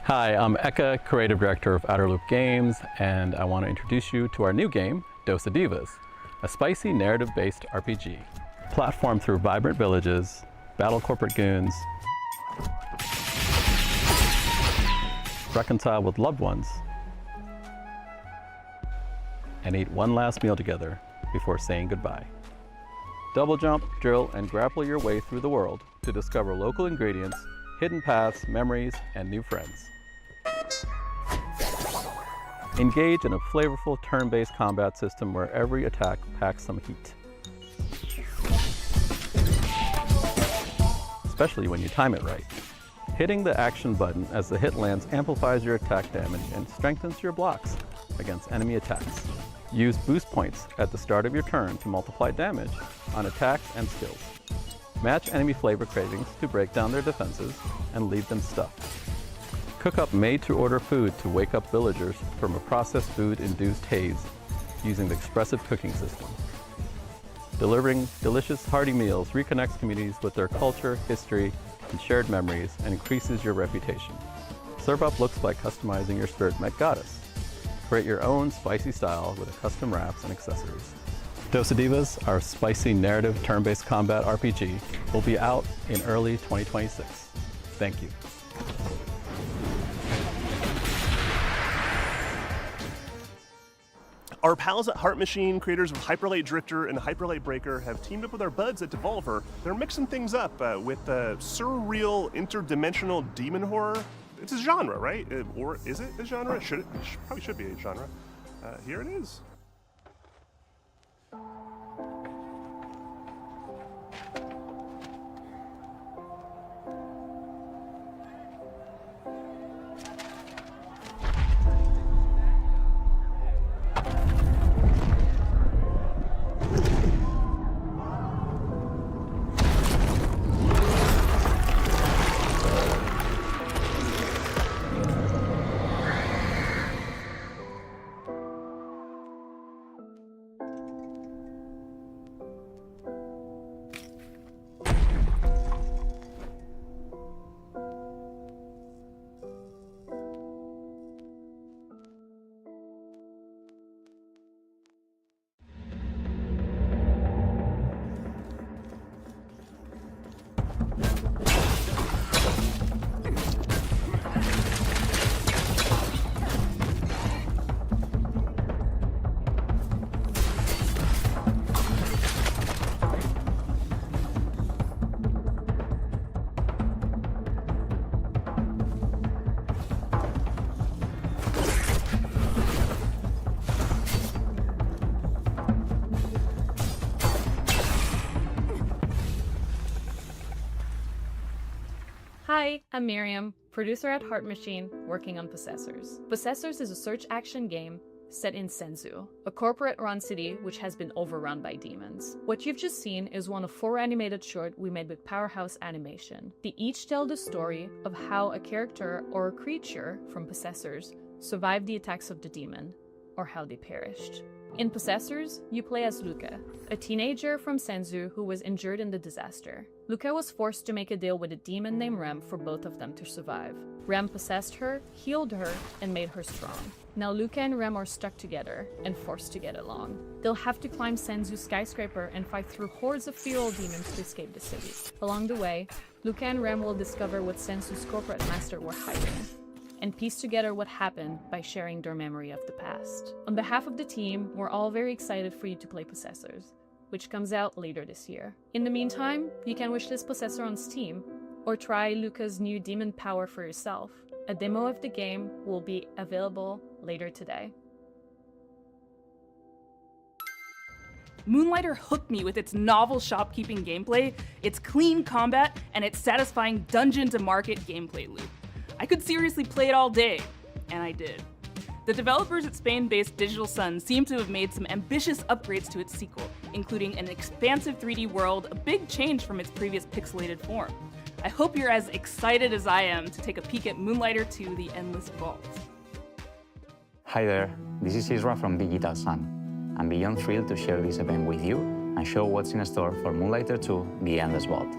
Hi, I'm Eka, Creative Director of Outerloop Games, and I want to introduce you to our new game, Dosa Divas, a spicy narrative-based RPG. Platform through vibrant villages, battle corporate goons, reconcile with loved ones, and eat one last meal together before saying goodbye. Double jump, drill, and grapple your way through the world to discover local ingredients, hidden paths, memories, and new friends. Engage in a flavorful turn-based combat system where every attack packs some heat. Especially when you time it right. Hitting the action button as the hit lands amplifies your attack damage and strengthens your blocks against enemy attacks. Use boost points at the start of your turn to multiply damage on attacks and skills. Match enemy flavor cravings to break down their defenses and leave them stuffed. Cook up made-to-order food to wake up villagers from a processed food-induced haze using the expressive cooking system. Delivering delicious, hearty meals reconnects communities with their culture, history, and shared memories and increases your reputation. Serve up looks like customizing your spirit met goddess. Create your own spicy style with custom wraps and accessories. Dose of Divas, our spicy narrative turn-based combat RPG, will be out in early 2026. Thank you. Our pals at Heart Machine, creators of Hyperlight Drifter and Hyperlight Breaker, have teamed up with our buds at Devolver. They're mixing things up with surreal, interdimensional demon horror. It's a genre, right? Or is it a genre? Probably should be a genre. Here it is. Hi, I'm Miriam, producer at Heart Machine, working on Possessors. Possessors is a search action game set in Senzu, a corporate-run city which has been overrun by demons. What you've just seen is one of 4 animated shorts we made with Powerhouse Animation. They each tell the story of how a character or a creature from Possessors survived the attacks of the demon, or how they perished. In Possessors, you play as Luca, a teenager from Senzu who was injured in the disaster. Luca was forced to make a deal with a demon named Rem for both of them to survive. Rem possessed her, healed her, and made her strong. Now Luca and Rem are stuck together and forced to get along. They'll have to climb Senzu's skyscraper and fight through hordes of feral demons to escape the city. Along the way, Luca and Rem will discover what Senzu's corporate master were hiding, and piece together what happened by sharing their memory of the past. On behalf of the team, we're all very excited for you to play Possessors, which comes out later this year. In the meantime, you can wishlist Possessor on Steam, or try Luca's new demon power for yourself. A demo of the game will be available later today. Moonlighter hooked me with its novel shopkeeping gameplay, its clean combat, and its satisfying dungeon-to-market gameplay loop. I could seriously play it all day, and I did. The developers at Spain-based Digital Sun seem to have made some ambitious upgrades to its sequel, including an expansive 3D world, a big change from its previous pixelated form. I hope you're as excited as I am to take a peek at Moonlighter 2: The Endless Vault. Hi there, this is Isra from Digital Sun. I'm beyond thrilled to share this event with you and show what's in store for Moonlighter 2: The Endless Vault.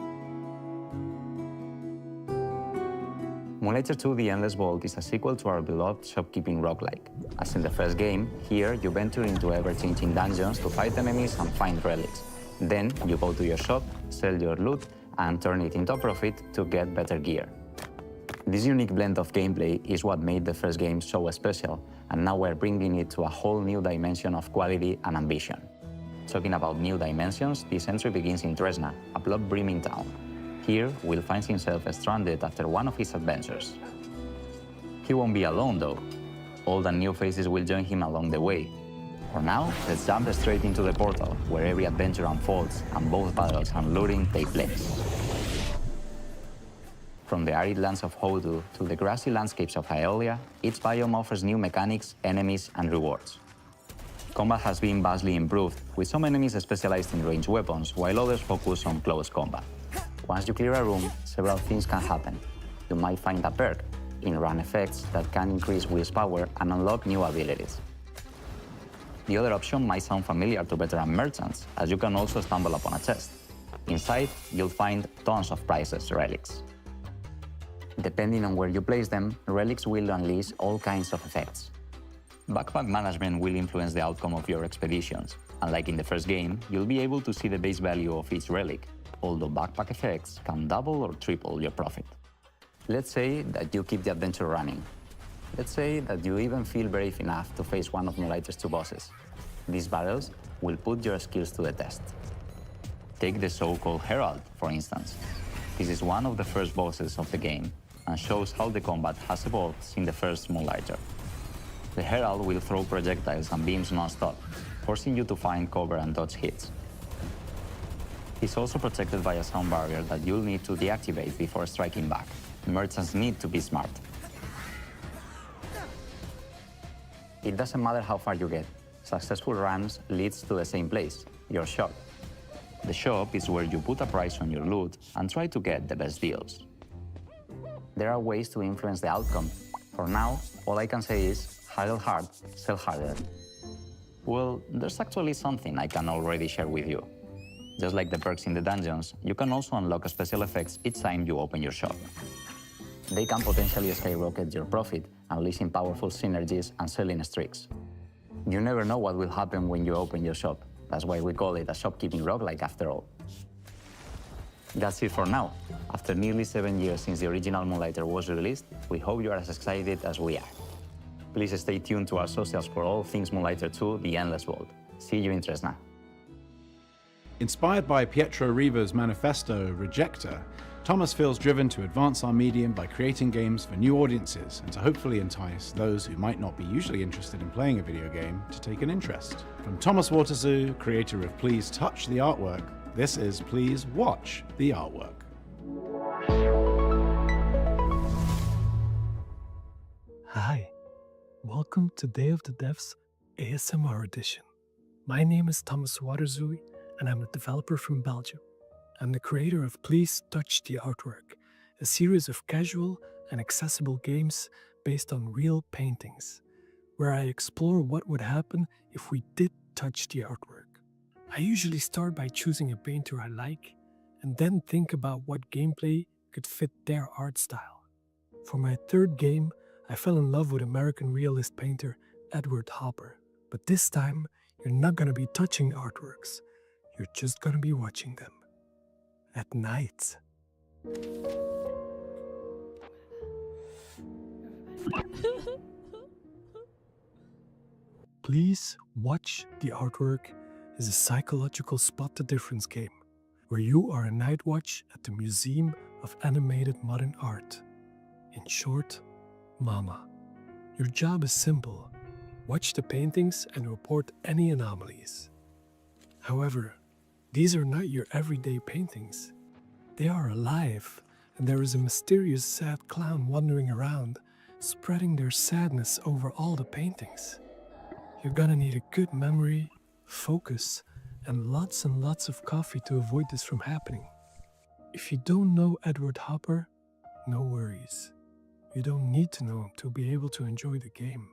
Moonlighter 2: The Endless Vault is a sequel to our beloved shopkeeping roguelike. As in the first game, here you venture into ever-changing dungeons to fight enemies and find relics. Then you go to your shop, sell your loot, and turn it into a profit to get better gear. This unique blend of gameplay is what made the first game so special, and now we're bringing it to a whole new dimension of quality and ambition. Talking about new dimensions, this entry begins in Tresna, a blood-brimming town. Here, Will finds himself stranded after one of his adventures. He won't be alone, though. Old and new faces will join him along the way. For now, let's jump straight into the portal, where every adventure unfolds and both battles and looting take place. From the arid lands of Hodu to the grassy landscapes of Aeolia, each biome offers new mechanics, enemies, and rewards. Combat has been vastly improved, with some enemies specialized in ranged weapons, while others focus on close combat. Once you clear a room, several things can happen. You might find a perk, in-run effects that can increase Will's power and unlock new abilities. The other option might sound familiar to veteran merchants, as you can also stumble upon a chest. Inside, you'll find tons of priceless relics. Depending on where you place them, relics will unleash all kinds of effects. Backpack management will influence the outcome of your expeditions. Unlike in the first game, you'll be able to see the base value of each relic, although backpack effects can double or triple your profit. Let's say that you keep the adventure running. Let's say that you even feel brave enough to face one of Moonlighter's 2 bosses. These battles will put your skills to the test. Take the so-called Herald, for instance. This is one of the first bosses of the game and shows how the combat has evolved since the first Moonlighter. The Herald will throw projectiles and beams non-stop, forcing you to find cover and dodge hits. He's also protected by a sound barrier that you'll need to deactivate before striking back. Merchants need to be smart. It doesn't matter how far you get. Successful runs leads to the same place, your shop. The shop is where you put a price on your loot and try to get the best deals. There are ways to influence the outcome. For now, all I can say is haggle hard, sell harder. Well, there's actually something I can already share with you. Just like the perks in the dungeons, you can also unlock special effects each time you open your shop. They can potentially skyrocket your profit, unleashing powerful synergies and selling streaks. You never know what will happen when you open your shop. That's why we call it a shopkeeping roguelike after all. That's it for now. After nearly 7 years since the original Moonlighter was released, we hope you are as excited as we are. Please stay tuned to our socials for all things Moonlighter 2, The Endless Vault. See you in Tresna. Inspired by Pietro Riva's manifesto, Rejector, Thomas feels driven to advance our medium by creating games for new audiences and to hopefully entice those who might not be usually interested in playing a video game to take an interest. From Thomas Waterzoo, creator of Please Touch the Artwork, this is Please Watch the Artwork. Hi, welcome to Day of the Devs ASMR edition. My name is Thomas Waterzoo and I'm a developer from Belgium. I'm the creator of Please Touch the Artwork, a series of casual and accessible games based on real paintings, where I explore what would happen if we did touch the artwork. I usually start by choosing a painter I like, and then think about what gameplay could fit their art style. For my third game, I fell in love with American realist painter Edward Hopper, but this time you're not going to be touching artworks, you're just going to be watching them. At night. Please Watch the Artwork is a psychological spot the difference game, where you are a night watch at the Museum of Animated Modern Art. In short, MAMA. Your job is simple. Watch the paintings and report any anomalies. However, these are not your everyday paintings. They are alive, and there is a mysterious sad clown wandering around, spreading their sadness over all the paintings. You're gonna need a good memory, focus, and lots of coffee to avoid this from happening. If you don't know Edward Hopper, no worries. You don't need to know him to be able to enjoy the game.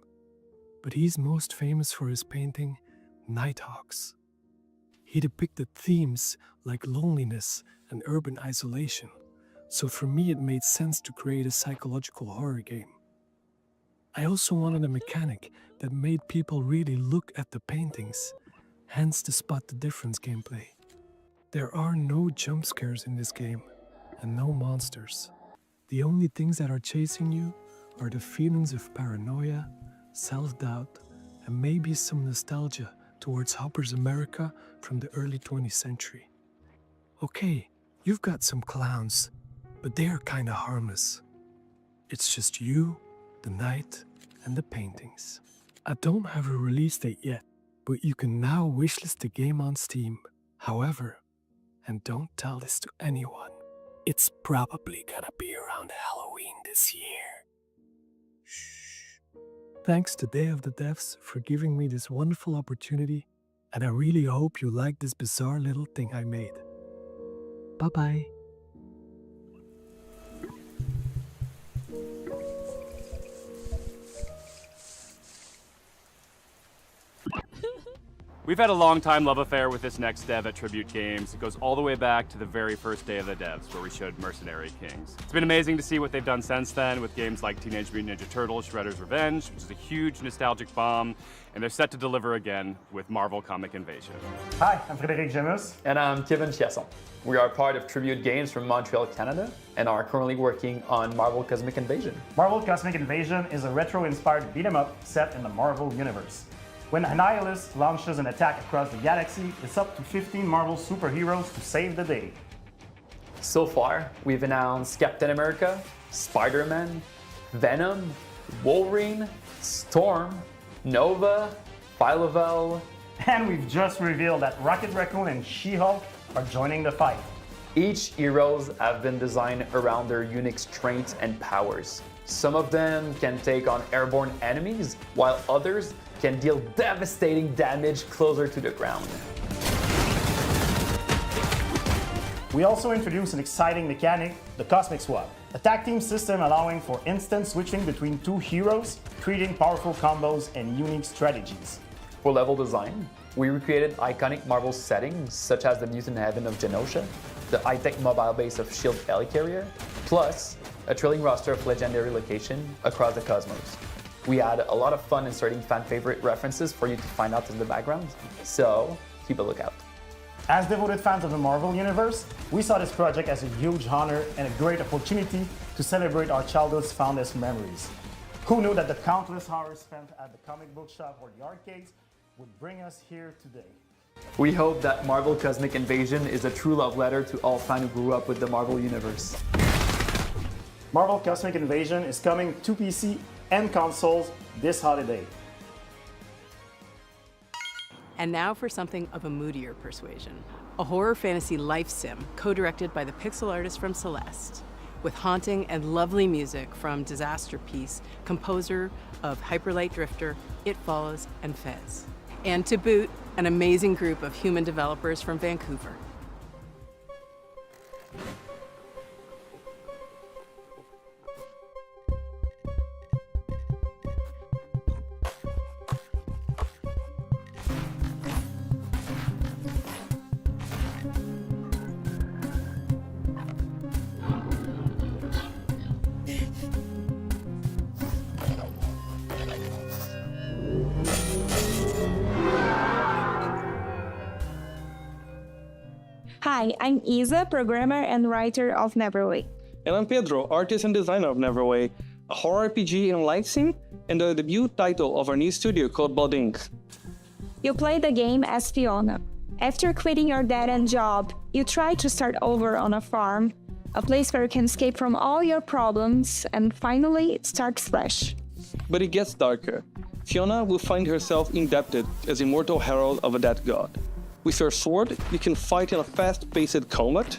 But he's most famous for his painting, Nighthawks. He depicted themes like loneliness and urban isolation, so for me it made sense to create a psychological horror game. I also wanted a mechanic that made people really look at the paintings, hence the Spot the Difference gameplay. There are no jump scares in this game, and no monsters. The only things that are chasing you are the feelings of paranoia, self-doubt, and maybe some nostalgia towards Hopper's America from the early 20th century. Okay, you've got some clowns, but they are kinda harmless. It's just you, the night, and the paintings. I don't have a release date yet, but you can now wishlist the game on Steam. However, and don't tell this to anyone, it's probably gonna be around Halloween this year. Shh. Thanks to Day of the Devs for giving me this wonderful opportunity, and I really hope you like this bizarre little thing I made. Bye-bye. We've had a long-time love affair with this next dev at Tribute Games. It goes all the way back to the very first day of the devs, where we showed Mercenary Kings. It's been amazing to see what they've done since then with games like Teenage Mutant Ninja Turtles Shredder's Revenge, which is a huge nostalgic bomb, and they're set to deliver again with Marvel Comic Invasion. Hi, I'm Frédéric Gemus. And I'm Kevin Chiasson. We are part of Tribute Games from Montreal, Canada, and are currently working on Marvel Cosmic Invasion. Marvel Cosmic Invasion is a retro-inspired beat-em-up set in the Marvel Universe. When Annihilus launches an attack across the galaxy, it's up to 15 Marvel superheroes to save the day. So far, we've announced Captain America, Spider-Man, Venom, Wolverine, Storm, Nova, Phyla-Vell, and we've just revealed that Rocket Raccoon and She-Hulk are joining the fight. Each heroes have been designed around their unique strengths and powers. Some of them can take on airborne enemies, while others can deal devastating damage closer to the ground. We also introduced an exciting mechanic, the Cosmic Swap, a tag team system allowing for instant switching between two heroes, creating powerful combos and unique strategies. For level design, we recreated iconic Marvel settings such as the mutant heaven of Genosha, the high-tech mobile base of S.H.I.E.L.D. Helicarrier, plus a thrilling roster of legendary locations across the cosmos. We had a lot of fun inserting fan-favorite references for you to find out in the background, so keep a lookout. As devoted fans of the Marvel Universe, we saw this project as a huge honor and a great opportunity to celebrate our childhood's fondest memories. Who knew that the countless hours spent at the comic book shop or the arcades would bring us here today? We hope that Marvel Cosmic Invasion is a true love letter to all fans who grew up with the Marvel Universe. Marvel Cosmic Invasion is coming to PC and consoles this holiday. And now for something of a moodier persuasion. A horror fantasy life sim co-directed by the pixel artist from Celeste, with haunting and lovely music from Disaster Piece, composer of Hyperlight Drifter, It Follows, and Fez. And to boot, an amazing group of human developers from Vancouver. Hi, I'm Isa, programmer and writer of Neverway. And I'm Pedro, artist and designer of Neverway, a horror RPG in light sim and the debut title of our new studio called Blood Inc. You play the game as Fiona. After quitting your dead-end job, you try to start over on a farm, a place where you can escape from all your problems and finally start fresh. But it gets darker. Fiona will find herself indebted as immortal herald of a dead god. With your sword, you can fight in a fast-paced combat,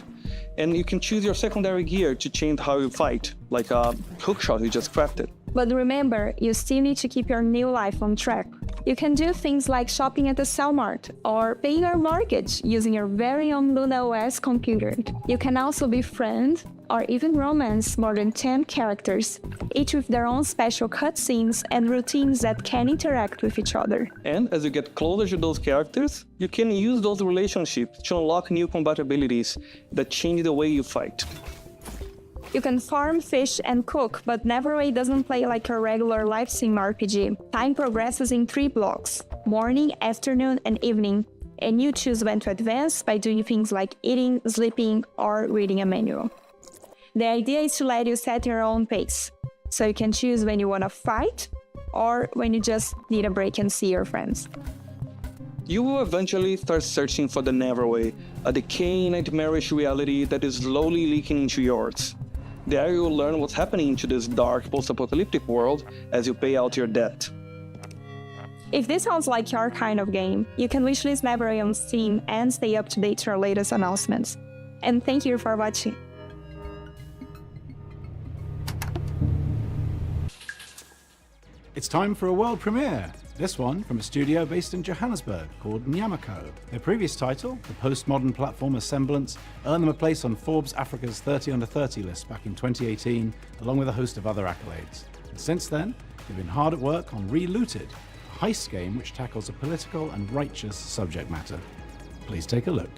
and you can choose your secondary gear to change how you fight, like a hookshot you just crafted. But remember, you still need to keep your new life on track. You can do things like shopping at the Cellmart or paying your mortgage using your very own Luna OS computer. You can also befriend or even romance more than 10 characters, each with their own special cutscenes and routines that can interact with each other. And as you get closer to those characters, you can use those relationships to unlock new compatibilities that change the way you fight. You can farm, fish, and cook, but Neverway doesn't play like a regular life sim RPG. Time progresses in 3 blocks: morning, afternoon, and evening, and you choose when to advance by doing things like eating, sleeping, or reading a manual. The idea is to let you set your own pace, so you can choose when you want to fight or when you just need a break and see your friends. You will eventually start searching for the Neverway, a decaying, nightmarish reality that is slowly leaking into yours. There you will learn what's happening to this dark, post-apocalyptic world as you pay out your debt. If this sounds like your kind of game, you can wishlist Neverway on Steam and stay up to date to our latest announcements. And thank you for watching. It's time for a world premiere. This one from a studio based in Johannesburg called Nyamako. Their previous title, the postmodern platformer Semblance, earned them a place on Forbes Africa's 30 Under 30 list back in 2018, along with a host of other accolades. And since then, they've been hard at work on Relooted, a heist game which tackles a political and righteous subject matter. Please take a look.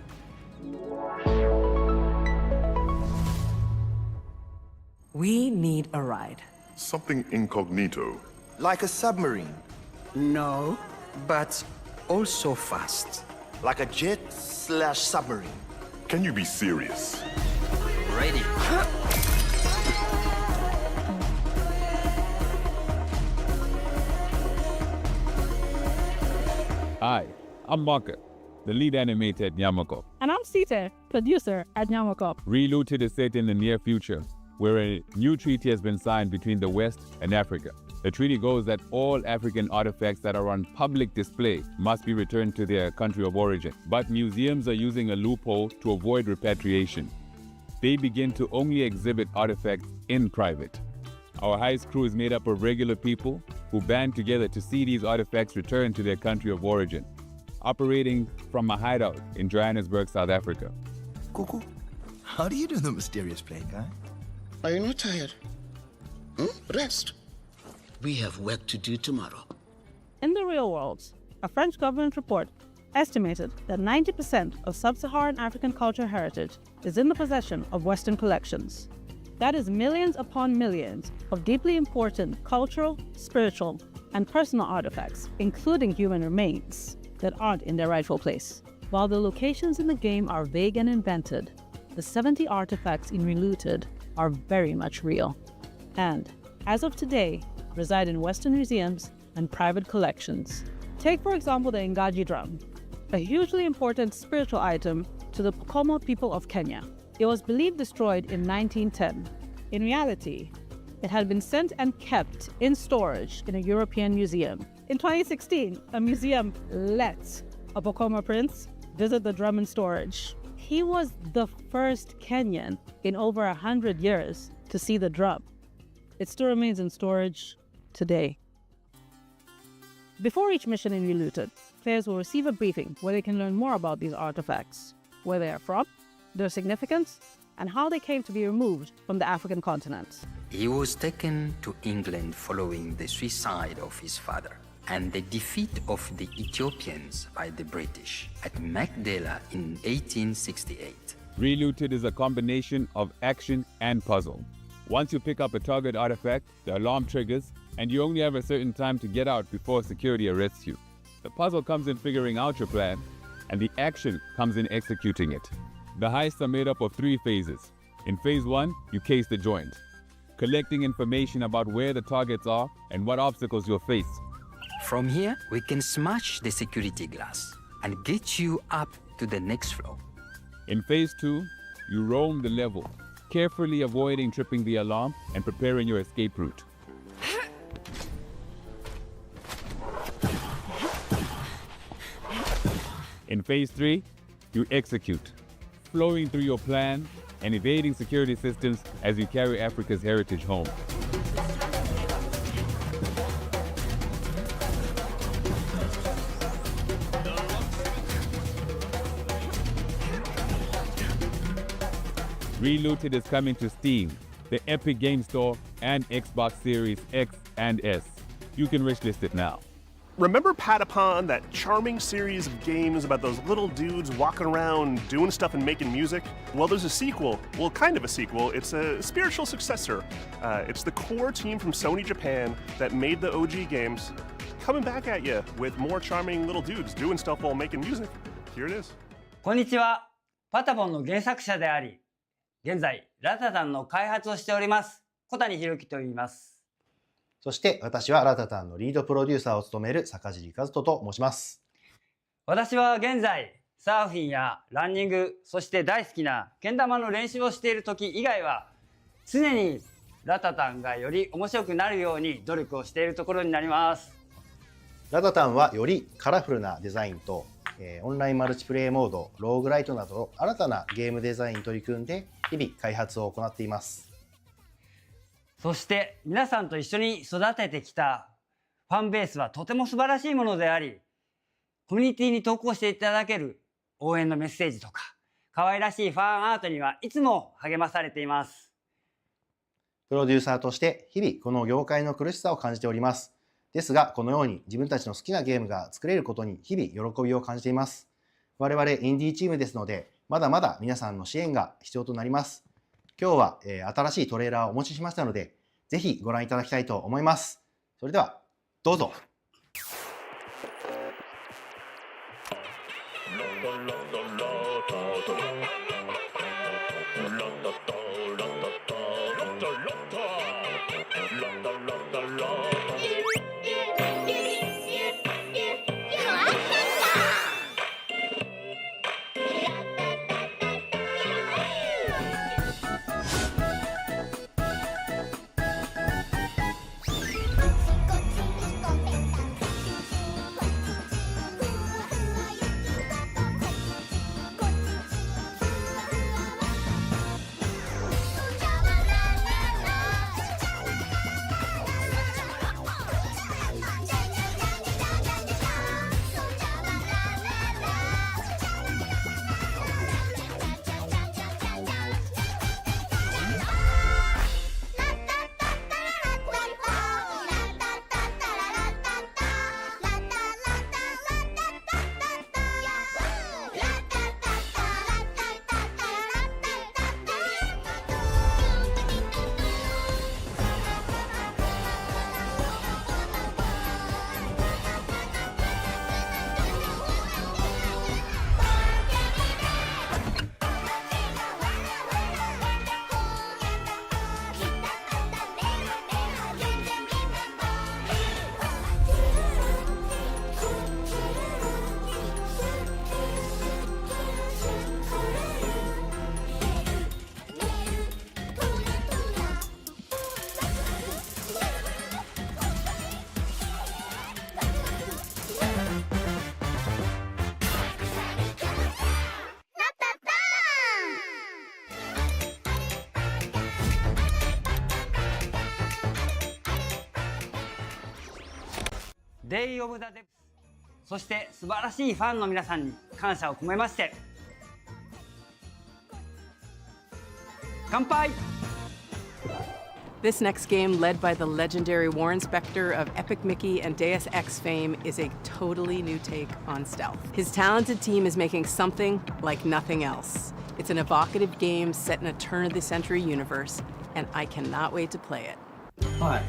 We need a ride. Something incognito. Like a submarine. No, but also fast. Like a jet/submarine. Can you be serious? Ready. Hi, I'm Maka, the lead animator at Nyamako. And I'm Sita, producer at Nyamako. Relooted is set in the near future, where a new treaty has been signed between the West and Africa. The treaty goes that all African artifacts that are on public display must be returned to their country of origin. But museums are using a loophole to avoid repatriation. They begin to only exhibit artifacts in private. Our heist crew is made up of regular people who band together to see these artifacts returned to their country of origin, operating from a hideout in Johannesburg, South Africa. Cuckoo, how do you do the mysterious play, guy? Are you not tired? Rest. We have work to do tomorrow. In the real world, a French government report estimated that 90% of sub-Saharan African cultural heritage is in the possession of Western collections. That is millions upon millions of deeply important cultural, spiritual, and personal artifacts, including human remains, that aren't in their rightful place. While the locations in the game are vague and invented, the 70 artifacts in Relooted are very much real, and, as of today, reside in Western museums and private collections. Take, for example, the Ngaji drum, a hugely important spiritual item to the Pokomo people of Kenya. It was believed destroyed in 1910. In reality, it had been sent and kept in storage in a European museum. In 2016, a museum let a Pokomo prince visit the drum in storage. He was the first Kenyan in over 100 years to see the drum. It still remains in storage today. Before each mission in Relooted, players will receive a briefing where they can learn more about these artifacts, where they are from, their significance, and how they came to be removed from the African continent. He was taken to England following the suicide of his father and the defeat of the Ethiopians by the British at Magdala in 1868. Relooted is a combination of action and puzzle. Once you pick up a target artifact, the alarm triggers, and you only have a certain time to get out before security arrests you. The puzzle comes in figuring out your plan, and the action comes in executing it. The heists are made up of 3 phases. In phase 1, you case the joint, collecting information about where the targets are and what obstacles you'll face. From here, we can smash the security glass and get you up to the next floor. In phase 2, you roam the level, carefully avoiding tripping the alarm and preparing your escape route. In phase 3, you execute, flowing through your plan and evading security systems as you carry Africa's heritage home. Relooted is coming to Steam, the Epic Game Store, and Xbox Series X and S. You can wishlist it now. Remember Patapon, that charming series of games about those little dudes walking around doing stuff and making music? Well, there's a sequel. Well, kind of a sequel. It's a spiritual successor. It's the core team from Sony Japan that made the OG games coming back at you with more charming little dudes doing stuff while making music. Here it is. こんにちは。パタポンの原作者であり、現在ラタタンの開発をしております小谷博樹と言います。そして私はラタタンのリードプロデューサーを務める坂尻和人と申します。私は現在サーフィンやランニング、そして大好きなけん玉の練習をしている時以外は常にラタタンがより面白くなるように努力をしているところになります。ラタタンはよりカラフルなデザインと、オンラインマルチプレイモード、ローグライトなど新たなゲームデザインに取り組んで日々開発を行っています。そして皆さんと一緒に育ててきたファンベースはとても素晴らしいものであり、コミュニティに投稿していただける応援のメッセージとか可愛らしいファンアートにはいつも励まされています。プロデューサーとして日々この業界の苦しさを感じております。ですが、このように自分たちの好きなゲームが作れることに日々喜びを感じています。我々インディーチームですので、まだまだ皆さんの支援が必要となります。今日は新しいトレーラーをお持ちしましたので、ぜひご覧いただきたいと思います。それでは、どうぞ。デイ・オブ・ザ・デブス、そして素晴らしいファンの皆さんに感謝を込めまして、乾杯! This next game, led by the legendary Warren Spector of Epic Mickey and Deus Ex fame, is a totally new take on stealth. His talented team is making something like nothing else. It's an evocative game set in a turn-of-the-century universe, and I cannot wait to play it. Hi,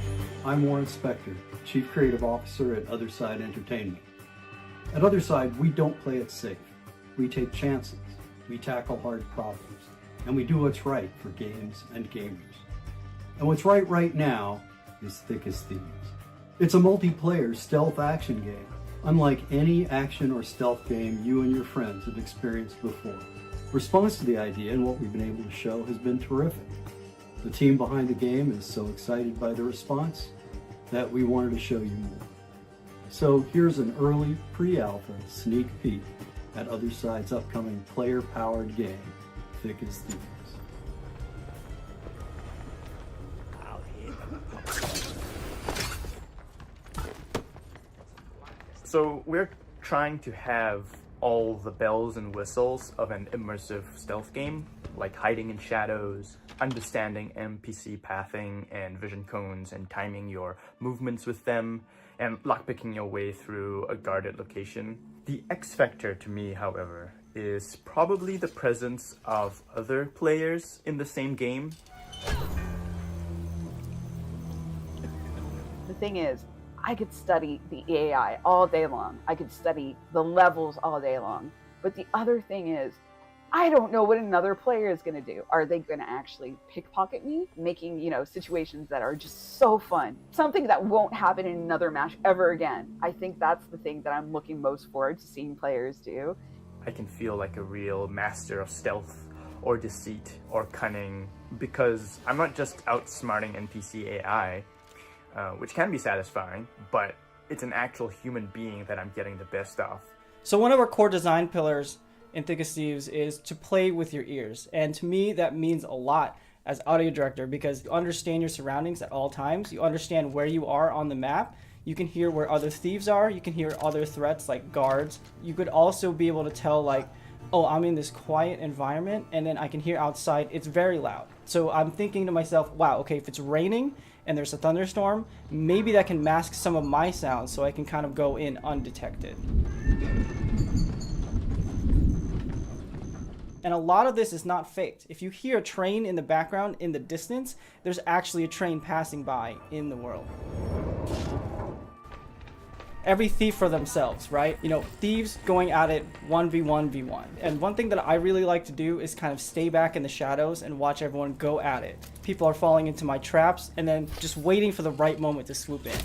I'm Warren Spector, Chief Creative Officer at Otherside Entertainment. At Otherside, we don't play it safe. We take chances, we tackle hard problems, and we do what's right for games and gamers. And what's right now is Thick as Thieves. It's a multiplayer stealth action game, unlike any action or stealth game you and your friends have experienced before. Response to the idea and what we've been able to show has been terrific. The team behind the game is so excited by the response that we wanted to show you more. So here's an early pre-alpha sneak peek at Otherside's upcoming player-powered game, Thick as Thieves. So we're trying to have all the bells and whistles of an immersive stealth game, like hiding in shadows, understanding NPC pathing and vision cones and timing your movements with them, and lockpicking your way through a guarded location. The X factor to me, however, is probably the presence of other players in the same game. The thing is, I could study the AI all day long. I could study the levels all day long. But the other thing is, I don't know what another player is going to do. Are they going to actually pickpocket me? Making, situations that are just so fun. Something that won't happen in another match ever again. I think that's the thing that I'm looking most forward to seeing players do. I can feel like a real master of stealth or deceit or cunning because I'm not just outsmarting NPC AI, which can be satisfying, but it's an actual human being that I'm getting the best of. So one of our core design pillars in Thick as Thieves is to play with your ears. And to me, that means a lot as audio director because you understand your surroundings at all times. You understand where you are on the map. You can hear where other thieves are. You can hear other threats like guards. You could also be able to tell oh, I'm in this quiet environment, and then I can hear outside, it's very loud. So I'm thinking to myself, wow, okay, if it's raining and there's a thunderstorm, maybe that can mask some of my sounds so I can kind of go in undetected. And a lot of this is not faked. If you hear a train in the background in the distance, there's actually a train passing by in the world. Every thief for themselves, right? You know, thieves going at it 1v1v1. And one thing that I really like to do is kind of stay back in the shadows and watch everyone go at it. People are falling into my traps and then just waiting for the right moment to swoop in.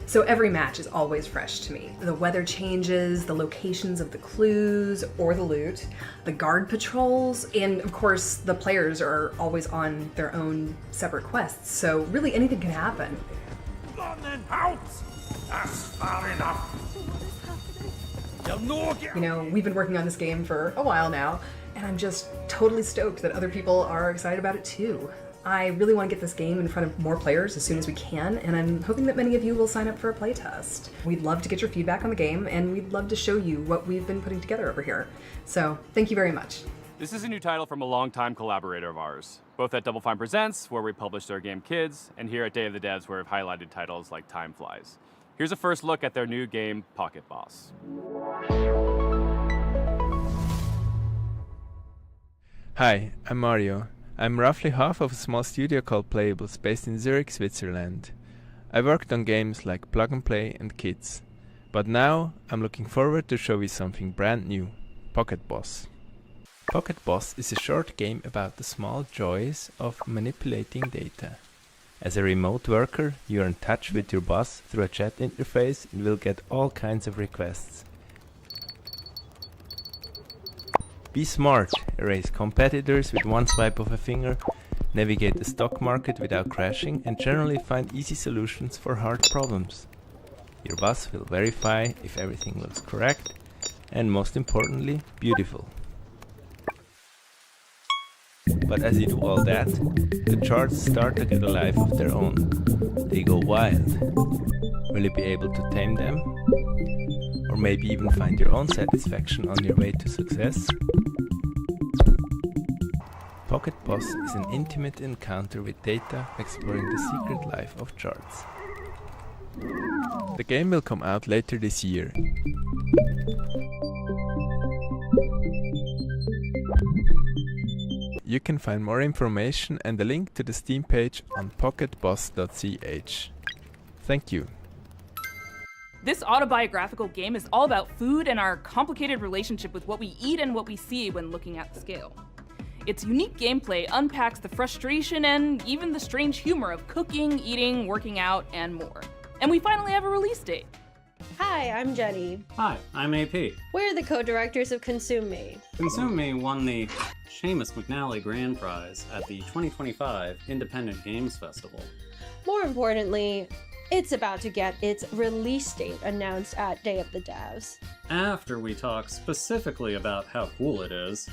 So every match is always fresh to me. The weather changes, the locations of the clues or the loot, the guard patrols, and of course the players are always on their own separate quests, so really anything can happen. That's far enough. You know, we've been working on this game for a while now, and I'm just totally stoked that other people are excited about it too. I really want to get this game in front of more players as soon as we can, and I'm hoping that many of you will sign up for a playtest. We'd love to get your feedback on the game, and we'd love to show you what we've been putting together over here. So, thank you very much. This is a new title from a longtime collaborator of ours, both at Double Fine Presents, where we published our game Kids, and here at Day of the Devs, where we've highlighted titles like Time Flies. Here's a first look at their new game, Pocket Boss. Hi, I'm Mario. I'm roughly half of a small studio called Playables, based in Zurich, Switzerland. I worked on games like Plug and Play and Kids. But now I'm looking forward to show you something brand new, Pocket Boss. Pocket Boss is a short game about the small joys of manipulating data. As a remote worker, you are in touch with your boss through a chat interface and will get all kinds of requests. Be smart, erase competitors with one swipe of a finger, navigate the stock market without crashing, and generally find easy solutions for hard problems. Your boss will verify if everything looks correct, and most importantly, beautiful. But as you do all that, the charts start to get a life of their own. They go wild. Will you be able to tame them? Or maybe even find your own satisfaction on your way to success? Pocket Boss is an intimate encounter with data exploring the secret life of charts. The game will come out later this year. You can find more information and a link to the Steam page on pocketboss.ch. Thank you. This autobiographical game is all about food and our complicated relationship with what we eat and what we see when looking at the scale. Its unique gameplay unpacks the frustration and even the strange humor of cooking, eating, working out, and more. And we finally have a release date. Hi, I'm Jenny. Hi, I'm AP. We're the co-directors of Consume Me. Consume Me won the Seamus McNally Grand Prize at the 2025 Independent Games Festival. More importantly, it's about to get its release date announced at Day of the Devs. After we talk specifically about how cool it is.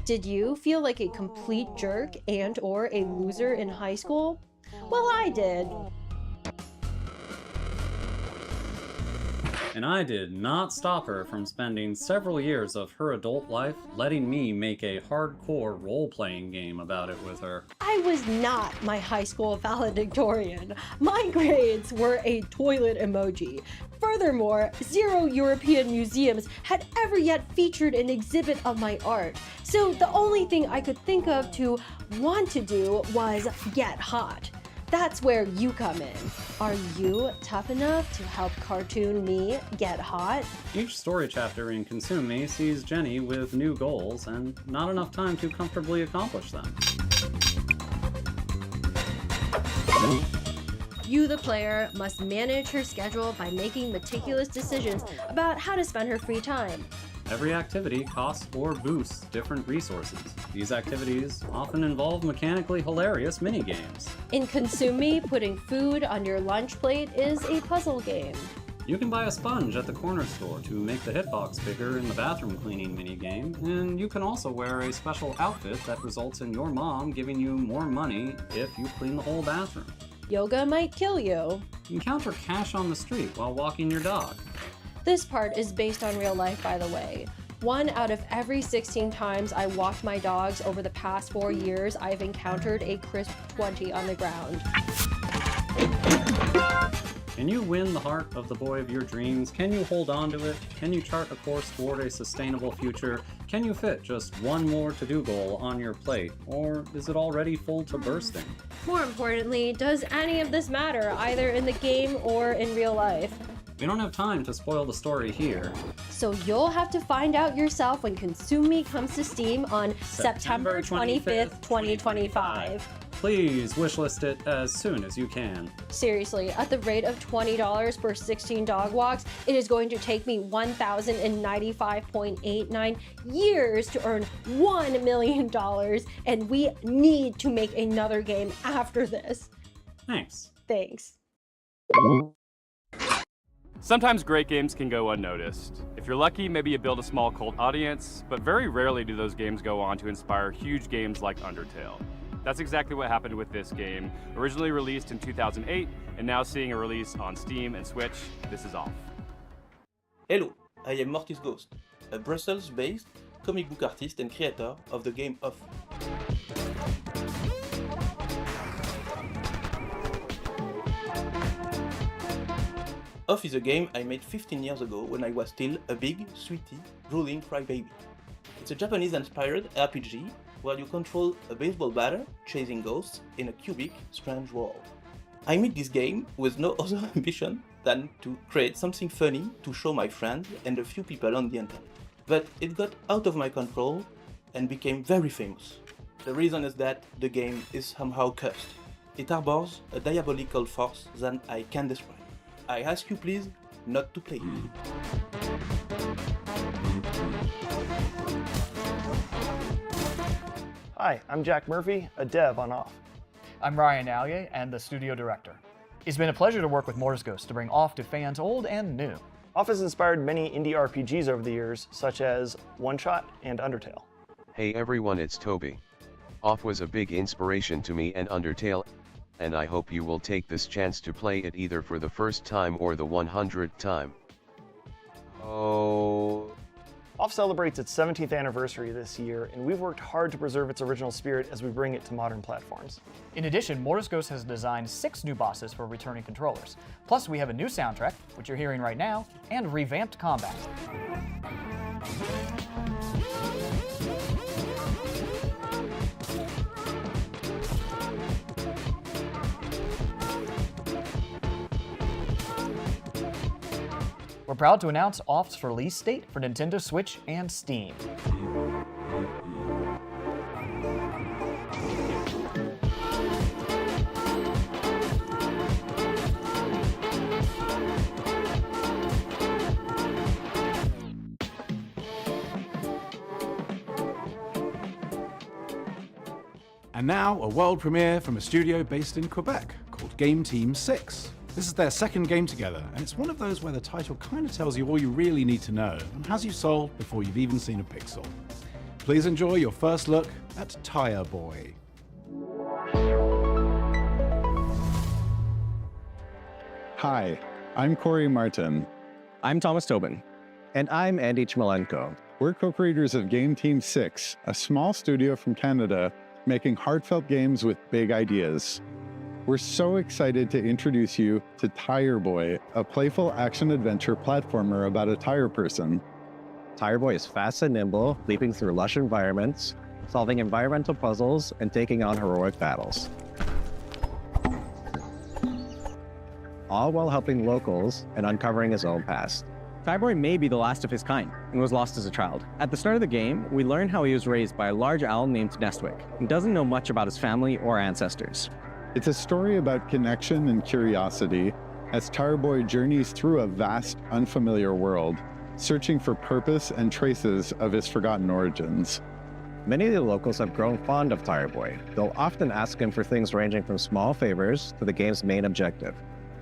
Did you feel like a complete jerk and/or a loser in high school? Well, I did. And I did not stop her from spending several years of her adult life letting me make a hardcore role-playing game about it with her. I was not my high school valedictorian. My grades were a toilet emoji. Furthermore, 0 European museums had ever yet featured an exhibit of my art. So the only thing I could think of to want to do was get hot. That's where you come in. Are you tough enough to help cartoon me get hot? Each story chapter in Consume Me sees Jenny with new goals and not enough time to comfortably accomplish them. You, the player, must manage her schedule by making meticulous decisions about how to spend her free time. Every activity costs or boosts different resources. These activities often involve mechanically hilarious minigames. In Consume Me, putting food on your lunch plate is a puzzle game. You can buy a sponge at the corner store to make the hitbox bigger in the bathroom cleaning minigame, and you can also wear a special outfit that results in your mom giving you more money if you clean the whole bathroom. Yoga might kill you. Encounter cash on the street while walking your dog. This part is based on real life, by the way. 1 out of every 16 times I walked my dogs over the past 4 years, I've encountered a crisp 20 on the ground. Can you win the heart of the boy of your dreams? Can you hold on to it? Can you chart a course toward a sustainable future? Can you fit just one more to-do goal on your plate? Or is it already full to bursting? More importantly, does any of this matter, either in the game or in real life? We don't have time to spoil the story here. So you'll have to find out yourself when Consume Me comes to Steam on September 25th, 2025. Please wishlist it as soon as you can. Seriously, at the rate of $20 per 16 dog walks, it is going to take me 1,095.89 years to earn $1 million, and we need to make another game after this. Thanks. Thanks. Sometimes great games can go unnoticed. If you're lucky, maybe you build a small cult audience, but very rarely do those games go on to inspire huge games like Undertale. That's exactly what happened with this game. Originally released in 2008, and now seeing a release on Steam and Switch, this is Off. Hello, I am Mortis Ghost, a Brussels-based comic book artist and creator of the game Off. Off is a game I made 15 years ago when I was still a big, sweetie, drooling crybaby. It's a Japanese-inspired RPG where you control a baseball batter chasing ghosts in a cubic, strange world. I made this game with no other ambition than to create something funny to show my friends and a few people on the internet. But it got out of my control and became very famous. The reason is that the game is somehow cursed. It harbors a diabolical force that I can't describe. I ask you please not to play it. Hi, I'm Jack Murphy, a dev on Off. I'm Ryan Allier, and the studio director. It's been a pleasure to work with Mortis Ghost to bring Off to fans old and new. Off has inspired many indie RPGs over the years, such as One Shot and Undertale. Hey everyone, it's Toby. Off was a big inspiration to me and Undertale, and I hope you will take this chance to play it either for the first time or the 100th time. Oh. Off celebrates its 17th anniversary this year, and we've worked hard to preserve its original spirit as we bring it to modern platforms. In addition, Mortis Ghost has designed 6 new bosses for returning controllers. Plus, we have a new soundtrack, which you're hearing right now, and revamped combat. We're proud to announce Off's release date for Nintendo Switch and Steam. And now, a world premiere from a studio based in Quebec called Game Team 6. This is their second game together, and it's one of those where the title kind of tells you all you really need to know and has you sold before you've even seen a pixel. Please enjoy your first look at Tire Boy. Hi, I'm Corey Martin. I'm Thomas Tobin. And I'm Andy Chmalenko. We're co-creators of Game Team 6, a small studio from Canada making heartfelt games with big ideas. We're so excited to introduce you to Tire Boy, a playful action-adventure platformer about a tire person. Tire Boy is fast and nimble, leaping through lush environments, solving environmental puzzles, and taking on heroic battles. All while helping locals and uncovering his own past. Tire Boy may be the last of his kind and was lost as a child. At the start of the game, we learn how he was raised by a large owl named Nestwick and doesn't know much about his family or ancestors. It's a story about connection and curiosity as Tire Boy journeys through a vast, unfamiliar world, searching for purpose and traces of his forgotten origins. Many of the locals have grown fond of Tire Boy. They'll often ask him for things ranging from small favors to the game's main objective.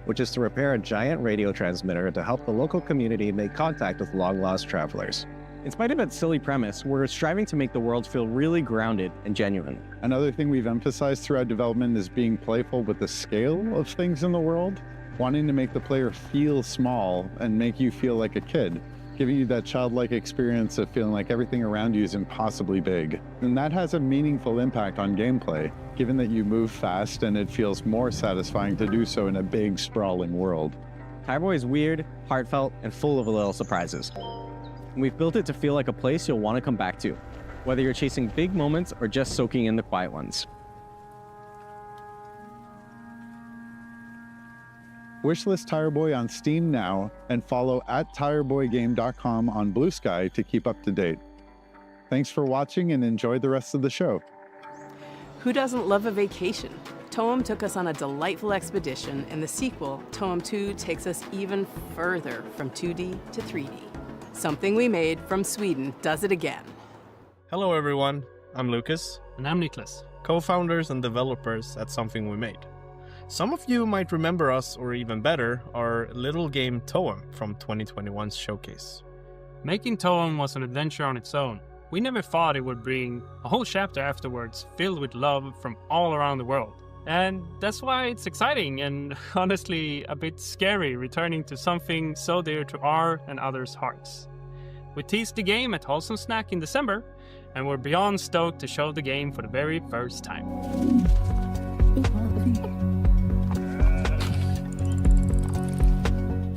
which is to repair a giant radio transmitter to help the local community make contact with long-lost travelers. In spite of its silly premise, we're striving to make the world feel really grounded and genuine. Another thing we've emphasized throughout development is being playful with the scale of things in the world, wanting to make the player feel small and make you feel like a kid, giving you that childlike experience of feeling like everything around you is impossibly big. And that has a meaningful impact on gameplay, given that you move fast and it feels more satisfying to do so in a big, sprawling world. Tire Boy is weird, heartfelt, and full of little surprises. And we've built it to feel like a place you'll want to come back to, whether you're chasing big moments or just soaking in the quiet ones. Wishlist Tire Boy on Steam now and follow @tireboygame.com on Blue Sky to keep up to date. Thanks for watching and enjoy the rest of the show. Who doesn't love a vacation? Toem took us on a delightful expedition, and the sequel, Toem 2, takes us even further from 2D to 3D. Something we made from Sweden does it again. Hello everyone, I'm Lucas. And I'm Niklas. Co-founders and developers at Something We Made. Some of you might remember us, or even better, our little game Toem from 2021's showcase. Making Toem was an adventure on its own. We never thought it would bring a whole chapter afterwards filled with love from all around the world. And that's why it's exciting and honestly a bit scary returning to something so dear to our and others' hearts. We teased the game at Wholesome Snack in December, and we're beyond stoked to show the game for the very first time.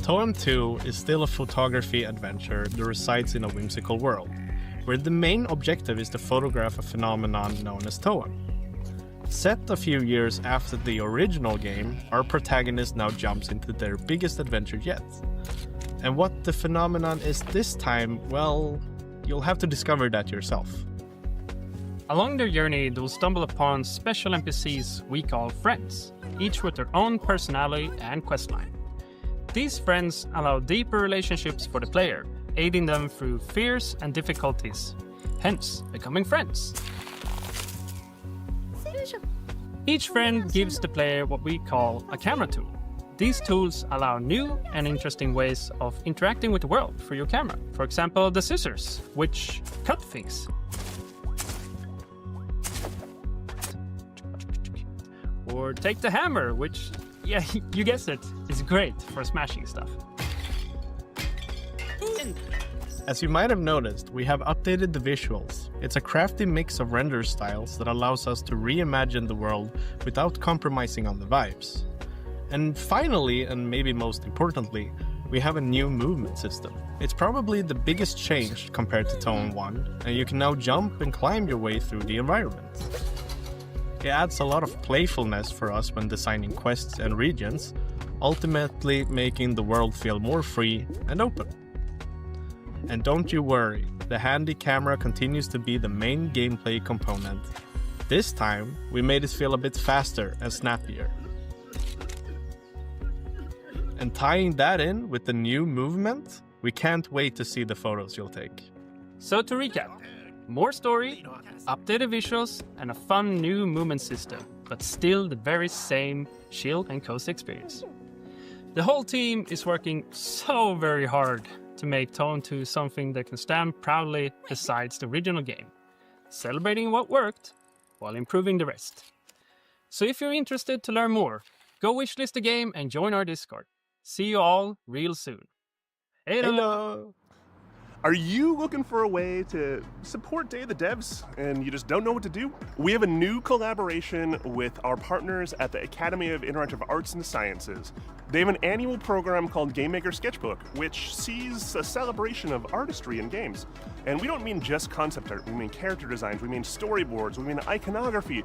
Toem 2 is still a photography adventure that resides in a whimsical world, where the main objective is to photograph a phenomenon known as Toem. Set a few years after the original game, our protagonist now jumps into their biggest adventure yet. And what the phenomenon is this time, well, you'll have to discover that yourself. Along their journey, they'll stumble upon special NPCs we call friends, each with their own personality and questline. These friends allow deeper relationships for the player, aiding them through fears and difficulties, hence becoming friends. Each friend gives the player what we call a camera tool. These tools allow new and interesting ways of interacting with the world through your camera. For example, the scissors, which cut things. Or take the hammer, which, yeah, you guessed it, is great for smashing stuff. As you might have noticed, we have updated the visuals. It's a crafty mix of render styles that allows us to reimagine the world without compromising on the vibes. And finally, and maybe most importantly, we have a new movement system. It's probably the biggest change compared to Toem 1, and you can now jump and climb your way through the environment. It adds a lot of playfulness for us when designing quests and regions, ultimately making the world feel more free and open. And don't you worry, the handy camera continues to be the main gameplay component. This time, we made it feel a bit faster and snappier. And tying that in with the new movement, we can't wait to see the photos you'll take. So to recap, more story, updated visuals, and a fun new movement system, but still the very same chill and cozy experience. The whole team is working so very hard to make Toem 2 something that can stand proudly besides the original game, celebrating what worked while improving the rest. So if you're interested to learn more, go wishlist the game and join our Discord. See you all real soon. Hello! Are you looking for a way to support Day of the Devs and you just don't know what to do? We have a new collaboration with our partners at the Academy of Interactive Arts and Sciences. They have an annual program called Game Maker Sketchbook, which sees a celebration of artistry in games. And we don't mean just concept art, we mean character designs, we mean storyboards, we mean iconography,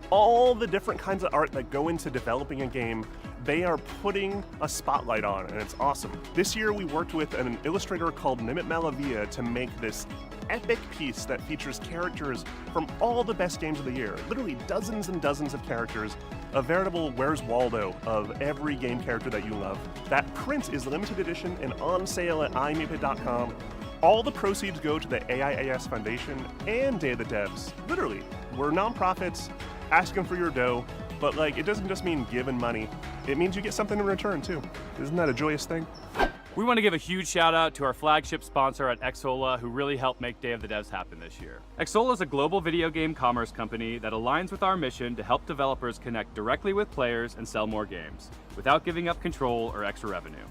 all the different kinds of art that go into developing a game. They are putting a spotlight on, and it's awesome. This year we worked with an illustrator called Nimit Malavia to make this epic piece that features characters from all the best games of the year. Literally dozens and dozens of characters, a veritable Where's Waldo of every game character that you love. That print is limited edition and on sale at iMeepit.com. All the proceeds go to the AIAS Foundation and Day of the Devs. Literally, we're nonprofits asking for your dough, but like, it doesn't just mean giving money. It means you get something in return too. Isn't that a joyous thing? We want to give a huge shout out to our flagship sponsor at Xsolla, who really helped make Day of the Devs happen this year. Xsolla is a global video game commerce company that aligns with our mission to help developers connect directly with players and sell more games, without giving up control or extra revenue.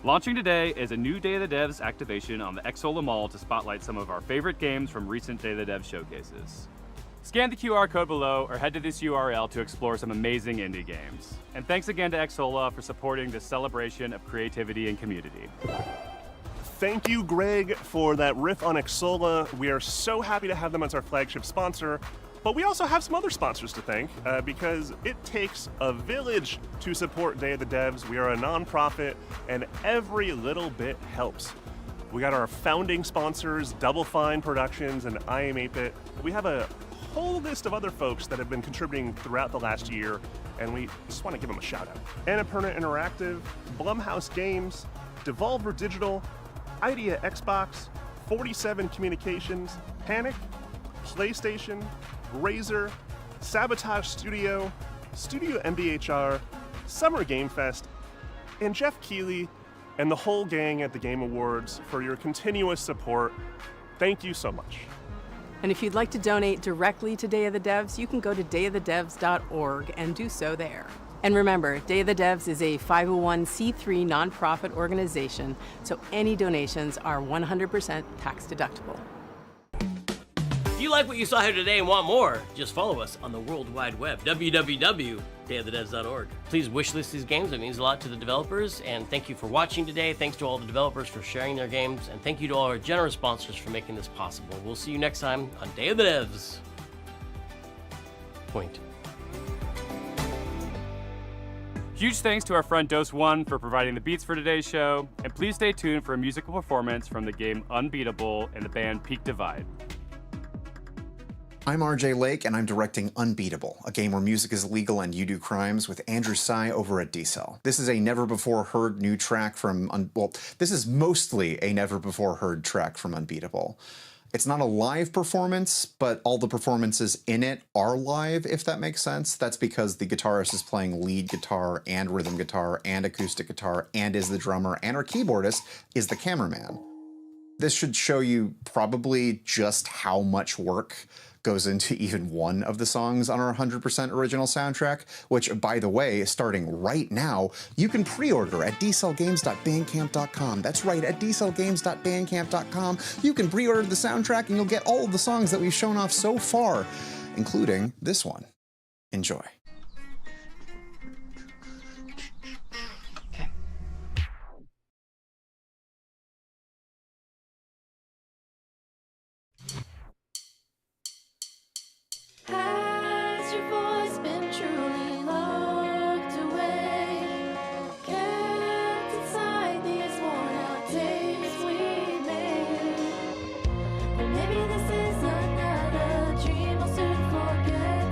Launching today is a new Day of the Devs activation on the Xsolla Mall to spotlight some of our favorite games from recent Day of the Devs showcases. Scan the QR code below or head to this URL to explore some amazing indie games. And thanks again to Xsolla for supporting this celebration of creativity and community. Thank you, Greg, for that riff on Xsolla. We are so happy to have them as our flagship sponsor, but we also have some other sponsors to thank because it takes a village to support Day of the Devs. We are a nonprofit, and every little bit helps. We got our founding sponsors, Double Fine Productions and I Am 8-Bit. We have a whole list of other folks that have been contributing throughout the last year, and we just want to give them a shout out. Annapurna Interactive, Blumhouse Games, Devolver Digital, Idea Xbox, 47 Communications, Panic, PlayStation, Razer, Sabotage Studio, Studio MBHR, Summer Game Fest, and Jeff Keighley and the whole gang at the Game Awards for your continuous support. Thank you so much. And if you'd like to donate directly to Day of the Devs, you can go to dayofthedevs.org and do so there. And remember, Day of the Devs is a 501c3 nonprofit organization, so any donations are 100% tax deductible. If you like what you saw here today and want more, just follow us on the World Wide Web, www.dayofthedevs.org. Please wishlist these games. It means a lot to the developers. And thank you for watching today. Thanks to all the developers for sharing their games. And thank you to all our generous sponsors for making this possible. We'll see you next time on Day of the Devs. Point. Huge thanks to our friend Dose One for providing the beats for today's show. And please stay tuned for a musical performance from the game Unbeatable and the band Peak Divide. I'm RJ Lake, and I'm directing Unbeatable, a game where music is legal and you do crimes, with Andrew Tsai over at D-Cell. This is a never-before-heard new track from, this is mostly a never-before-heard track from Unbeatable. It's not a live performance, but all the performances in it are live, if that makes sense. That's because the guitarist is playing lead guitar and rhythm guitar and acoustic guitar and is the drummer, and our keyboardist is the cameraman. This should show you probably just how much work goes into even one of the songs on our 100% original soundtrack, which, by the way, starting right now, you can pre-order at dcellgames.bandcamp.com. That's right, at dcellgames.bandcamp.com. You can pre-order the soundtrack and you'll get all of the songs that we've shown off so far, including this one. Enjoy. Has your voice been truly locked away? Kept inside these worn out days we made? Or maybe this is another dream I'll soon forget.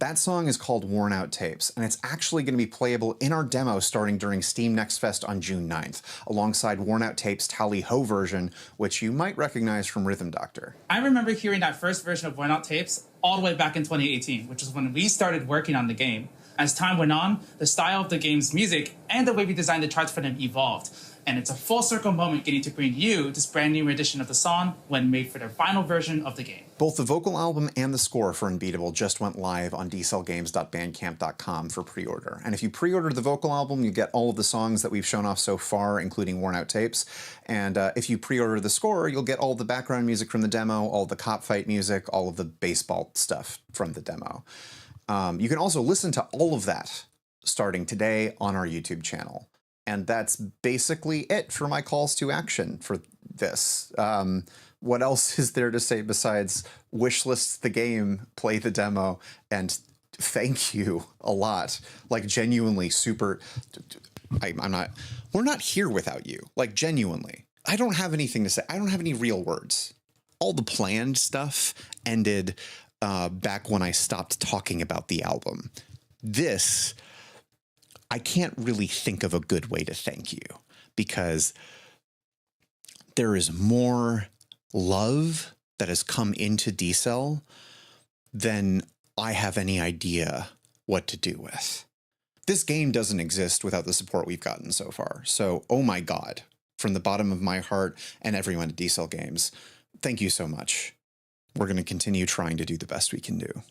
That song is called Worn Out Tapes, and it's actually going to be playable in our demo starting during Steam Next Fest on June 9th, alongside Worn Out Tapes' Tally Ho version, which you might recognize from Rhythm Doctor. I remember hearing that first version of Worn Out Tapes all the way back in 2018, which is when we started working on the game. As time went on, the style of the game's music and the way we designed the charts for them evolved. And it's a full circle moment getting to bring you this brand new edition of the song when made for their final version of the game. Both the vocal album and the score for Unbeatable just went live on dcellgames.bandcamp.com for pre-order. And if you pre-order the vocal album, you get all of the songs that we've shown off so far, including Worn Out Tapes. And if you pre-order the score, you'll get all the background music from the demo, all the cop fight music, all of the baseball stuff from the demo. You can also listen to all of that starting today on our YouTube channel. And that's basically it for my calls to action for this. What else is there to say besides wishlist the game, play the demo, and thank you a lot. Like, genuinely super... we're not here without you. Like, genuinely. I don't have anything to say. I don't have any real words. All the planned stuff ended back when I stopped talking about the album. This... I can't really think of a good way to thank you, because there is more love that has come into D-Cell than I have any idea what to do with. This game doesn't exist without the support we've gotten so far. So, oh my God, from the bottom of my heart and everyone at D-Cell Games, thank you so much. We're going to continue trying to do the best we can do.